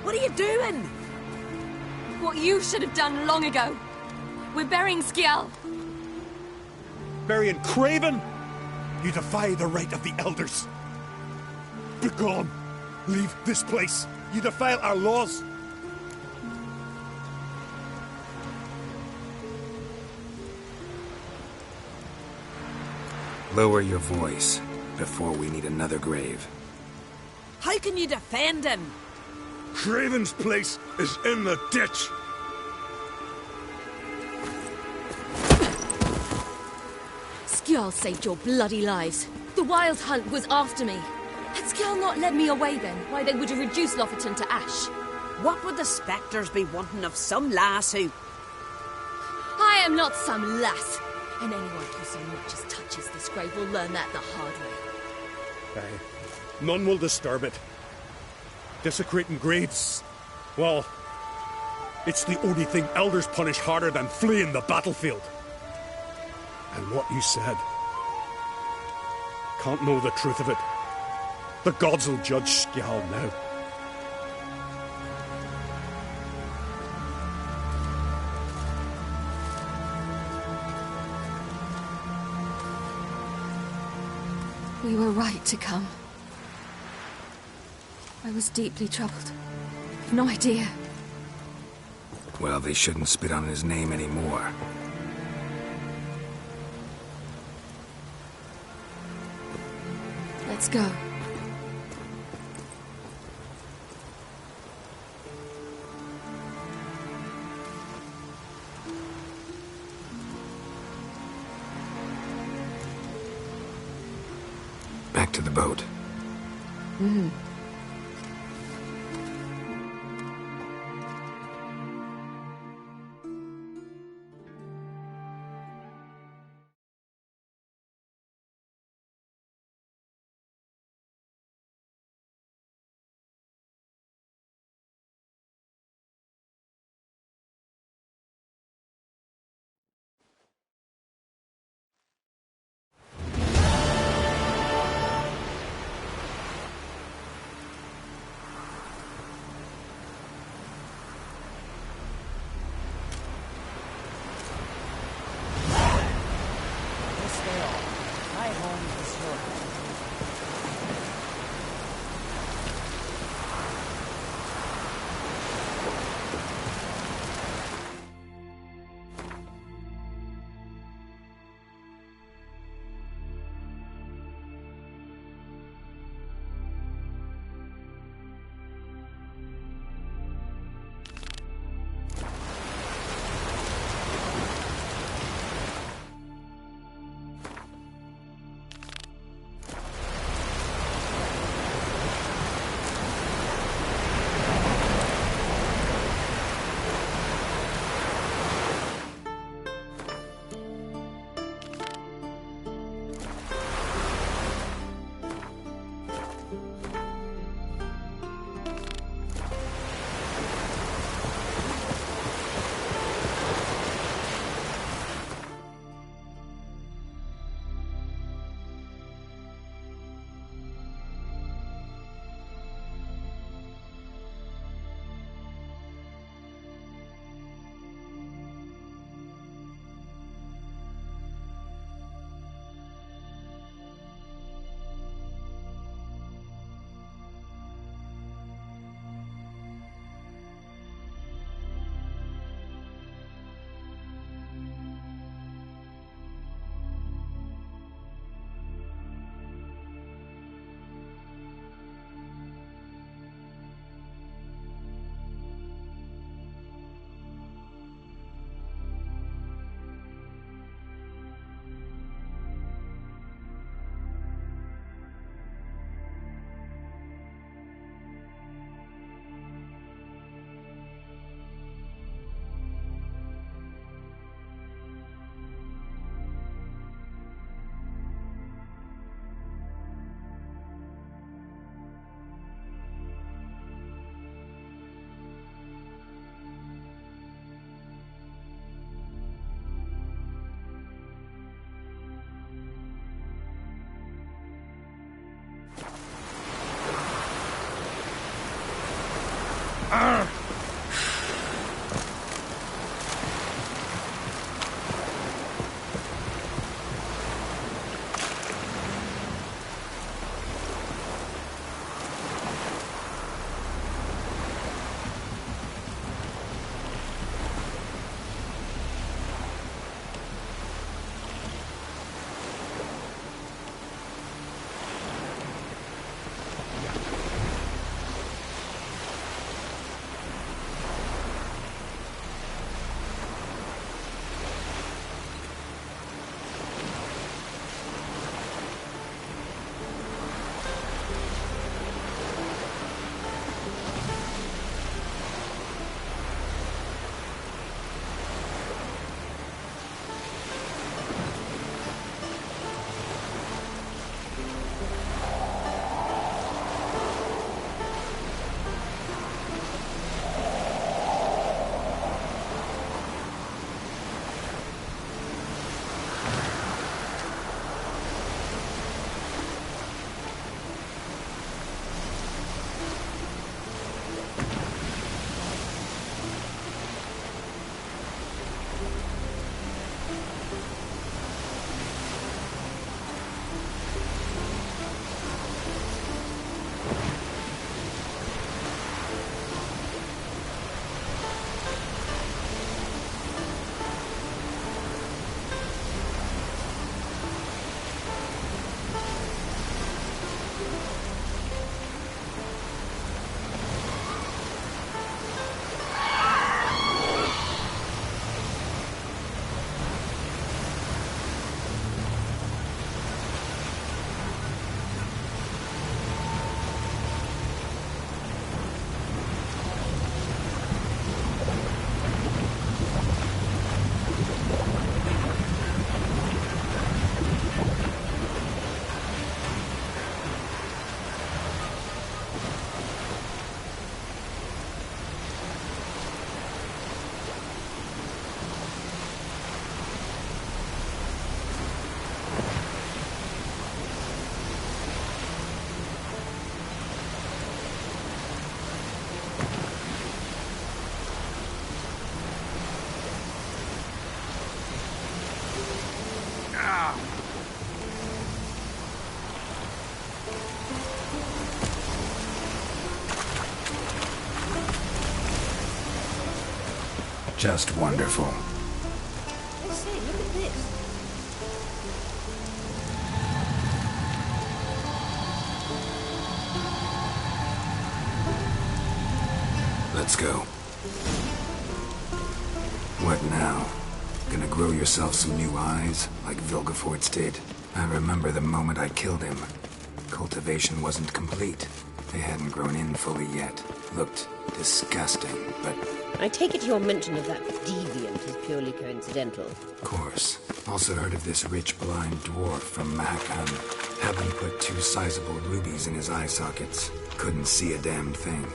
What are you doing? What you should have done long ago. We're burying Skjal. Burying Craven? You defy the right of the elders. Begone. Leave this place. You defile our laws. Lower your voice before we need another grave. How can you defend him? Craven's place is in the ditch. Skjal saved your bloody lives. The Wild Hunt was after me. Had Skjal not led me away then, why they would have reduced Loferton to ash. What would the spectres be wanting of some lass who... I am not some lass. And anyone who so much as touches this grave will learn that the hard way. Aye. None will disturb it. Desecrating graves, well, it's the only thing elders punish harder than fleeing the battlefield. And what you said, can't know the truth of it. The gods will judge Skjal now. We were right to come. I was deeply troubled. No idea. Well, they shouldn't spit on his name anymore. Let's go. Back to the boat. Just wonderful. I say, look at this. Let's go. What now? Gonna grow yourself some new eyes, like Vilgefortz did? I remember the moment I killed him. Cultivation wasn't complete. They hadn't grown in fully yet. Looked disgusting, but... I take it your mention of that deviant is purely coincidental. Of course. Also heard of this rich blind dwarf from Mahakam. Had them put 2 sizable rubies in his eye sockets. Couldn't see a damn thing.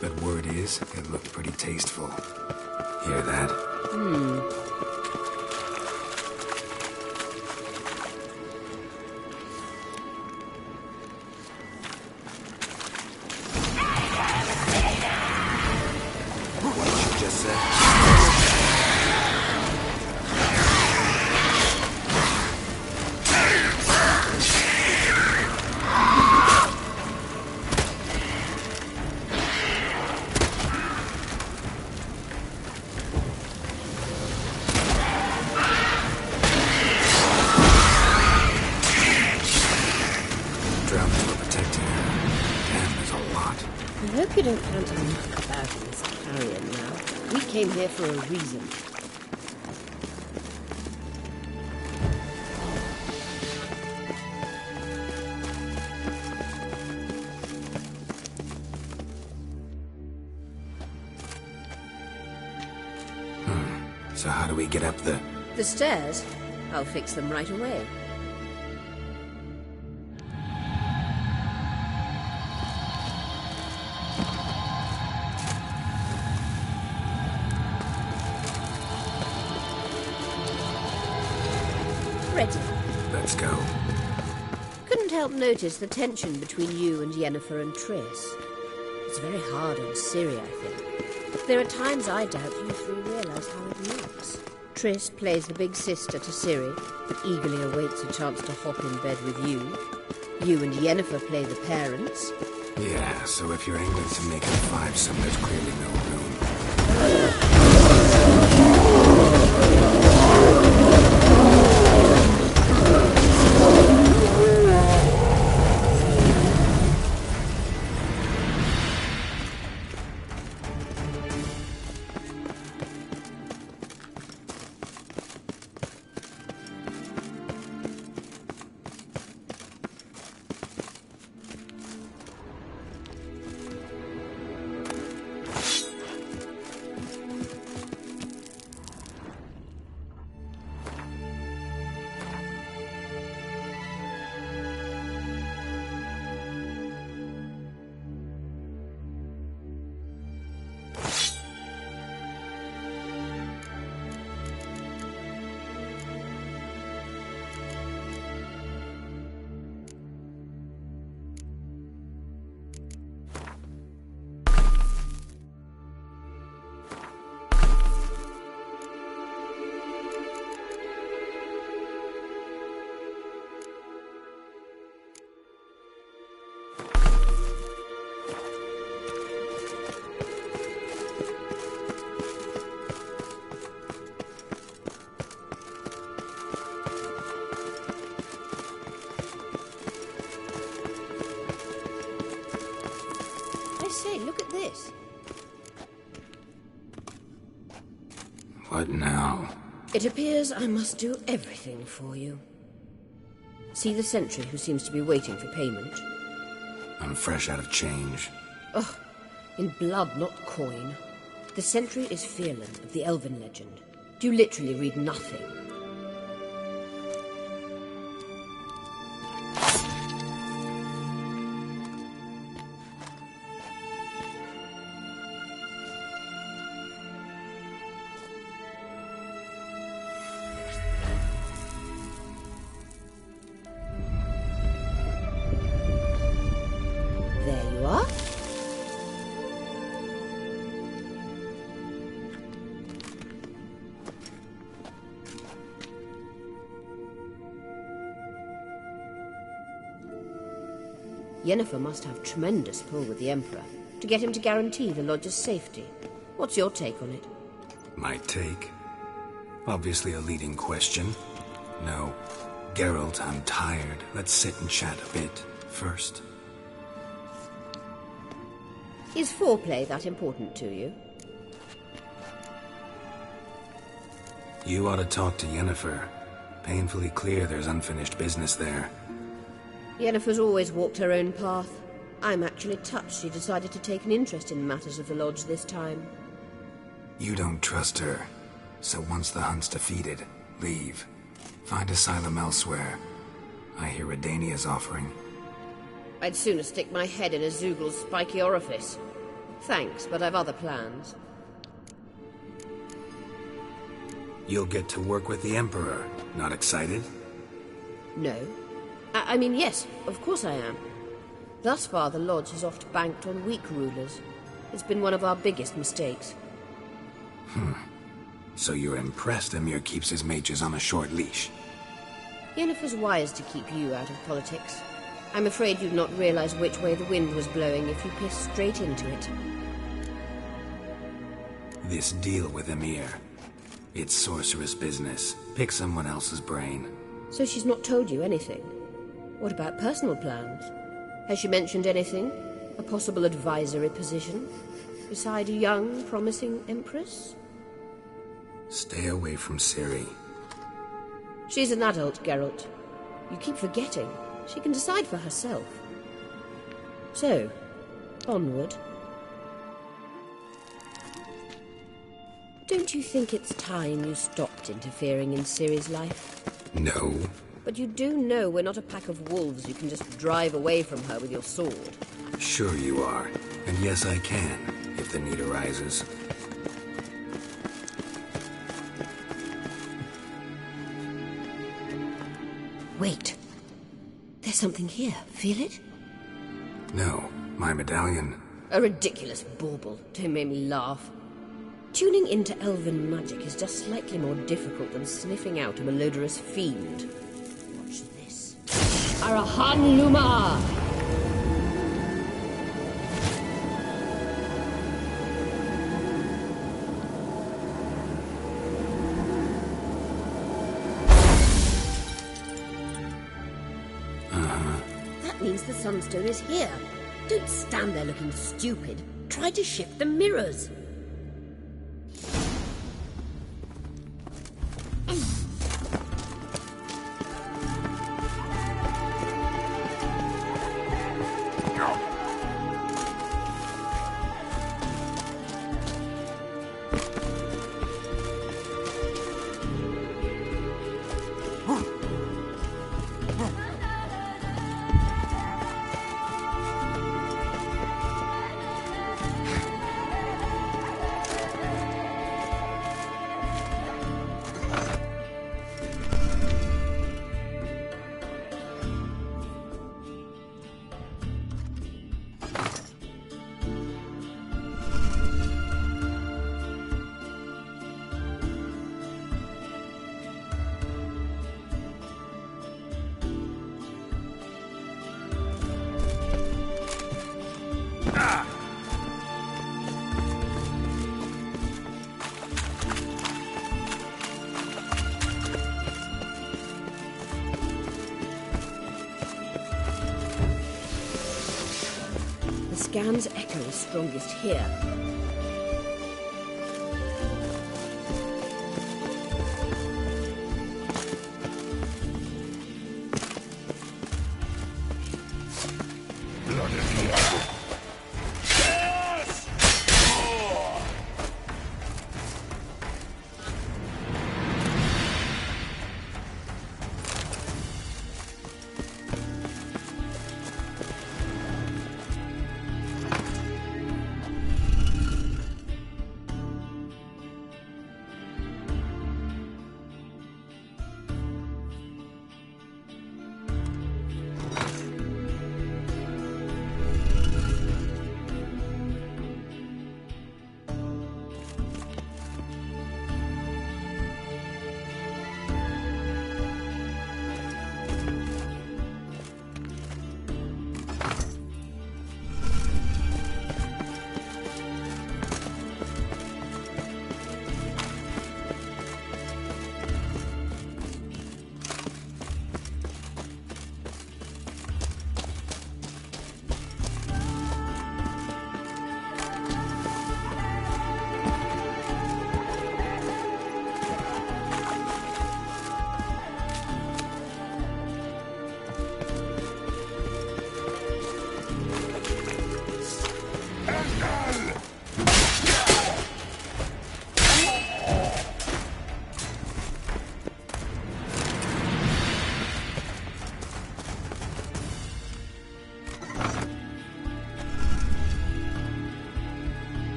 But word is, it looked pretty tasteful. Hear that? I hope you don't plan to muck about in this carrion now. We came here for a reason. So how do we get up the... The stairs? I'll fix them right away. Ready. Let's go. Couldn't help notice the tension between you and Yennefer and Triss. It's very hard on Ciri, I think. There are times I doubt you three realize how it looks. Triss plays the big sister to Ciri, but eagerly awaits a chance to hop in bed with you. You and Yennefer play the parents. Yeah, so if you're angling to make it a five-some, there's clearly no room. Say, look at this. What now? It appears I must do everything for you. See the sentry who seems to be waiting for payment? I'm fresh out of change. Oh, in blood, not coin. The sentry is Fierlan of the Elven legend. Do you literally read nothing? Yennefer must have tremendous pull with the Emperor to get him to guarantee the Lodge's safety. What's your take on it? My take? Obviously a leading question. No. Geralt, I'm tired. Let's sit and chat a bit first. Is foreplay that important to you? You ought to talk to Yennefer. Painfully clear there's unfinished business there. Yennefer's always walked her own path. I'm actually touched she decided to take an interest in matters of the Lodge this time. You don't trust her. So once the hunt's defeated, leave. Find asylum elsewhere. I hear Redania's offering. I'd sooner stick my head in a Zoogl's spiky orifice. Thanks, but I've other plans. You'll get to work with the Emperor. Not excited? No. I mean, yes, of course I am. Thus far, the Lodge has oft banked on weak rulers. It's been one of our biggest mistakes. So you're impressed Emir keeps his mages on a short leash? Yennefer's wise to keep you out of politics. I'm afraid you'd not realize which way the wind was blowing if you pissed straight into it. This deal with Emir. It's sorceress business. Pick someone else's brain. So she's not told you anything? What about personal plans? Has she mentioned anything? A possible advisory position? Beside a young, promising empress? Stay away from Ciri. She's an adult, Geralt. You keep forgetting. She can decide for herself. So, onward. Don't you think it's time you stopped interfering in Ciri's life? No. But you do know we're not a pack of wolves you can just drive away from her with your sword. Sure you are. And yes, I can, if the need arises. Wait. There's something here. Feel it? No. My medallion. A ridiculous bauble. Don't make me laugh. Tuning into elven magic is just slightly more difficult than sniffing out a malodorous fiend. Watch this. Arahan Luma! That means the Sunstone is here. Don't stand there looking stupid. Try to shift the mirrors. The scan's echo is strongest here.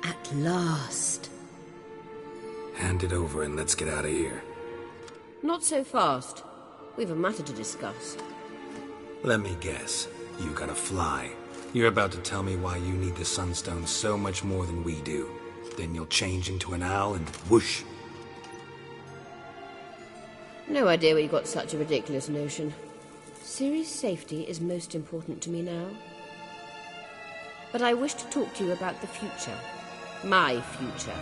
At last. Hand it over and let's get out of here. Not so fast. We've a matter to discuss. Let me guess. You gotta fly. You're about to tell me why you need the Sunstone so much more than we do. Then you'll change into an owl and whoosh. No idea where you got such a ridiculous notion. Ciri's safety is most important to me now. But I wish to talk to you about the future. My future.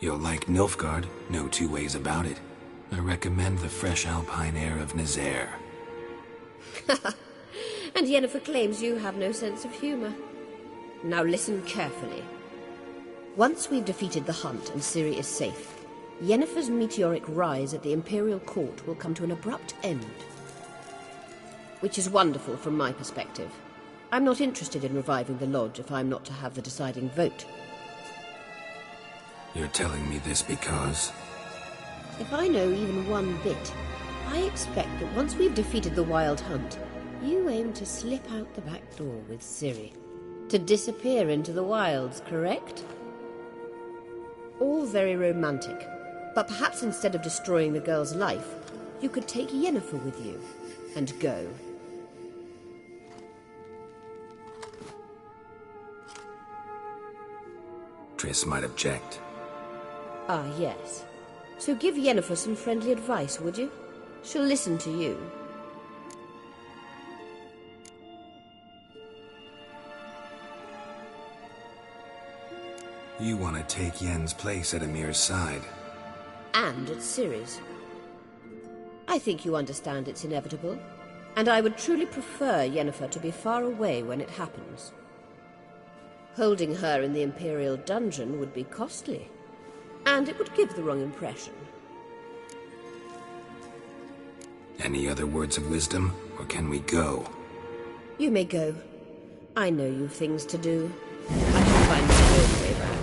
You'll like Nilfgaard, no two ways about it. I recommend the fresh alpine air of Nazaire. And Yennefer claims you have no sense of humor. Now listen carefully. Once we've defeated the hunt and Ciri is safe, Yennefer's meteoric rise at the Imperial Court will come to an abrupt end. Which is wonderful from my perspective. I'm not interested in reviving the Lodge if I'm not to have the deciding vote. You're telling me this because... If I know even one bit, I expect that once we've defeated the Wild Hunt, you aim to slip out the back door with Ciri. To disappear into the wilds, correct? All very romantic, but perhaps instead of destroying the girl's life, you could take Yennefer with you, and go. Triss might object. Ah, yes. So give Yennefer some friendly advice, would you? She'll listen to you. You want to take Yen's place at Emir's side. And at Ciri's. I think you understand it's inevitable, and I would truly prefer Yennefer to be far away when it happens. Holding her in the Imperial dungeon would be costly, and it would give the wrong impression. Any other words of wisdom, or can we go? You may go. I know you've things to do. I can find my own way back.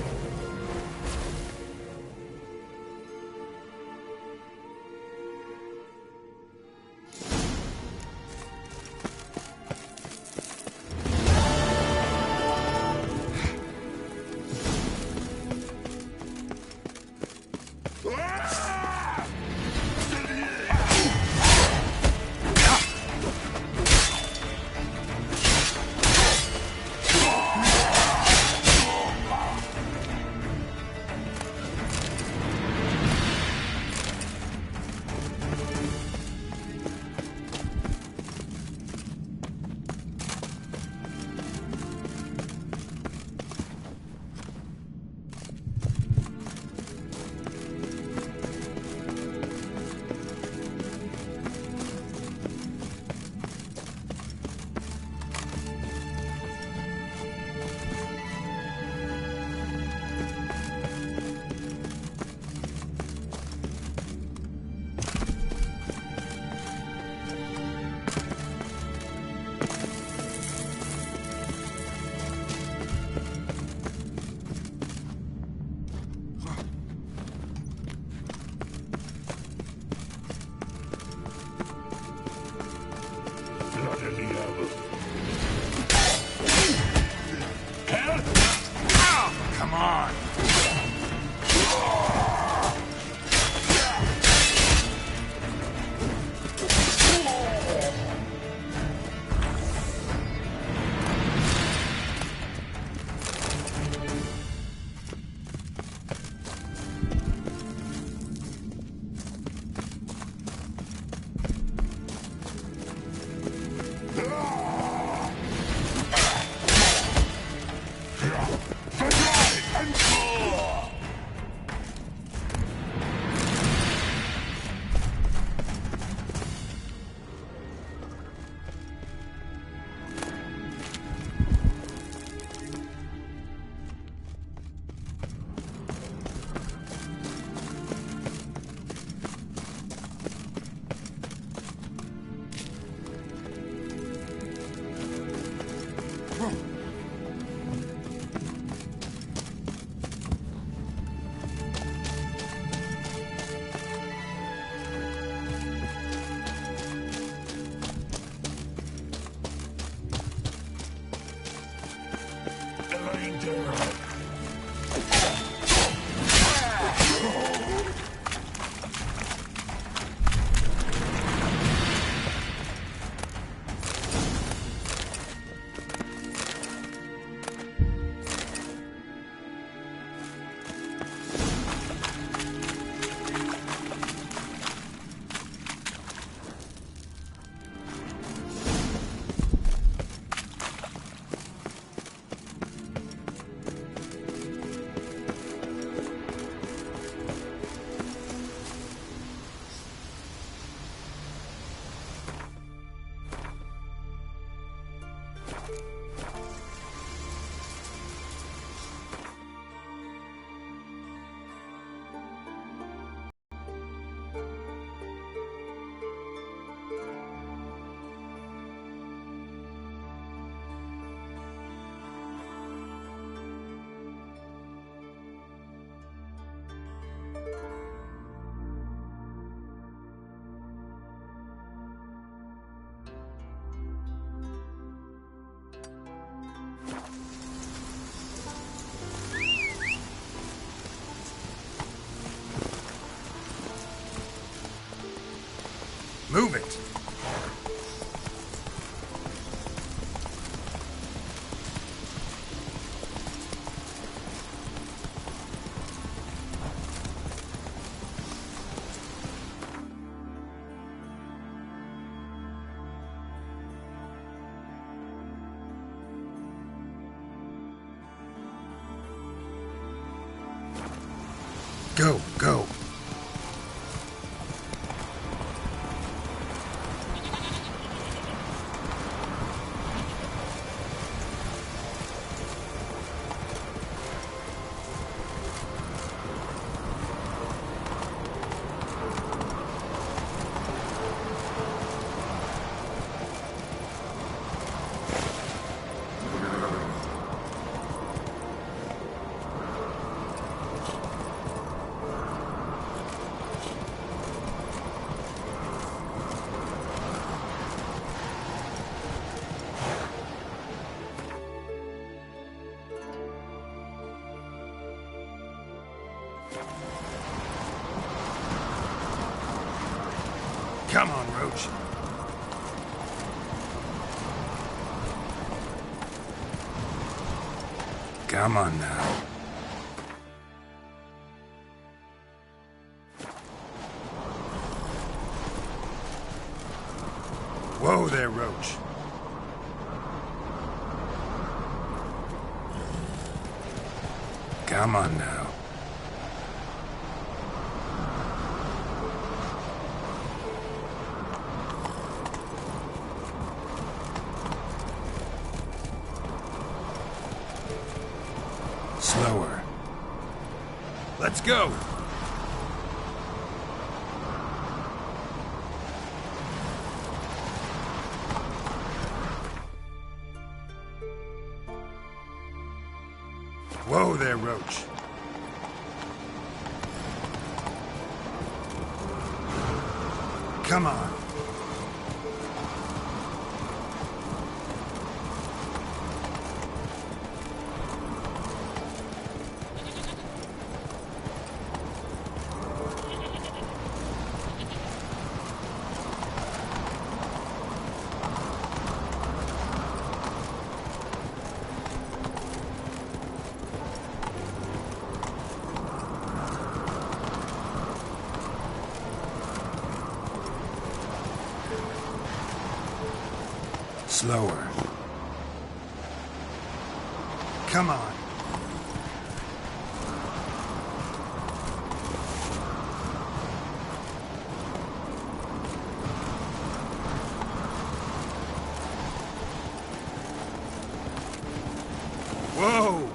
Move it! Go, go! Come on, Roach. Come on now. Whoa there, Roach. Come on now. Slower. Let's go! Whoa there, Roach. Come on. Slower. Come on. Whoa!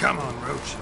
Come on, Roach.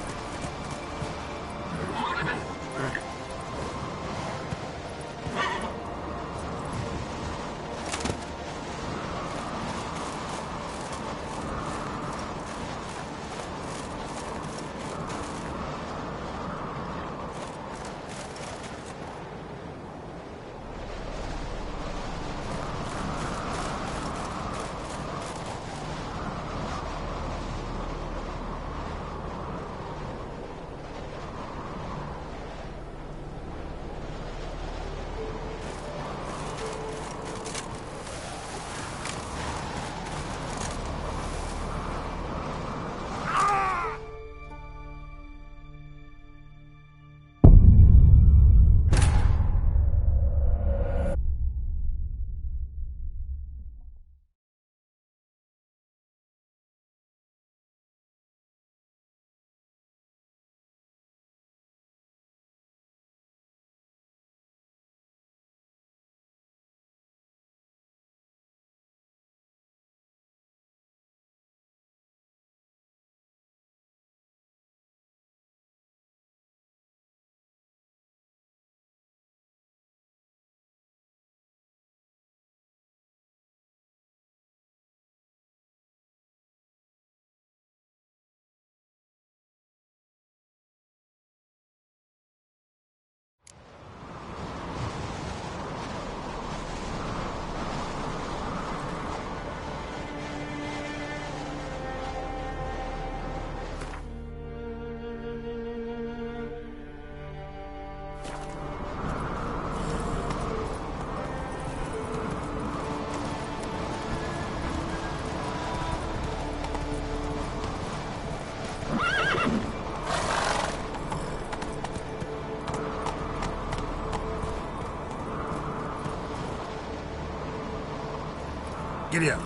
Giddy up.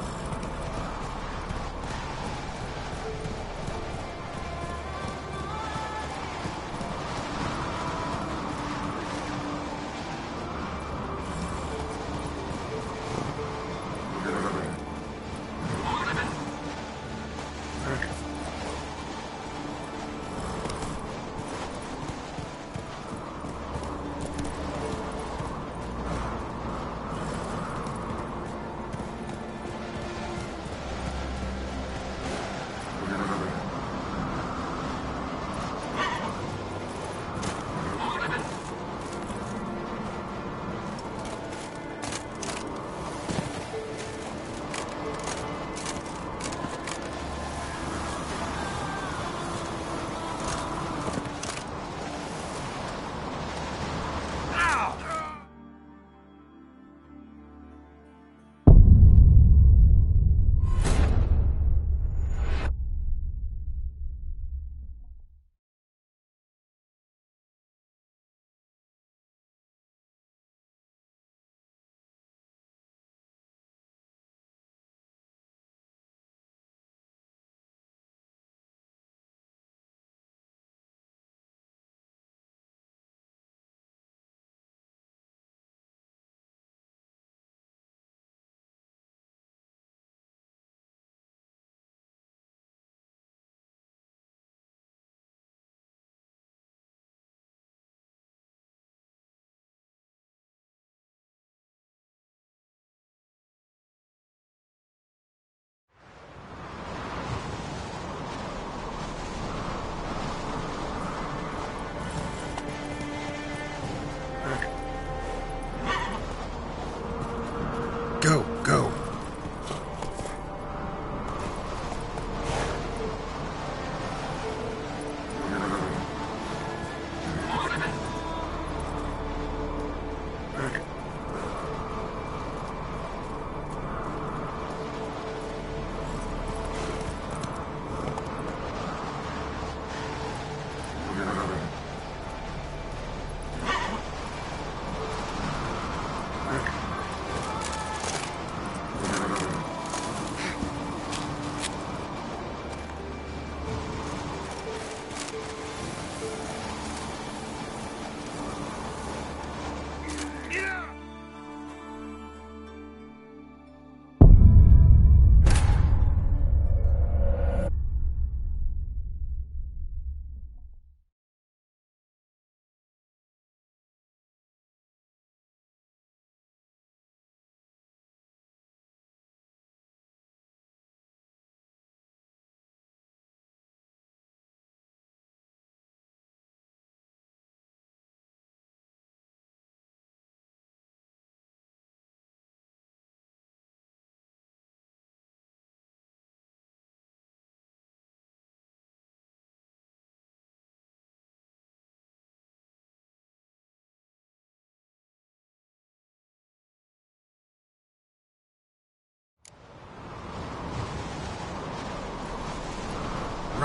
Go, go.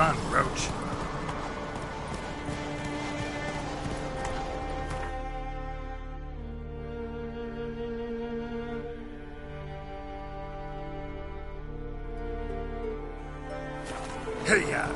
Run, Roach. Hey-ya!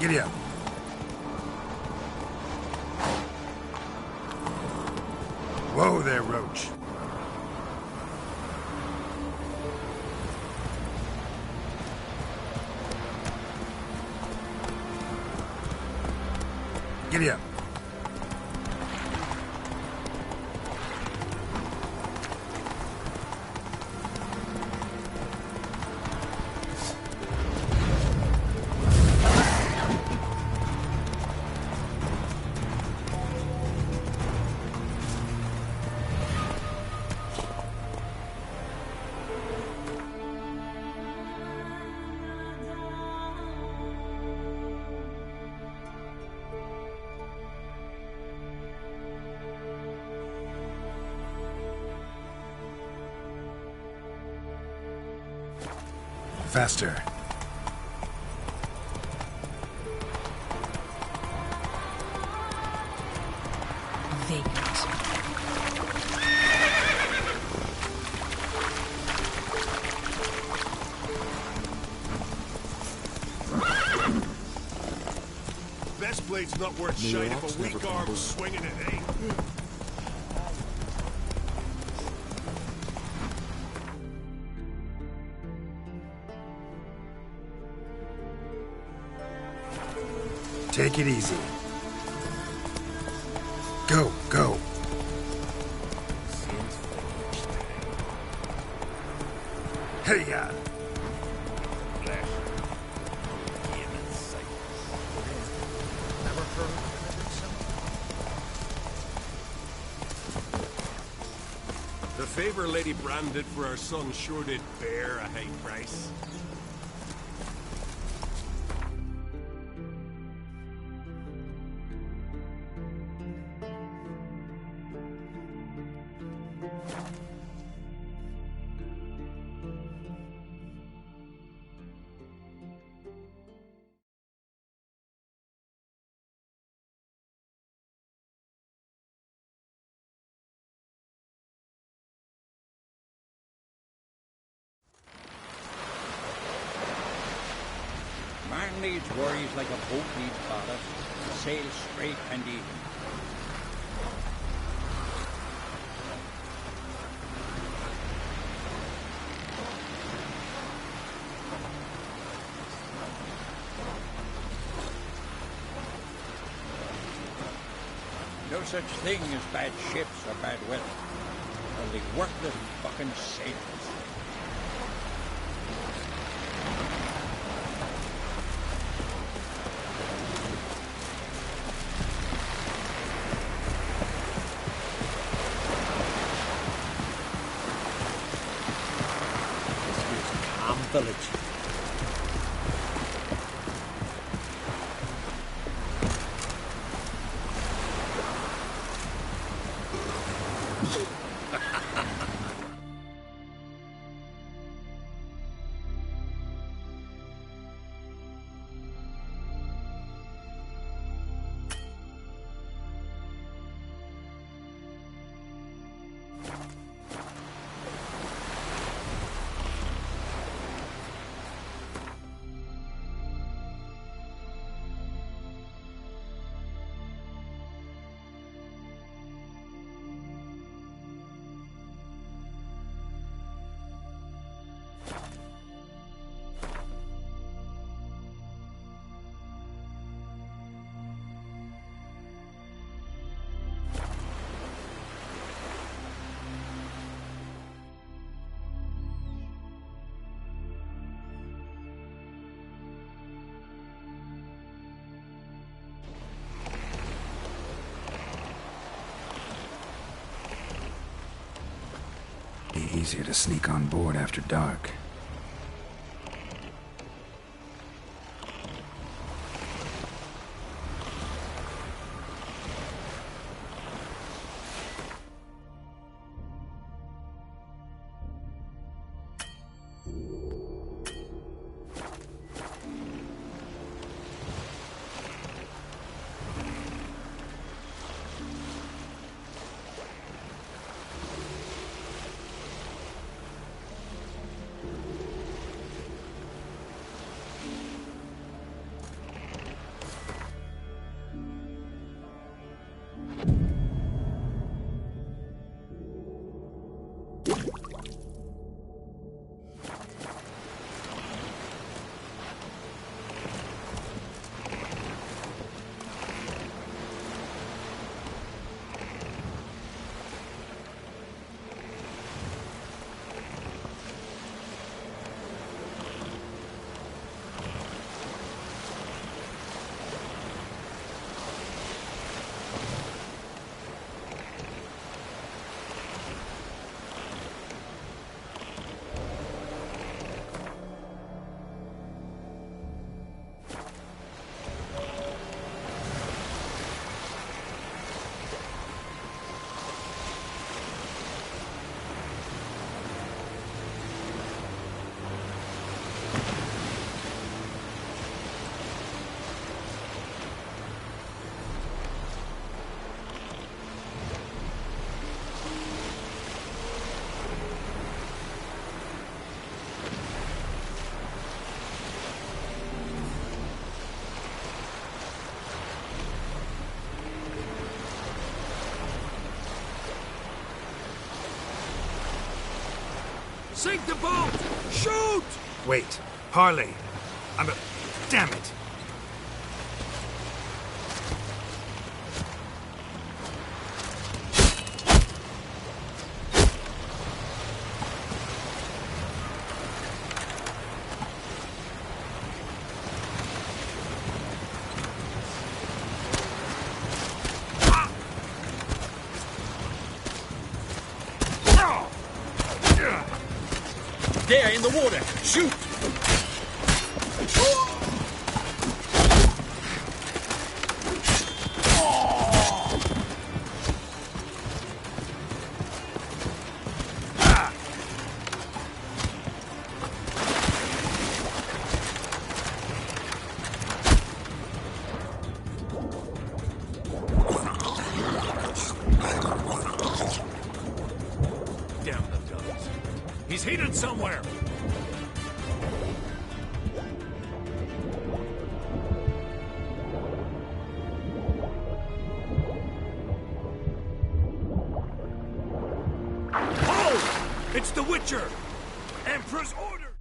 Giddy up. Whoa there, Roach. Giddy up. Faster. Best blade's not worth shite if a weak arm's swinging it, eh? Take it easy. Go, go. Hey-ya! The favor Lady Brand did for our son sure did bear a high price. Man needs worries like a boat needs ballast. Sail straight and even. such thing as bad ships or bad weather. Only worthless fucking sailors. Village. Be easier to sneak on board after dark. Sink the boat! Shoot! Wait. Harley. Damn it. There, in the water! Shoot! Damn the guns. He's hidden somewhere! It's the Witcher! Emperor's order!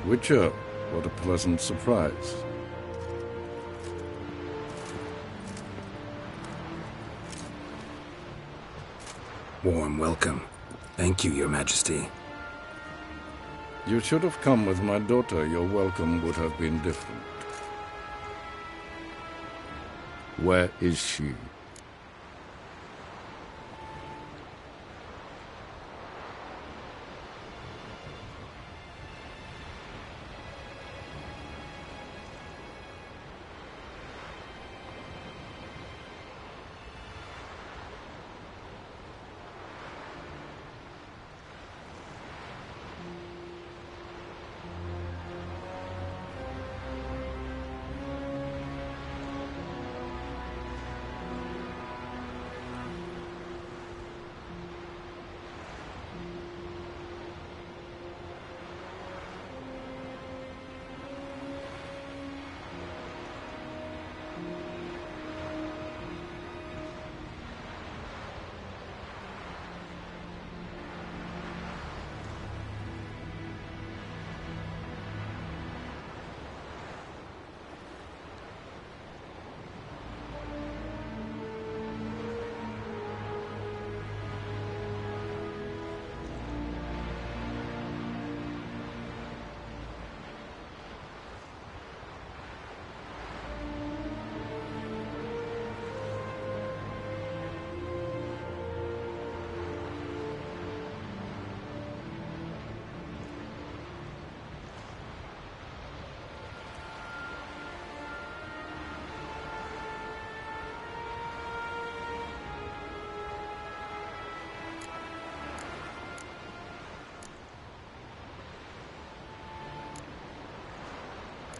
Witcher, what a pleasant surprise. Warm welcome. Thank you, Your Majesty. You should have come with my daughter. Your welcome would have been different. Where is she?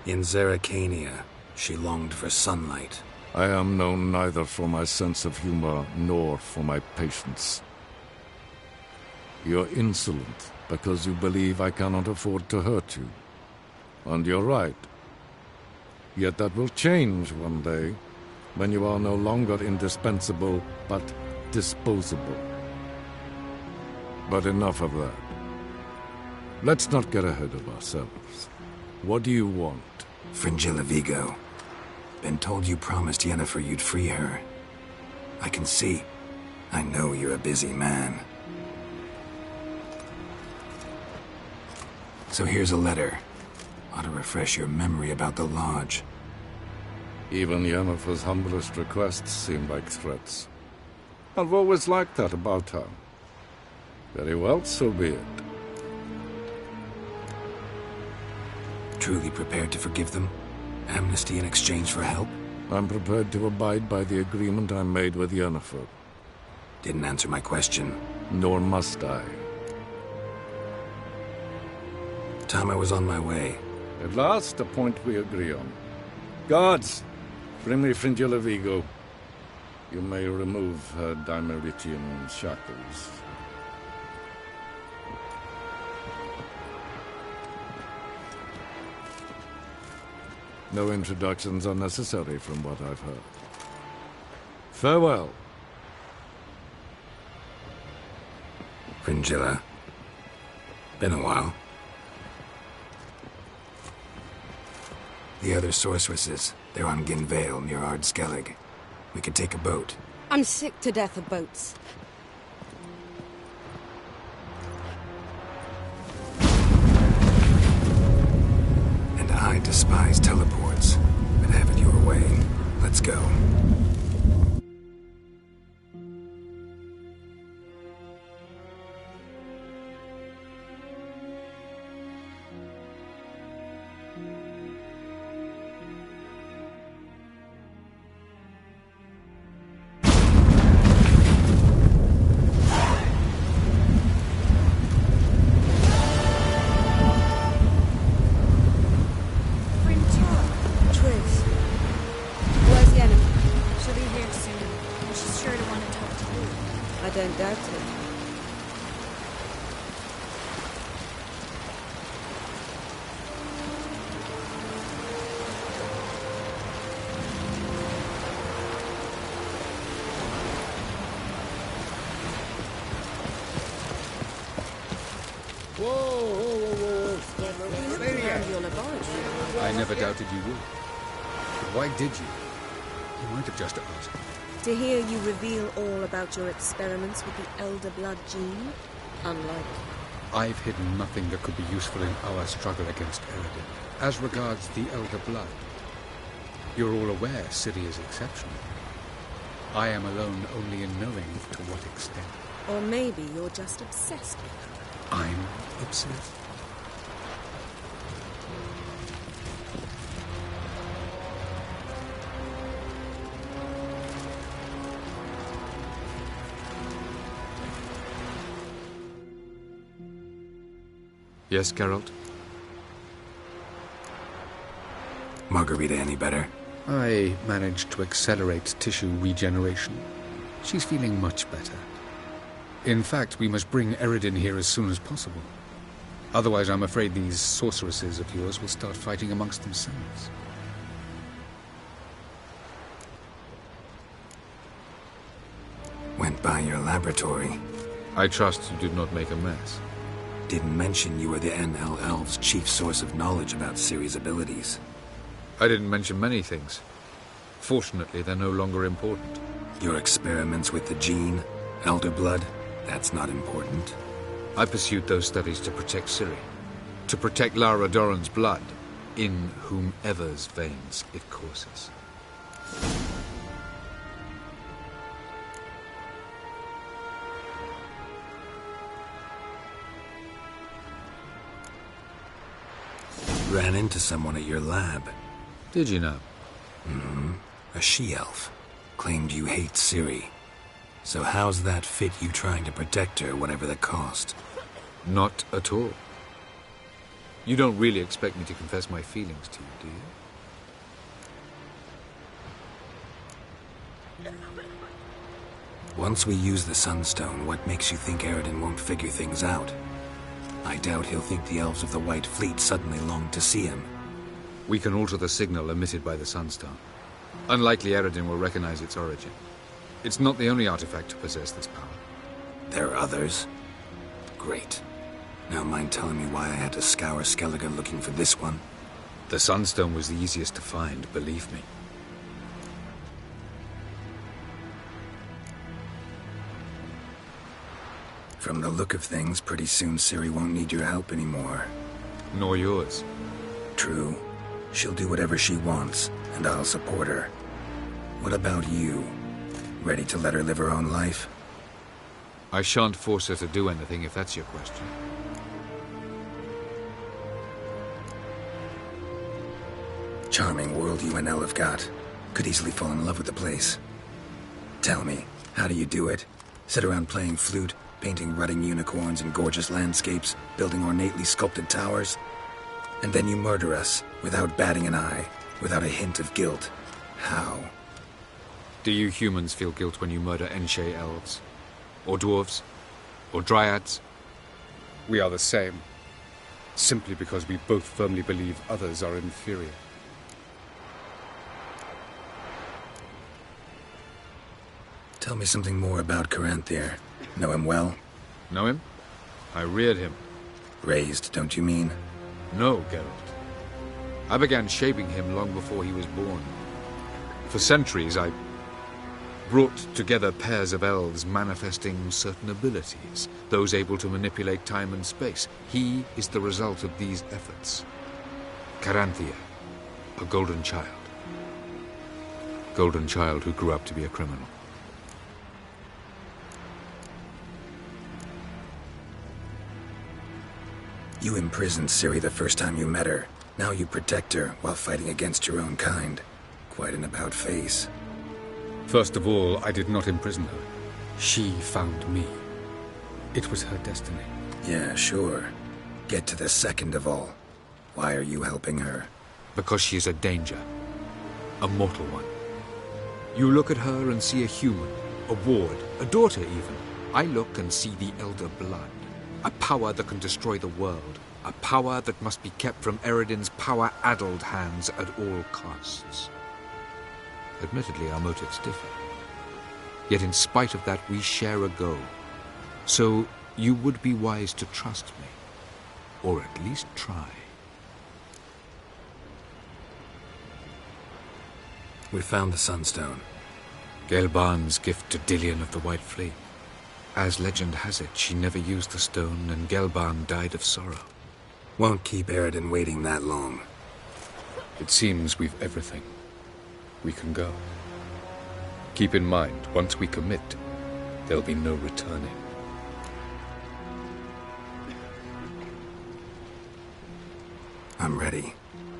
In Zeracania, she longed for sunlight. I am known neither for my sense of humor nor for my patience. You're insolent because you believe I cannot afford to hurt you. And you're right. Yet that will change one day, when you are no longer indispensable, but disposable. But enough of that. Let's not get ahead of ourselves. What do you want? Fringilla Vigo. Been told you promised Yennefer you'd free her. I can see. I know you're a busy man. So here's a letter. Ought to refresh your memory about the Lodge. Even Yennefer's humblest requests seem like threats. I've always liked that about her. Very well, so be it. Truly prepared to forgive them? Amnesty in exchange for help? I'm prepared to abide by the agreement I made with Yennefer. Didn't answer my question. Nor must I. Time I was on my way. At last, a point we agree on. Guards, bring me Fringilla Vigo. You may remove her Dimeritian shackles. No introductions are necessary from what I've heard. Farewell. Fringilla. Been a while. The other sorceresses, they're on Ginvale near Ardskellig. We could take a boat. I'm sick to death of boats. And I despise teleports, but have it your way. Let's go. confirmed your laboratory. I never doubted you would. But why did you? You might have just asked. To hear you reveal all about your experiments with the Elder Blood gene, unlike... I've hidden nothing that could be useful in our struggle against Eredin. As regards the Elder Blood, you're all aware Ciri is exceptional. I am alone only in knowing to what extent. Or maybe you're just obsessed with her. I'm obsessed. Yes, Geralt? Margarita any better? I managed to accelerate tissue regeneration. She's feeling much better. In fact, we must bring Eredin here as soon as possible. Otherwise, I'm afraid these sorceresses of yours will start fighting amongst themselves. Went by your laboratory. I trust you did not make a mess. Didn't mention you were the NL Elves' chief source of knowledge about Ciri's abilities. I didn't mention many things. Fortunately, they're no longer important. Your experiments with the gene, Elder Blood, that's not important. I pursued those studies to protect Ciri. To protect Lara Doran's blood, in whomever's veins it courses. Ran into someone at your lab. Did you know? Mm-hmm. A she-elf. Claimed you hate Ciri. So how's that fit you trying to protect her, whatever the cost? Not at all. You don't really expect me to confess my feelings to you, do you? Once we use the Sunstone, what makes you think Eredin won't figure things out? I doubt he'll think the elves of the White Fleet suddenly longed to see him. We can alter the signal emitted by the Sunstone. Unlikely Eredin will recognize its origin. It's not the only artifact to possess this power. There are others? Great. Now mind telling me why I had to scour Skellige looking for this one? The Sunstone was the easiest to find, believe me. From the look of things, pretty soon Ciri won't need your help anymore. Nor yours. True. She'll do whatever she wants, and I'll support her. What about you? Ready to let her live her own life? I shan't force her to do anything if that's your question. Charming world you and Elle have got. Could easily fall in love with the place. Tell me, how do you do it? Sit around playing flute, painting rutting unicorns and gorgeous landscapes, building ornately sculpted towers? And then you murder us, without batting an eye, without a hint of guilt. How? Do you humans feel guilt when you murder Enshe elves? Or dwarves? Or dryads? We are the same. Simply because we both firmly believe others are inferior. Tell me something more about Caranthir. Know him well? Know him? I reared him. Raised, don't you mean? No, Geralt. I began shaping him long before he was born. For centuries, I brought together pairs of elves manifesting certain abilities, those able to manipulate time and space. He is the result of these efforts. Caranthir, a golden child. Golden child who grew up to be a criminal. You imprisoned Ciri the first time you met her. Now you protect her while fighting against your own kind. Quite an about-face. First of all, I did not imprison her. She found me. It was her destiny. Yeah, sure. Get to the second of all. Why are you helping her? Because she is a danger. A mortal one. You look at her and see a human, a ward, a daughter even. I look and see the Elder Blood. A power that can destroy the world. A power that must be kept from Eredin's power-addled hands at all costs. Admittedly, our motives differ. Yet in spite of that, we share a goal. So you would be wise to trust me. Or at least try. We found the Sunstone. Gelban's gift to Dillion of the White Flea. As legend has it, she never used the stone, and Gelban died of sorrow. Won't keep Eridan waiting that long. It seems we've everything. We can go. Keep in mind, once we commit, there'll be no returning. I'm ready.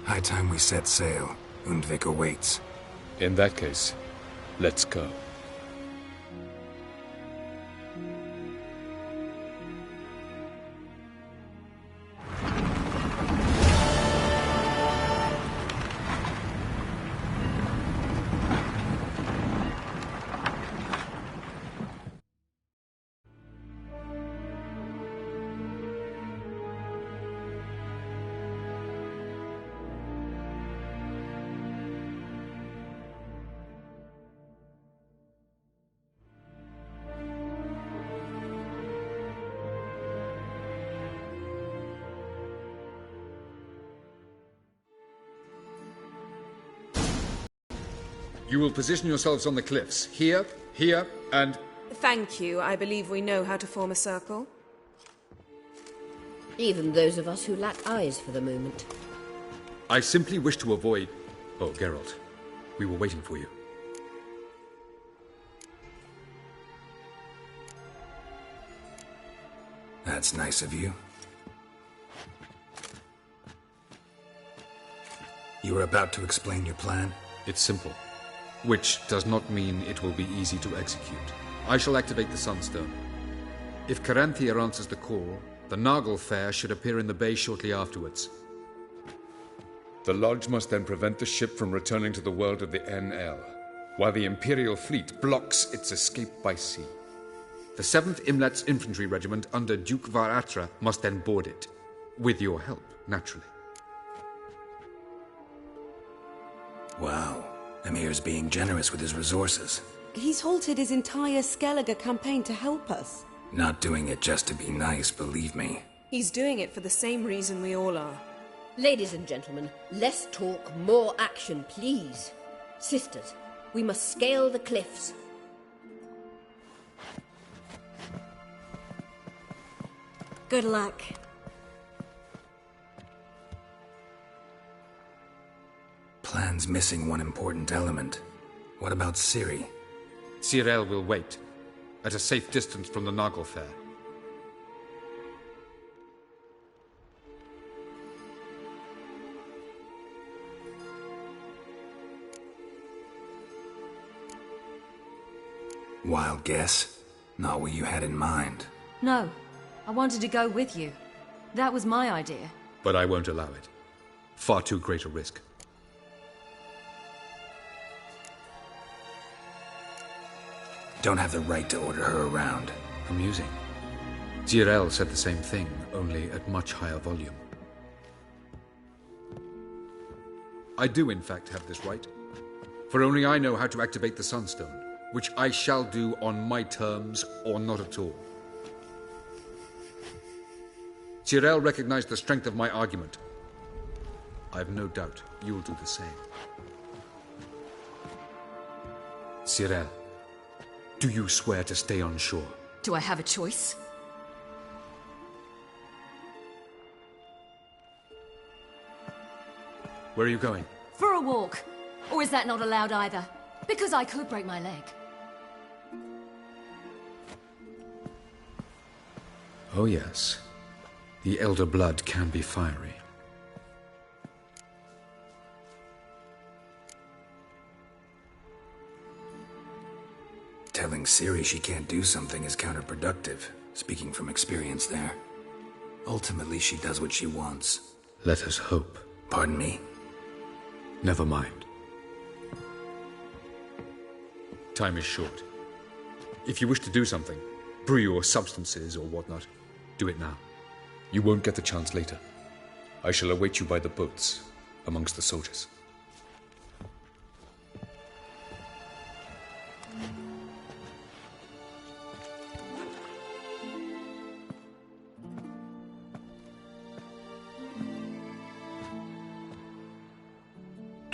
High time we set sail. Undvik awaits. In that case, let's go. You will position yourselves on the cliffs. Here, here, and... Thank you. I believe we know how to form a circle. Even those of us who lack eyes for the moment. I simply wish to avoid... Oh, Geralt. We were waiting for you. That's nice of you. You were about to explain your plan? It's simple. Which does not mean it will be easy to execute. I shall activate the Sunstone. If Caranthia answers the call, the Nagel Fair should appear in the bay shortly afterwards. The Lodge must then prevent the ship from returning to the world of the NL, while the Imperial fleet blocks its escape by sea. The 7th Imlet's Infantry Regiment under Duke Varatra must then board it. With your help, naturally. Wow. Emir's being generous with his resources. He's halted his entire Skellige campaign to help us. Not doing it just to be nice, believe me. He's doing it for the same reason we all are. Ladies and gentlemen, less talk, more action, please. Sisters, we must scale the cliffs. Good luck. Plan's missing one important element. What about Ciri? Cyril will wait, at a safe distance from the Nagel Fair. Wild guess? Not what you had in mind. No, I wanted to go with you. That was my idea. But I won't allow it. Far too great a risk. Don't have the right to order her around. Amusing. Cyril said the same thing, only at much higher volume. I do, in fact, have this right. For only I know how to activate the Sunstone, which I shall do on my terms or not at all. Cyril recognized the strength of my argument. I've no doubt you'll do the same. Cyril, do you swear to stay on shore? Do I have a choice? Where are you going? For a walk. Or is that not allowed either? Because I could break my leg. Oh yes. The elder blood can be fiery. Telling Ciri she can't do something is counterproductive, speaking from experience there. Ultimately, she does what she wants. Let us hope. Pardon me? Never mind. Time is short. If you wish to do something, brew your substances or whatnot, do it now. You won't get the chance later. I shall await you by the boats, amongst the soldiers.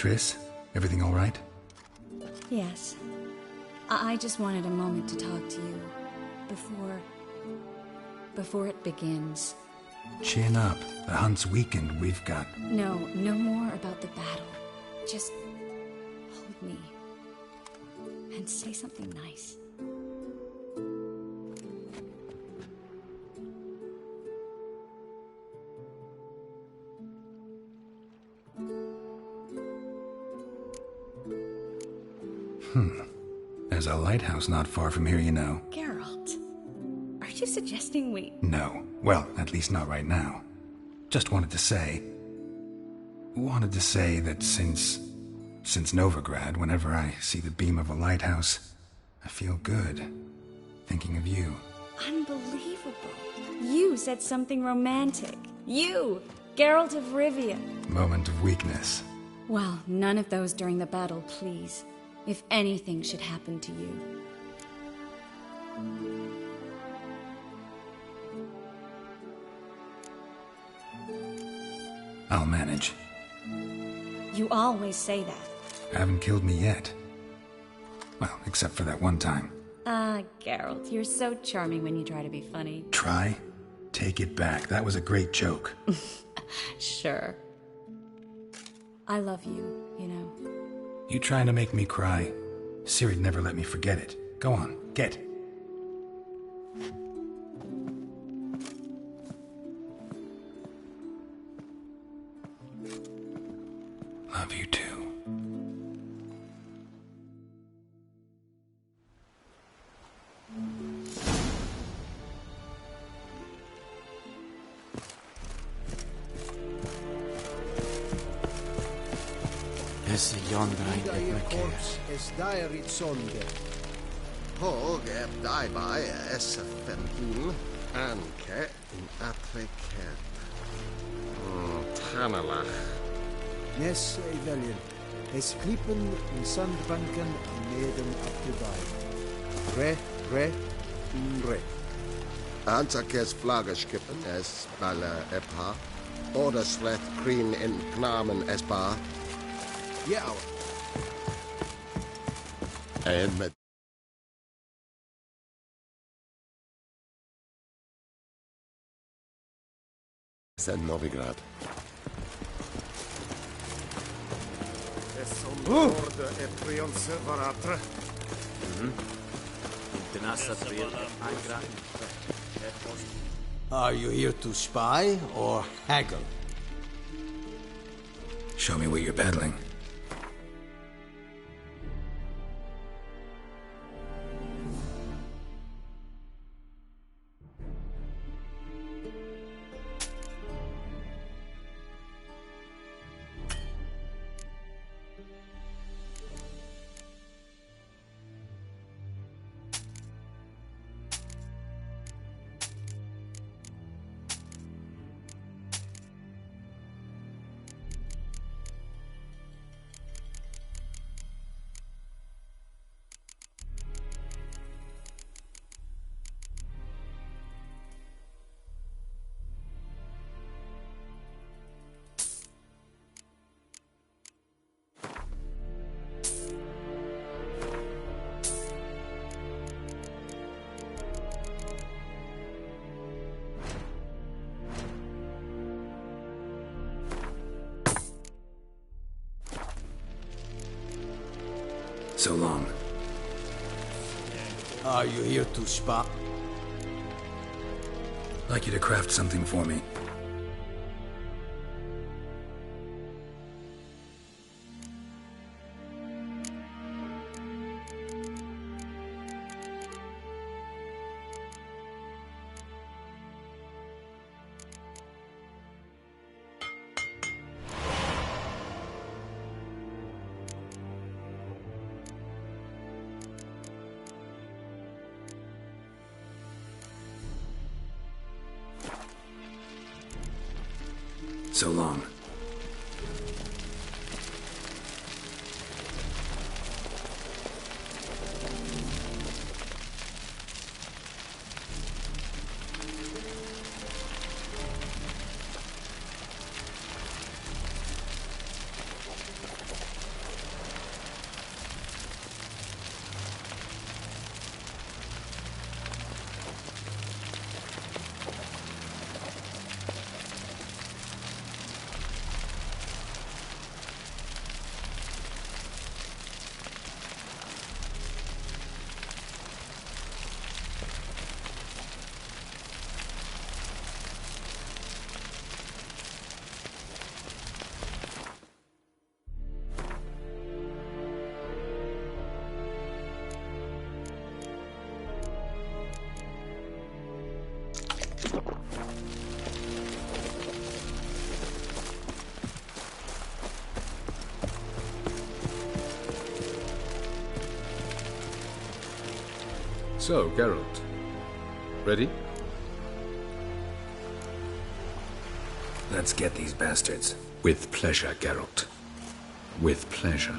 Triss, everything all right? Yes. I just wanted a moment to talk to you. Before it begins. Chin up. The hunt's weakened. We've got... No more about the battle. Just hold me. And say something nice. There's a lighthouse not far from here, you know. Geralt, are you suggesting we... No. Well, at least not right now. Just wanted to say that since Novigrad, whenever I see the beam of a lighthouse, I feel good. Thinking of you. Unbelievable. You said something romantic. You, Geralt of Rivia. Moment of weakness. Well, none of those during the battle, please. If anything should happen to you. I'll manage. You always say that. Haven't killed me yet. Well, except for that one time. Geralt, you're so charming when you try to be funny. Try? Take it back. That was a great joke. Sure. I love you, you know. You trying to make me cry? Ciri'd never let me forget it. Go on, get. Love you too. Es Jondrain et Mercedes. Es dairit sonde. Hog daibai es fenhun anke in atreket. Tanalach. Nes evelien. Es klippen in sandbanken neden op de wei. Re, Antakes flaggerskippen es bala epha. Oder sleth green in knamen es bar. Ja, En met Sen Novigrad. Es som orde e prionse varatre. Are you here to spy or haggle? Show me what you're peddling. So long. Are you here to spy? I'd like you to craft something for me. So long. So, Geralt. Ready? Let's get these bastards. With pleasure, Geralt. With pleasure.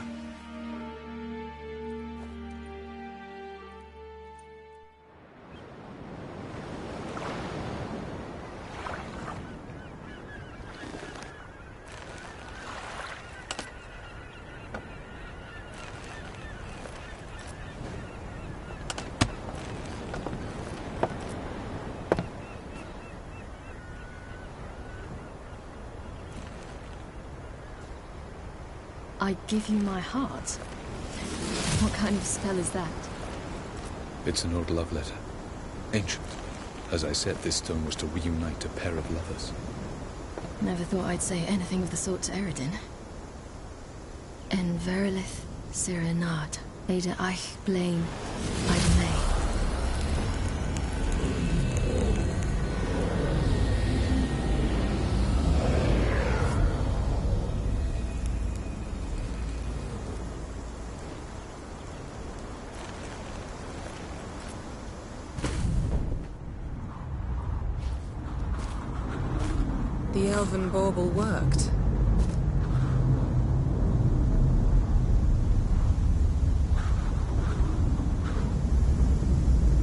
I give you my heart? What kind of spell is that? It's an old love letter. Ancient. As I said, this stone was to reunite a pair of lovers. Never thought I'd say anything of the sort to Eredin. En verilith serenad, Ada eich blaen, Ida May. The elven bauble worked.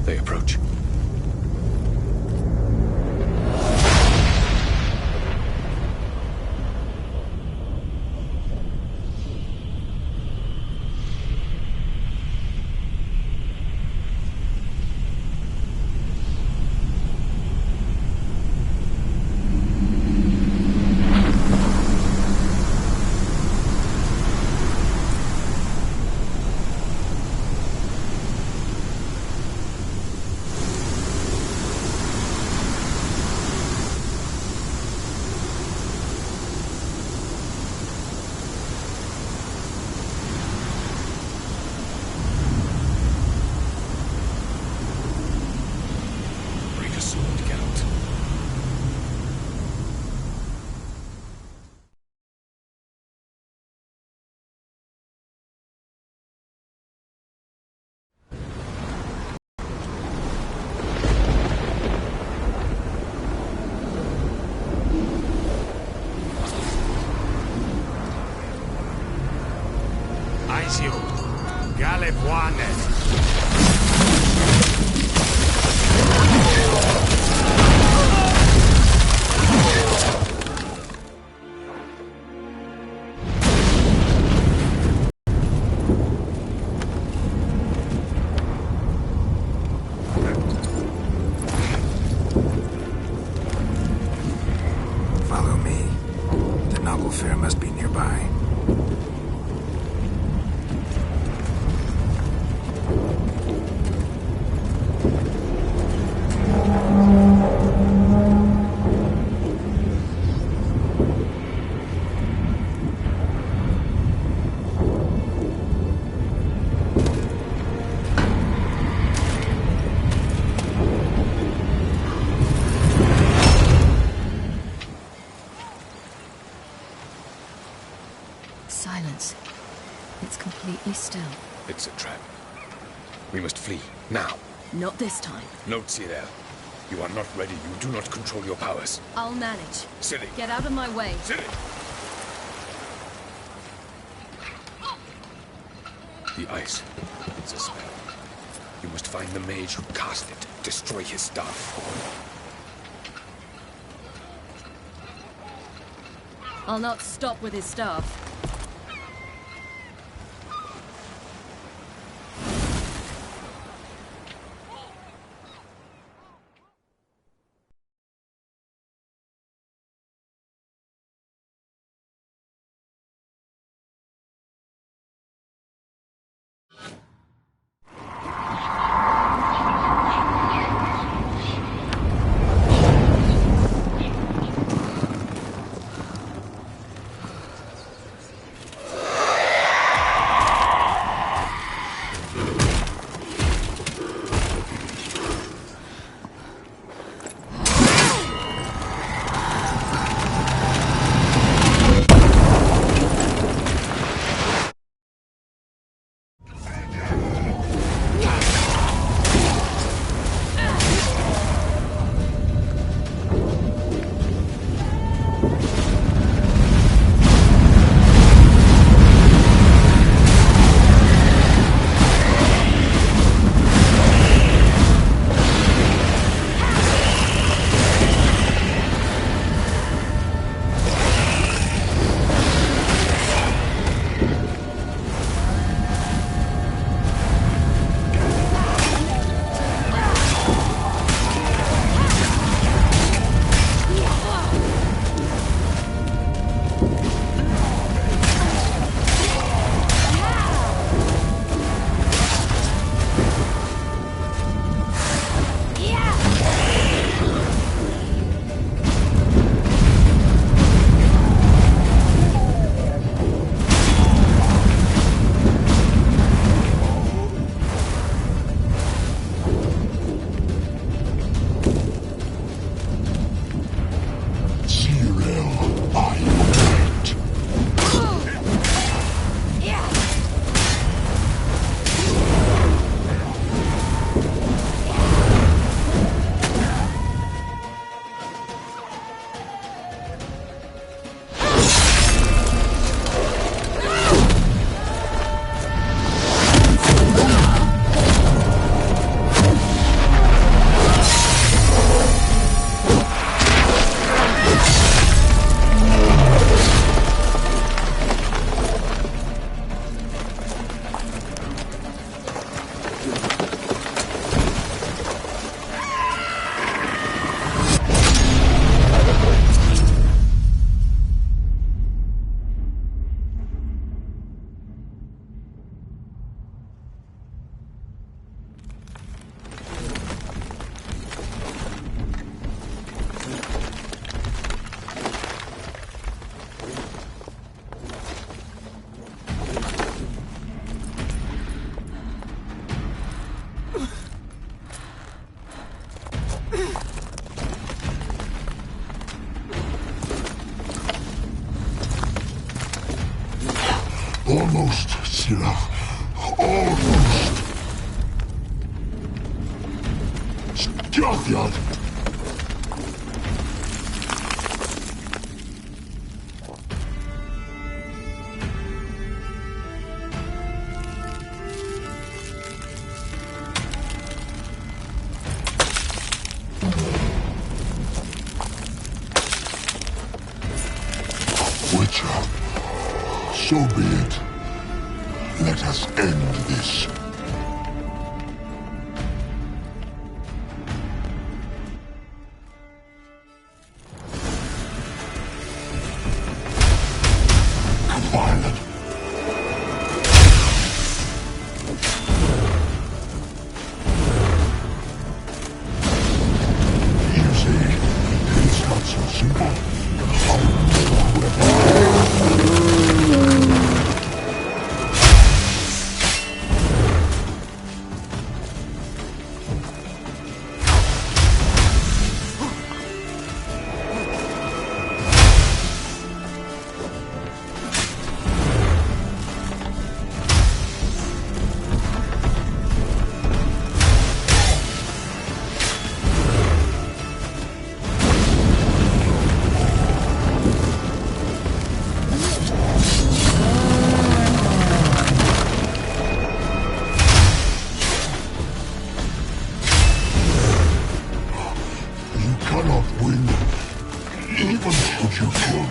They approach. Aisiu, Galebuanet. Follow me. The noble fair must be nearby. Silence. It's completely still. It's a trap. We must flee, now. Not this time. No, Cyril. You are not ready. You do not control your powers. I'll manage. Silly. Get out of my way. Silly. The ice. It's a spell. You must find the mage who cast it. Destroy his staff. I'll not stop with his staff. Jadjad! Witcher, so be it. Let us end this. Violet. You see, it's not so simple. Cannot win, even should you kill me.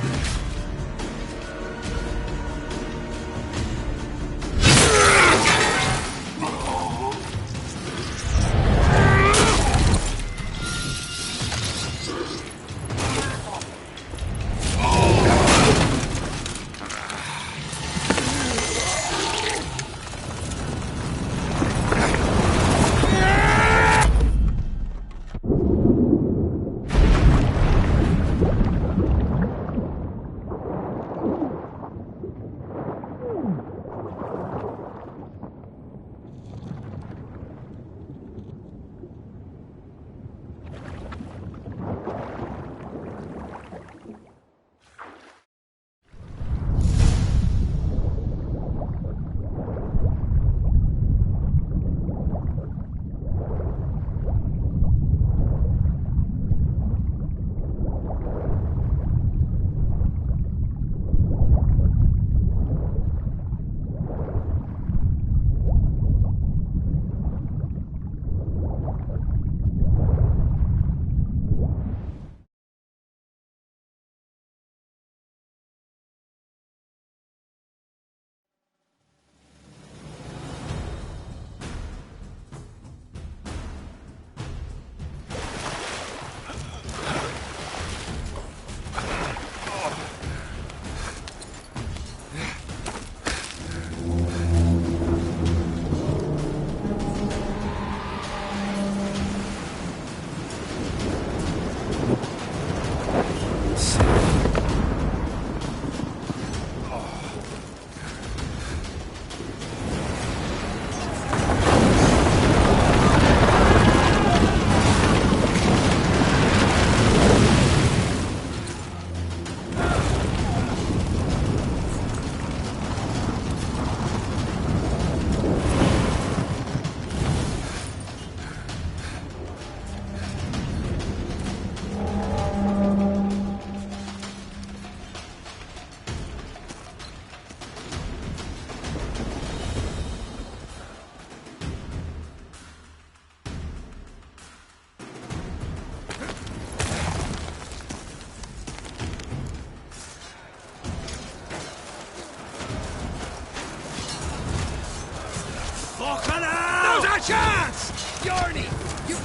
Not a chance! Yarny! You...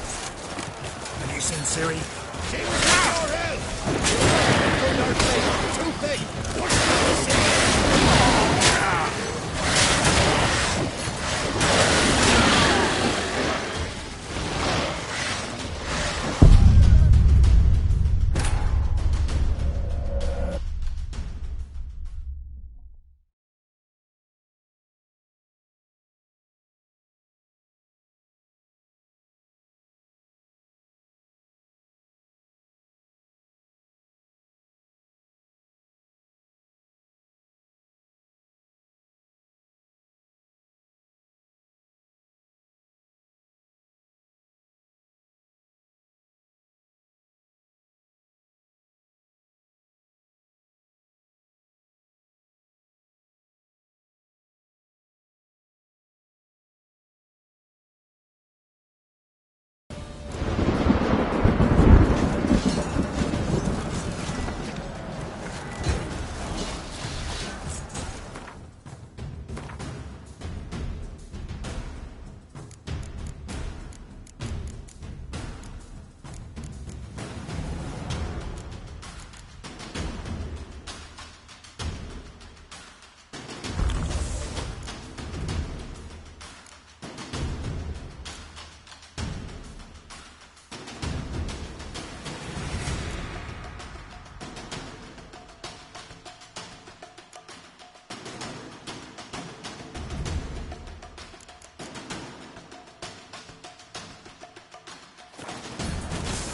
Have you seen Siri? She was out! Too big!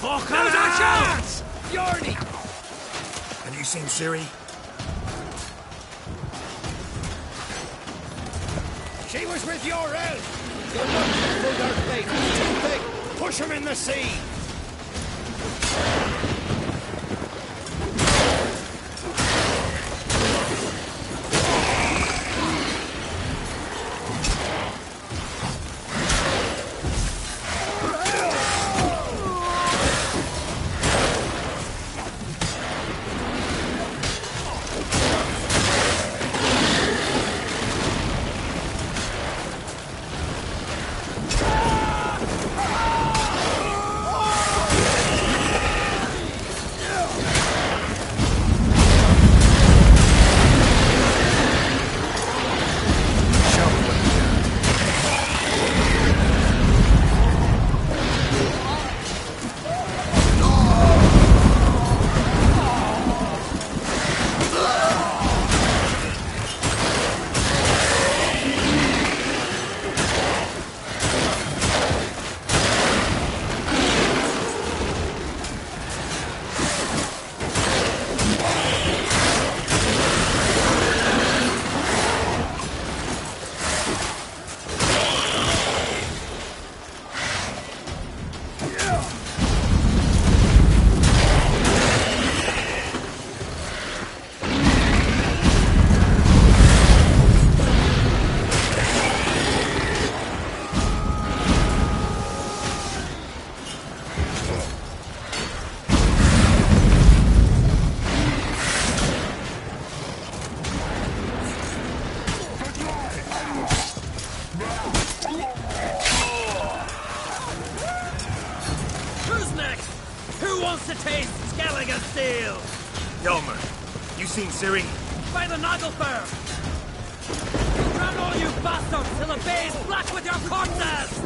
Fuck, now's our chance! Yorny! Have you seen Ciri? She was with your elf! You're not to food her fate. Too big! Push him in the sea! Seen Ciri? By the Nagelfur! Drown all you bastards till the bay's black with your corpses!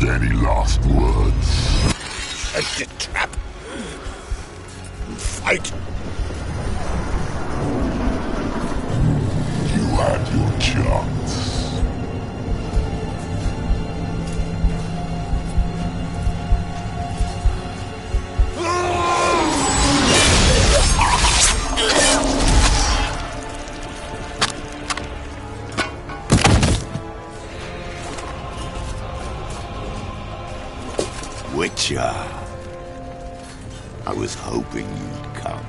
Any last words? Set the trap. Fight. You had your chance. Witcher, I was hoping you'd come.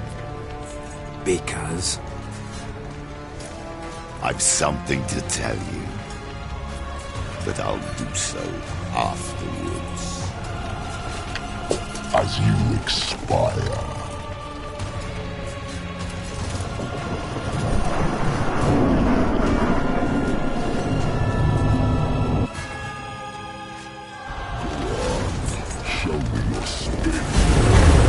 Because? I've something to tell you, but I'll do so afterwards. As you expire. Show me your spin.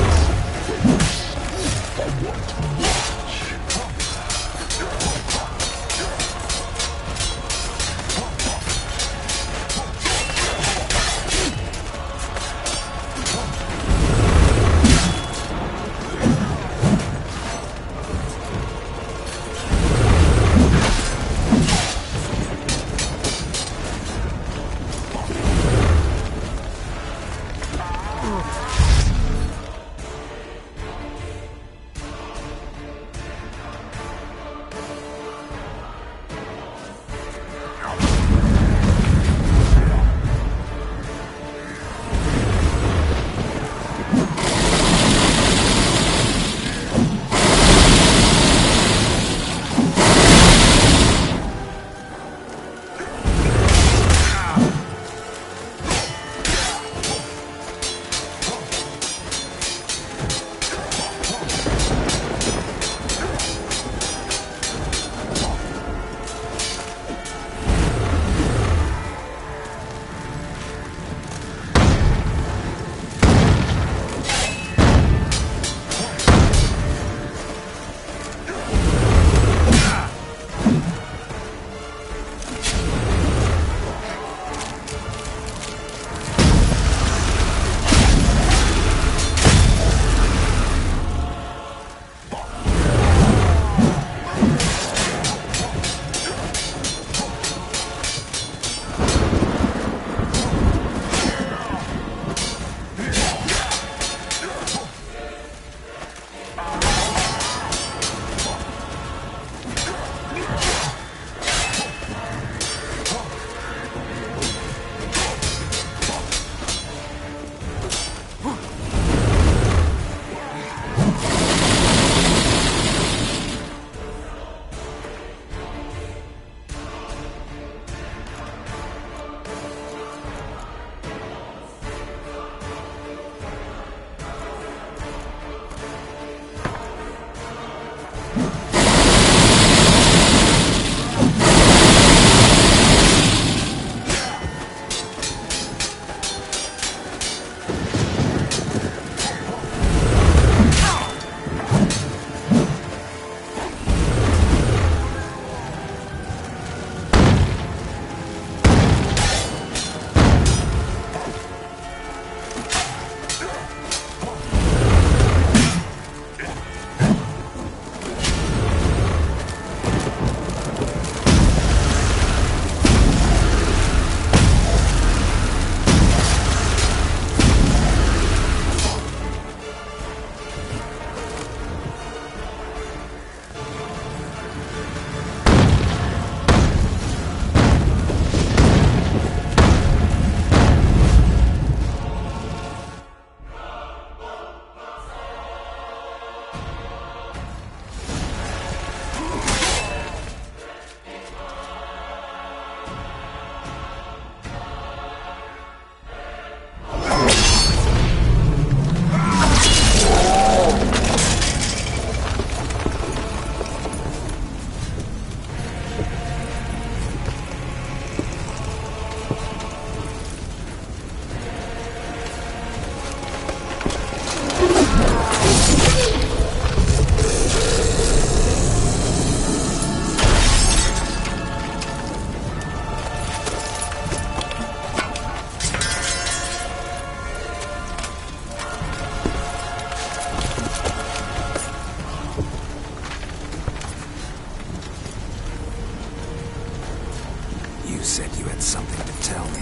said you had something to tell me.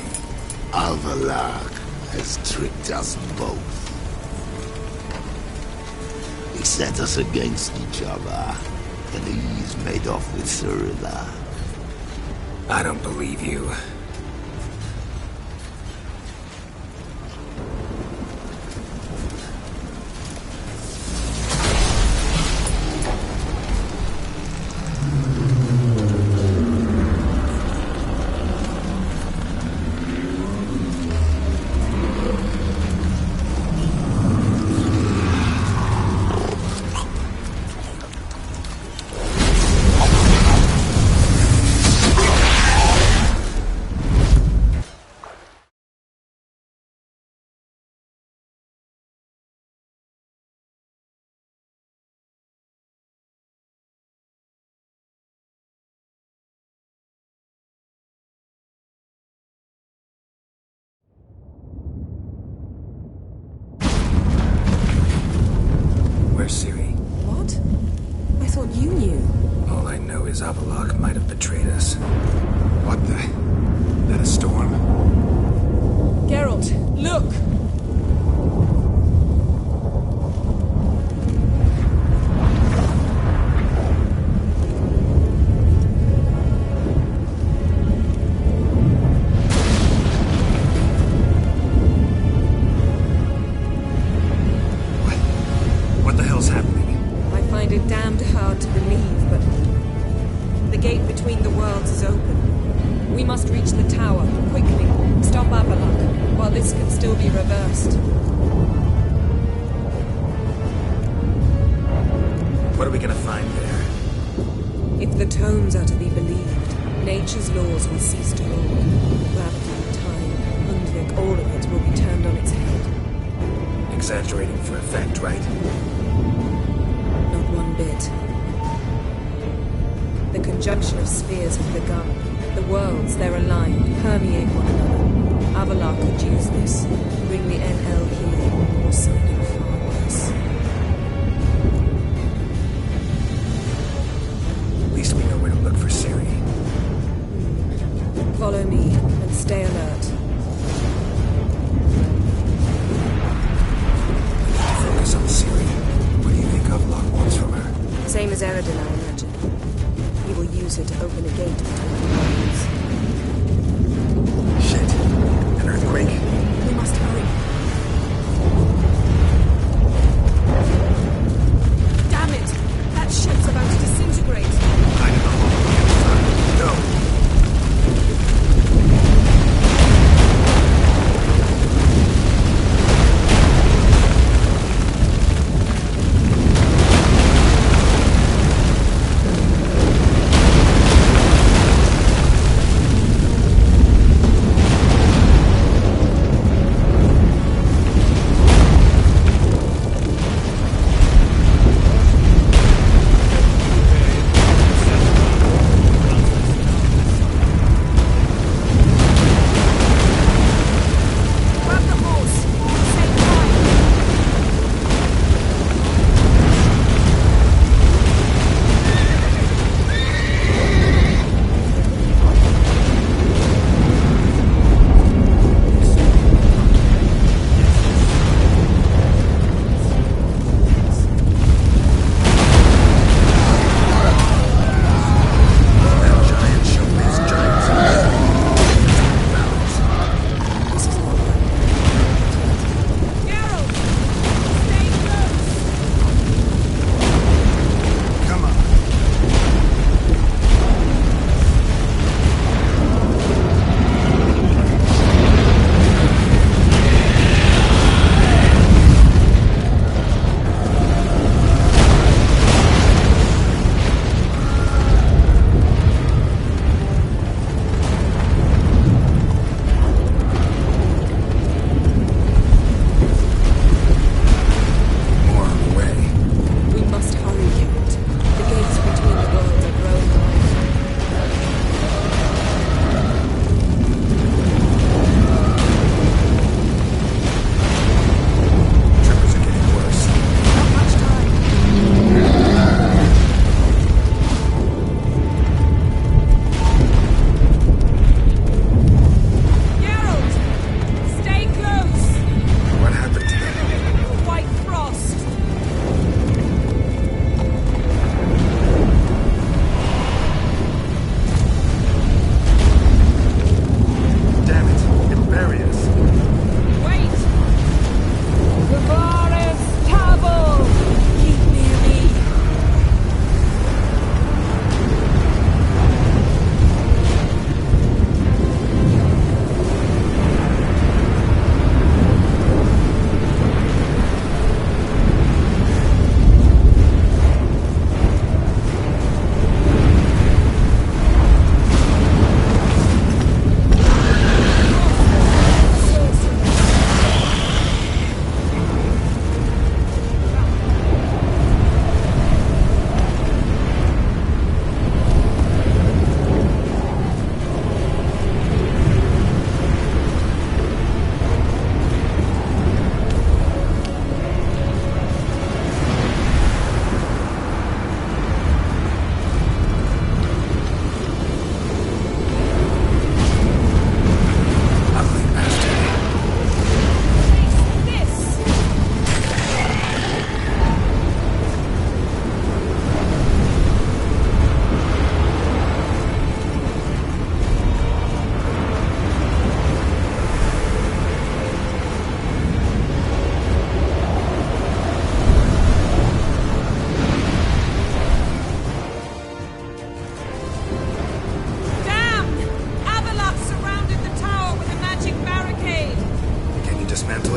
Alvalag has tricked us both. He set us against each other, and he's made off with Cyrilla. I don't believe you. Where's Ciri? What? I thought you knew. All I know is Avalok might have betrayed us. What the? That a storm? Geralt, look! What the hell's happening? I find it damned hard to believe, but the gate between the worlds is open. We must reach the tower, quickly. Stop Avalok, while this can still be reversed. What are we gonna find there? If the tomes are to be believed, nature's laws will cease to rule. Gravity, time, Undvik, all of it will be turned on its head. Exaggerating for effect, right? Not one bit. The conjunction of spheres has begun. The worlds, they're aligned, permeate one another. Avalok could use this, bring the NL here, or something far worse. At least we know where to look for Ciri. Follow me, and stay alert. Focus on Ciri. What do you think Avalok wants from her? Same as Eredin, I imagine. He will use her to open a gate between the worlds. Shit. An earthquake? We must hurry.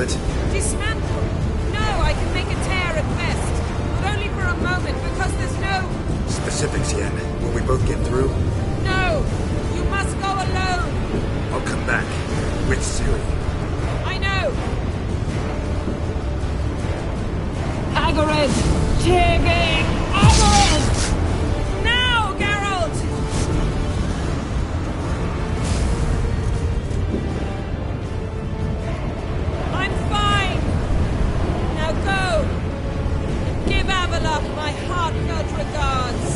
dismantle it? Dismantle? No, I can make a tear at best. But only for a moment, because there's no... Specifics, Yen. Will we both get through? No! You must go alone! I'll come back. With Ciri. I know! Hagrid! Tiggy! Hagrid! Now, Geralt! I'm fine! Now go! Give Avalok my heartfelt regards!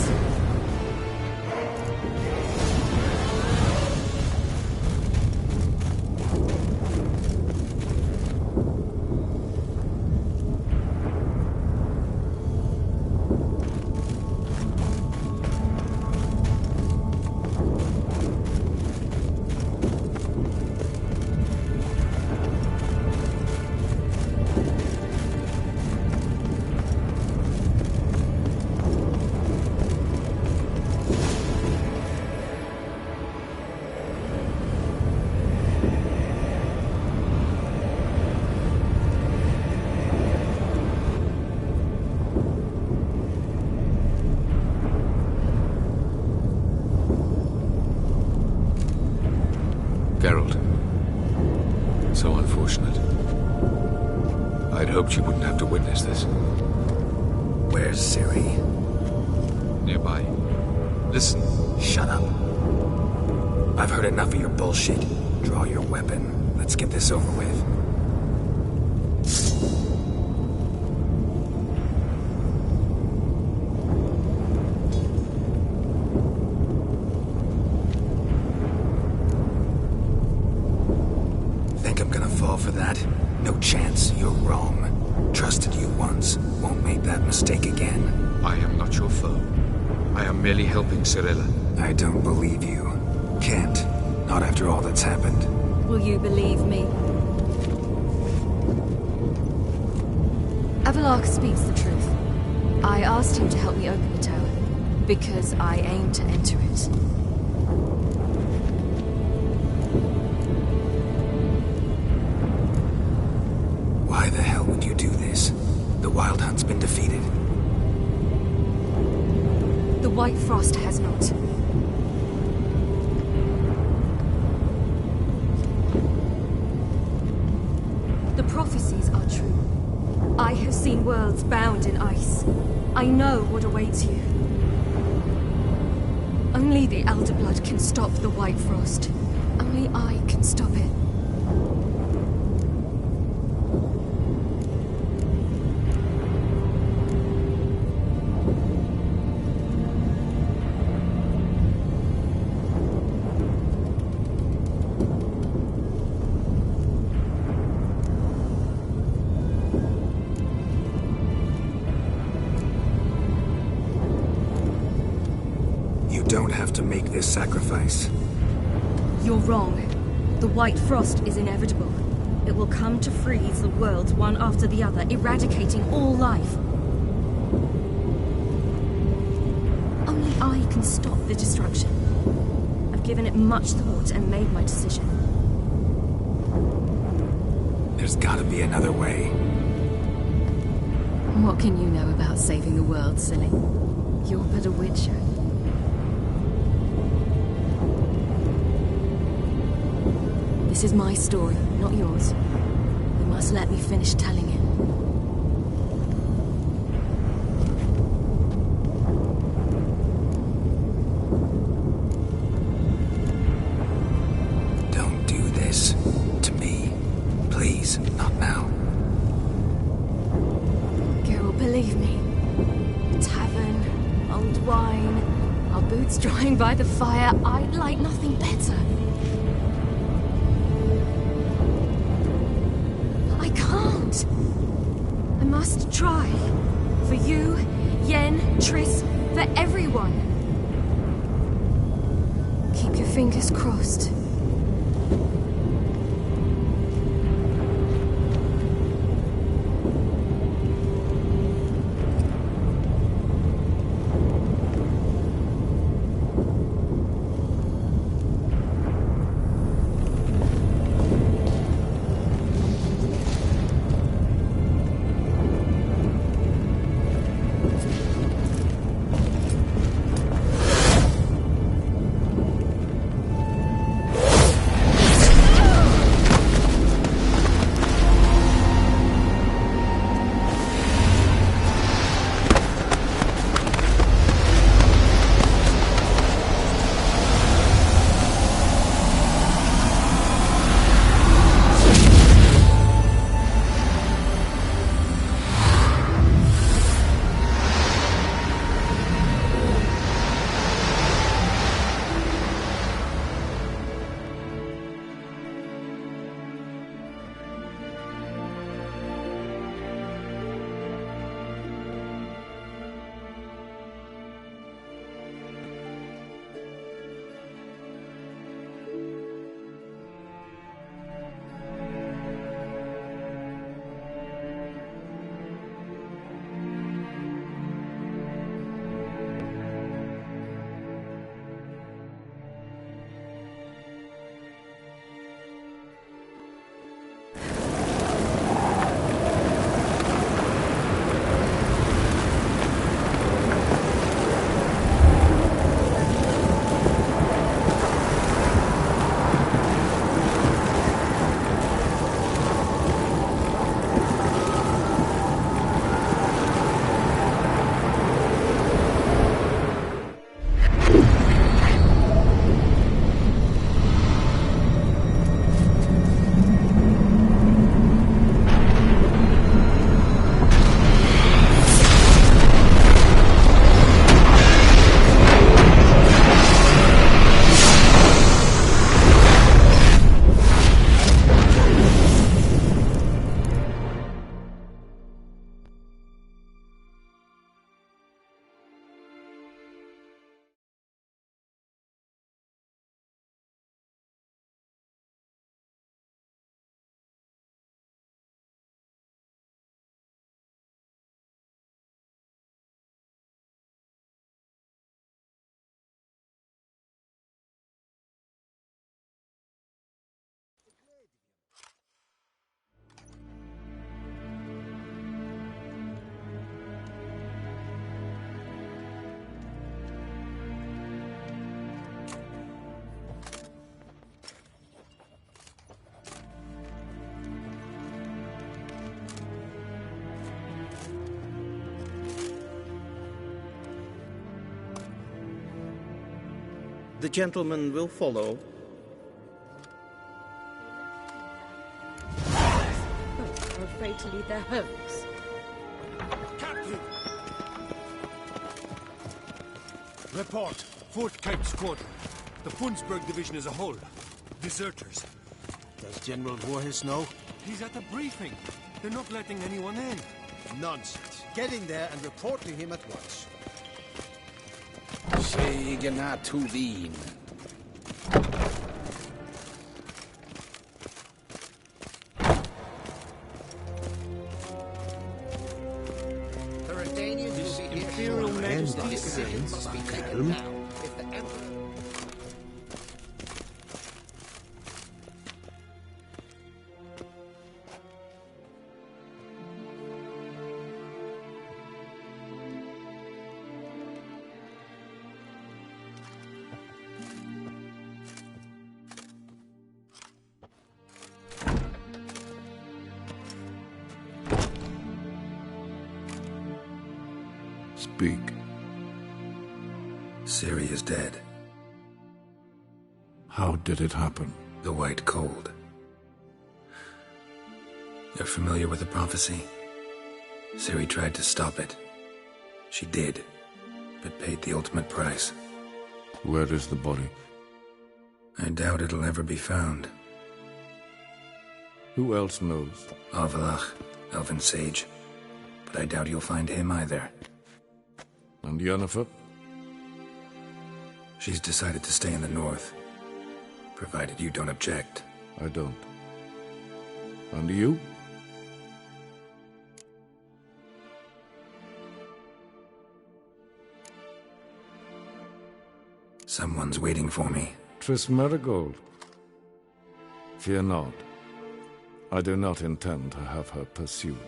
Geralt. So unfortunate. I'd hoped you wouldn't have to witness this. Where's Ciri? Nearby. Listen. Shut up. I've heard enough of your bullshit. Draw your weapon. Let's get this over with. Think I'm gonna fall for that? No chance. You're wrong. Trusted you once. Won't make that mistake again. I am not your foe. I am merely helping Cirilla. I don't believe you. Can't. Not after all that's happened. Will you believe me? Avalok speaks the truth. I asked him to help me open the tower, because I aim to enter it. Why the hell would you do this? The Wild Hunt's been defeated. The White Frost has not. The prophecies are true. I have seen worlds bound in ice. I know what awaits you. Only the Elder Blood can stop the White Frost. Only I can stop it. You don't have to make this sacrifice. You're wrong. The White Frost is inevitable. It will come to freeze the worlds one after the other, eradicating all life. Only I can stop the destruction. I've given it much thought and made my decision. There's gotta be another way. What can you know about saving the world, silly? You're but a witcher. This is my story, not yours. You must let me finish telling it. Don't do this. To me. Please, not now. Geralt, believe me. Tavern, old wine, our boots drying by the fire. I'd like nothing better. I must try. For you, Yen, Triss, for everyone. Keep your fingers crossed. The gentleman will follow. Folk are afraid to leave their homes. Captain! Report. 4th Kite Squadron. The Funsberg Division as a whole. Deserters. Does General Voorhis know? He's at a briefing. They're not letting anyone in. Nonsense. Get in there and report to him at once. Segna Tuvin. His Imperial Majesty's decision must be taken now. If the Emperor... Speak. Ciri is dead. How did it happen? The White Cold. You're familiar with the prophecy? Ciri tried to stop it. She did, but paid the ultimate price. Where is the body? I doubt it'll ever be found. Who else knows? Avalach, Elven Sage. But I doubt you'll find him either. And Yennefer? She's decided to stay in the north. Provided you don't object. I don't. And you? Someone's waiting for me. Triss Merigold. Fear not. I do not intend to have her pursued.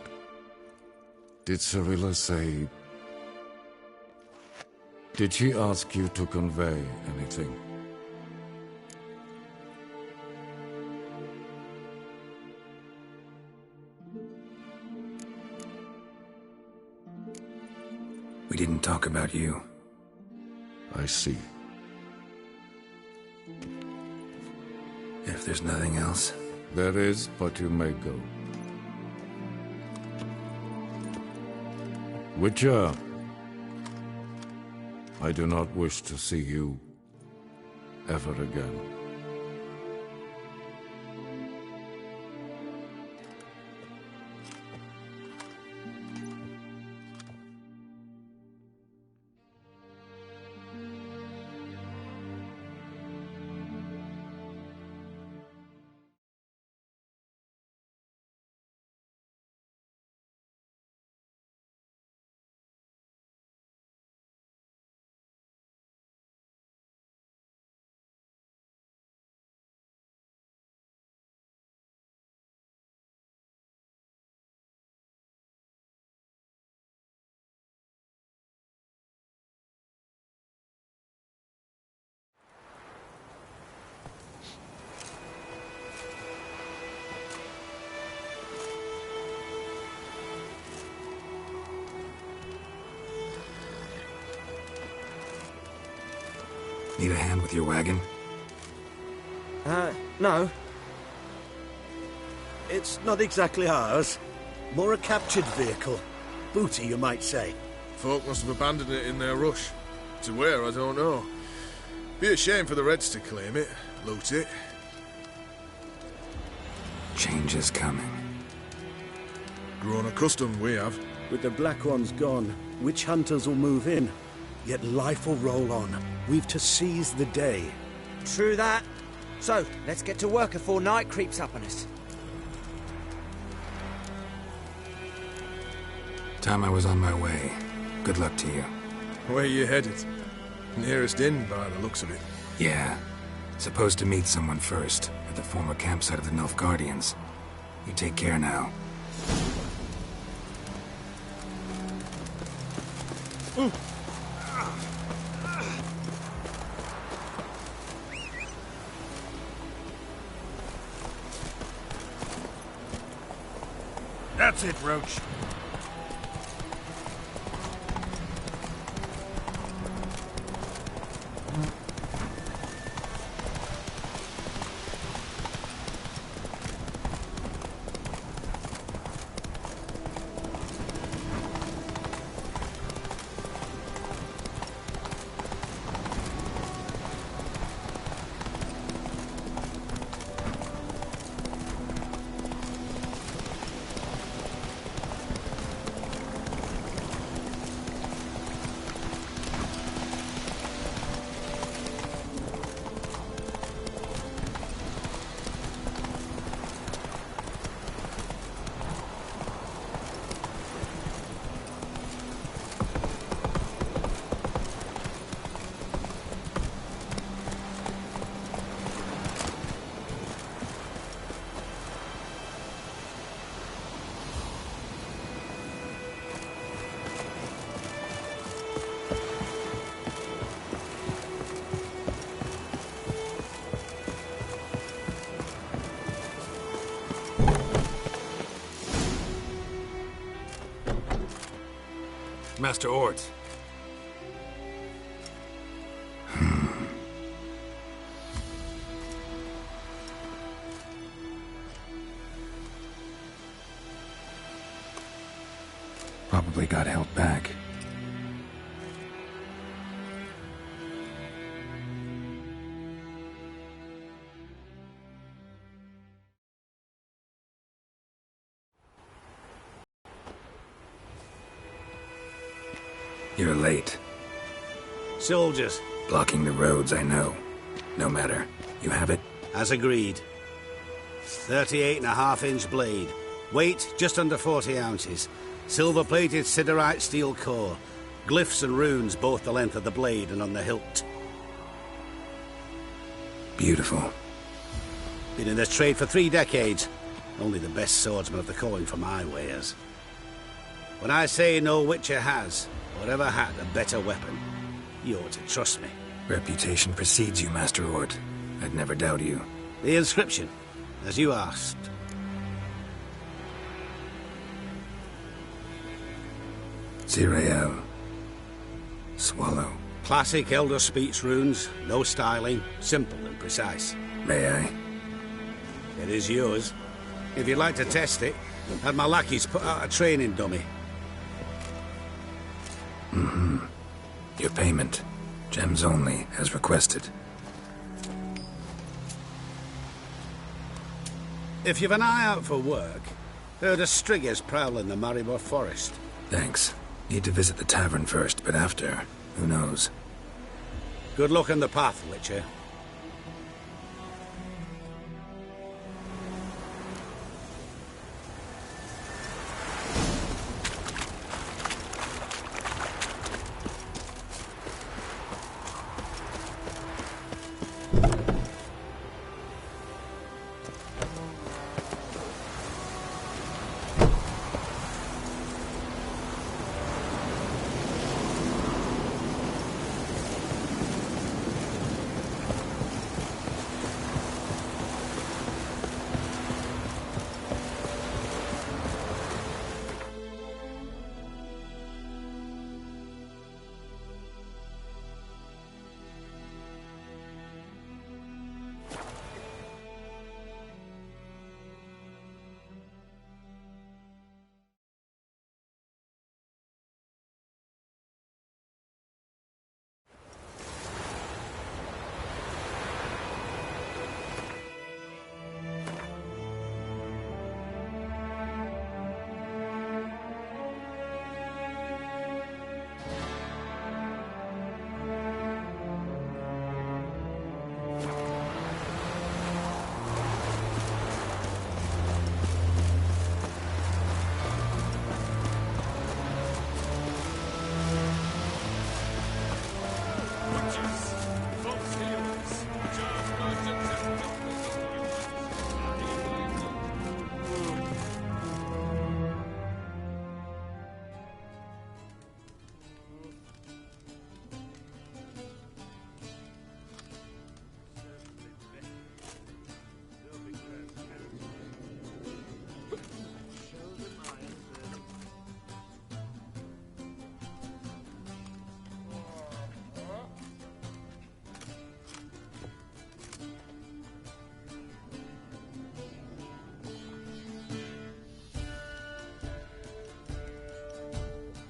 Did Cirilla say... Did she ask you to convey anything? We didn't talk about you. I see. If there's nothing else... There is, but you may go. Witcher, I do not wish to see you ever again. Need a hand with your wagon? No. It's not exactly ours. More a captured vehicle. Booty, you might say. Folk must have abandoned it in their rush. To where, I don't know. Be a shame for the Reds to claim it, loot it. Change is coming. Grown accustomed, we have. With the Black Ones gone, witch hunters will move in. Yet life will roll on. We've to seize the day. True that. So, let's get to work before night creeps up on us. Time I was on my way. Good luck to you. Where you headed? Nearest inn, by the looks of it. Yeah. Supposed to meet someone first, at the former campsite of the Nilfgaardians. You take care now. That's it, Roach. Master Ort. Probably got held back. You're late. Soldiers. Blocking the roads, I know. No matter. You have it? As agreed. 38.5-inch blade. Weight just under 40 ounces. Silver-plated siderite steel core. Glyphs and runes both the length of the blade and on the hilt. Beautiful. Been in this trade for 3 decades. Only the best swordsmen of the calling for my wares. When I say no Witcher has, or ever had, a better weapon, you ought to trust me. Reputation precedes you, Master Ort. I'd never doubt you. The inscription, as you asked. Zirael. Swallow. Classic Elder Speech runes, no styling, simple and precise. May I? It is yours. If you'd like to test it, have my lackeys put out a training dummy. Mm-hmm. Your payment. Gems only, as requested. If you've an eye out for work, heard of striggers prowling the Maribor forest. Thanks. Need to visit the tavern first, but after, who knows? Good luck on the path, Witcher.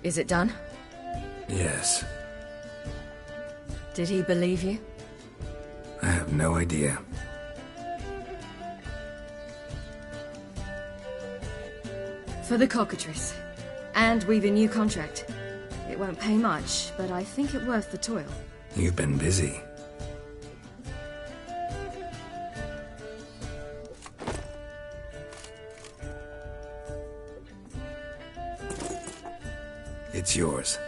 Is it done? Yes. Did he believe you? I have no idea. For the cockatrice. And we've a new contract. It won't pay much, but I think it worth the toil. You've been busy. It's yours.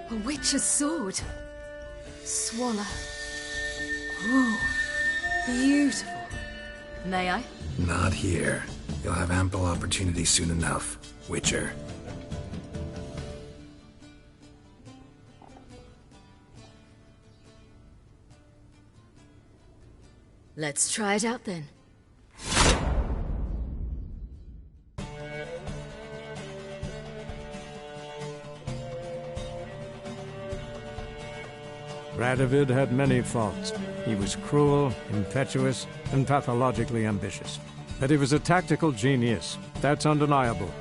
A witch's sword. Swallow. Ooh, beautiful. May I? Not here. You'll have ample opportunity soon enough, Witcher. Let's try it out then. Radovid had many faults. He was cruel, impetuous, and pathologically ambitious. But he was a tactical genius, that's undeniable.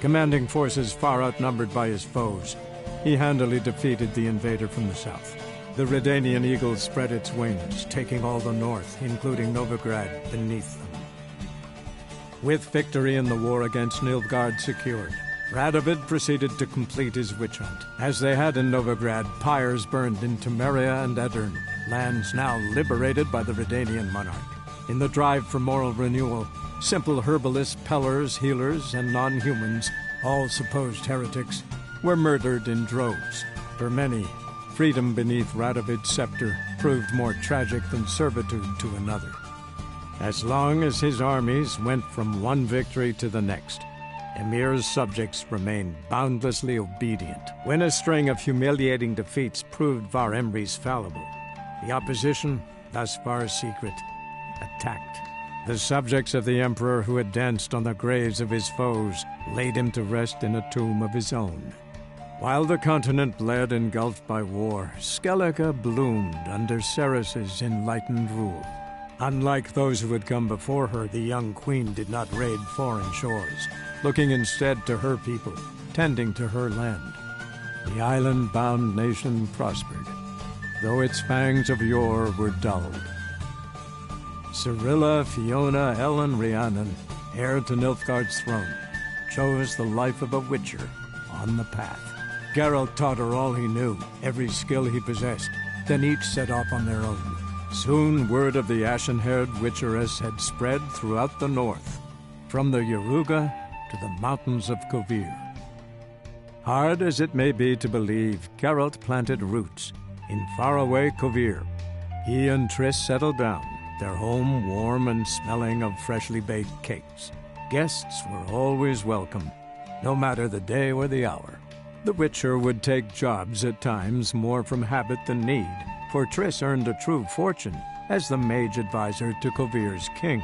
Commanding forces far outnumbered by his foes, he handily defeated the invader from the south. The Redanian eagle spread its wings, taking all the north, including Novigrad, beneath them. With victory in the war against Nilfgaard secured, Radovid proceeded to complete his witch hunt. As they had in Novigrad, pyres burned in Temeria and Edirn, lands now liberated by the Redanian monarch. In the drive for moral renewal, simple herbalists, pellers, healers, and non-humans, all supposed heretics, were murdered in droves. For many, freedom beneath Radovid's scepter proved more tragic than servitude to another. As long as his armies went from one victory to the next, Emir's subjects remained boundlessly obedient. When a string of humiliating defeats proved Var Emreis fallible, the opposition, thus far secret, attacked. The subjects of the Emperor who had danced on the graves of his foes laid him to rest in a tomb of his own. While the continent bled engulfed by war, Skellige bloomed under Ceres's enlightened rule. Unlike those who had come before her, the young queen did not raid foreign shores, looking instead to her people, tending to her land. The island-bound nation prospered, though its fangs of yore were dulled. Cirilla, Fiona, Ellen, Rhiannon, heir to Nilfgaard's throne, chose the life of a witcher on the path. Geralt taught her all he knew, every skill he possessed, then each set off on their own. Soon word of the ashen-haired witcheress had spread throughout the north, from the Yaruga to the mountains of Kovir. Hard as it may be to believe, Geralt planted roots in faraway Kovir. He and Triss settled down, their home warm and smelling of freshly baked cakes. Guests were always welcome, no matter the day or the hour. The Witcher would take jobs at times more from habit than need, for Triss earned a true fortune as the mage advisor to Kovir's king.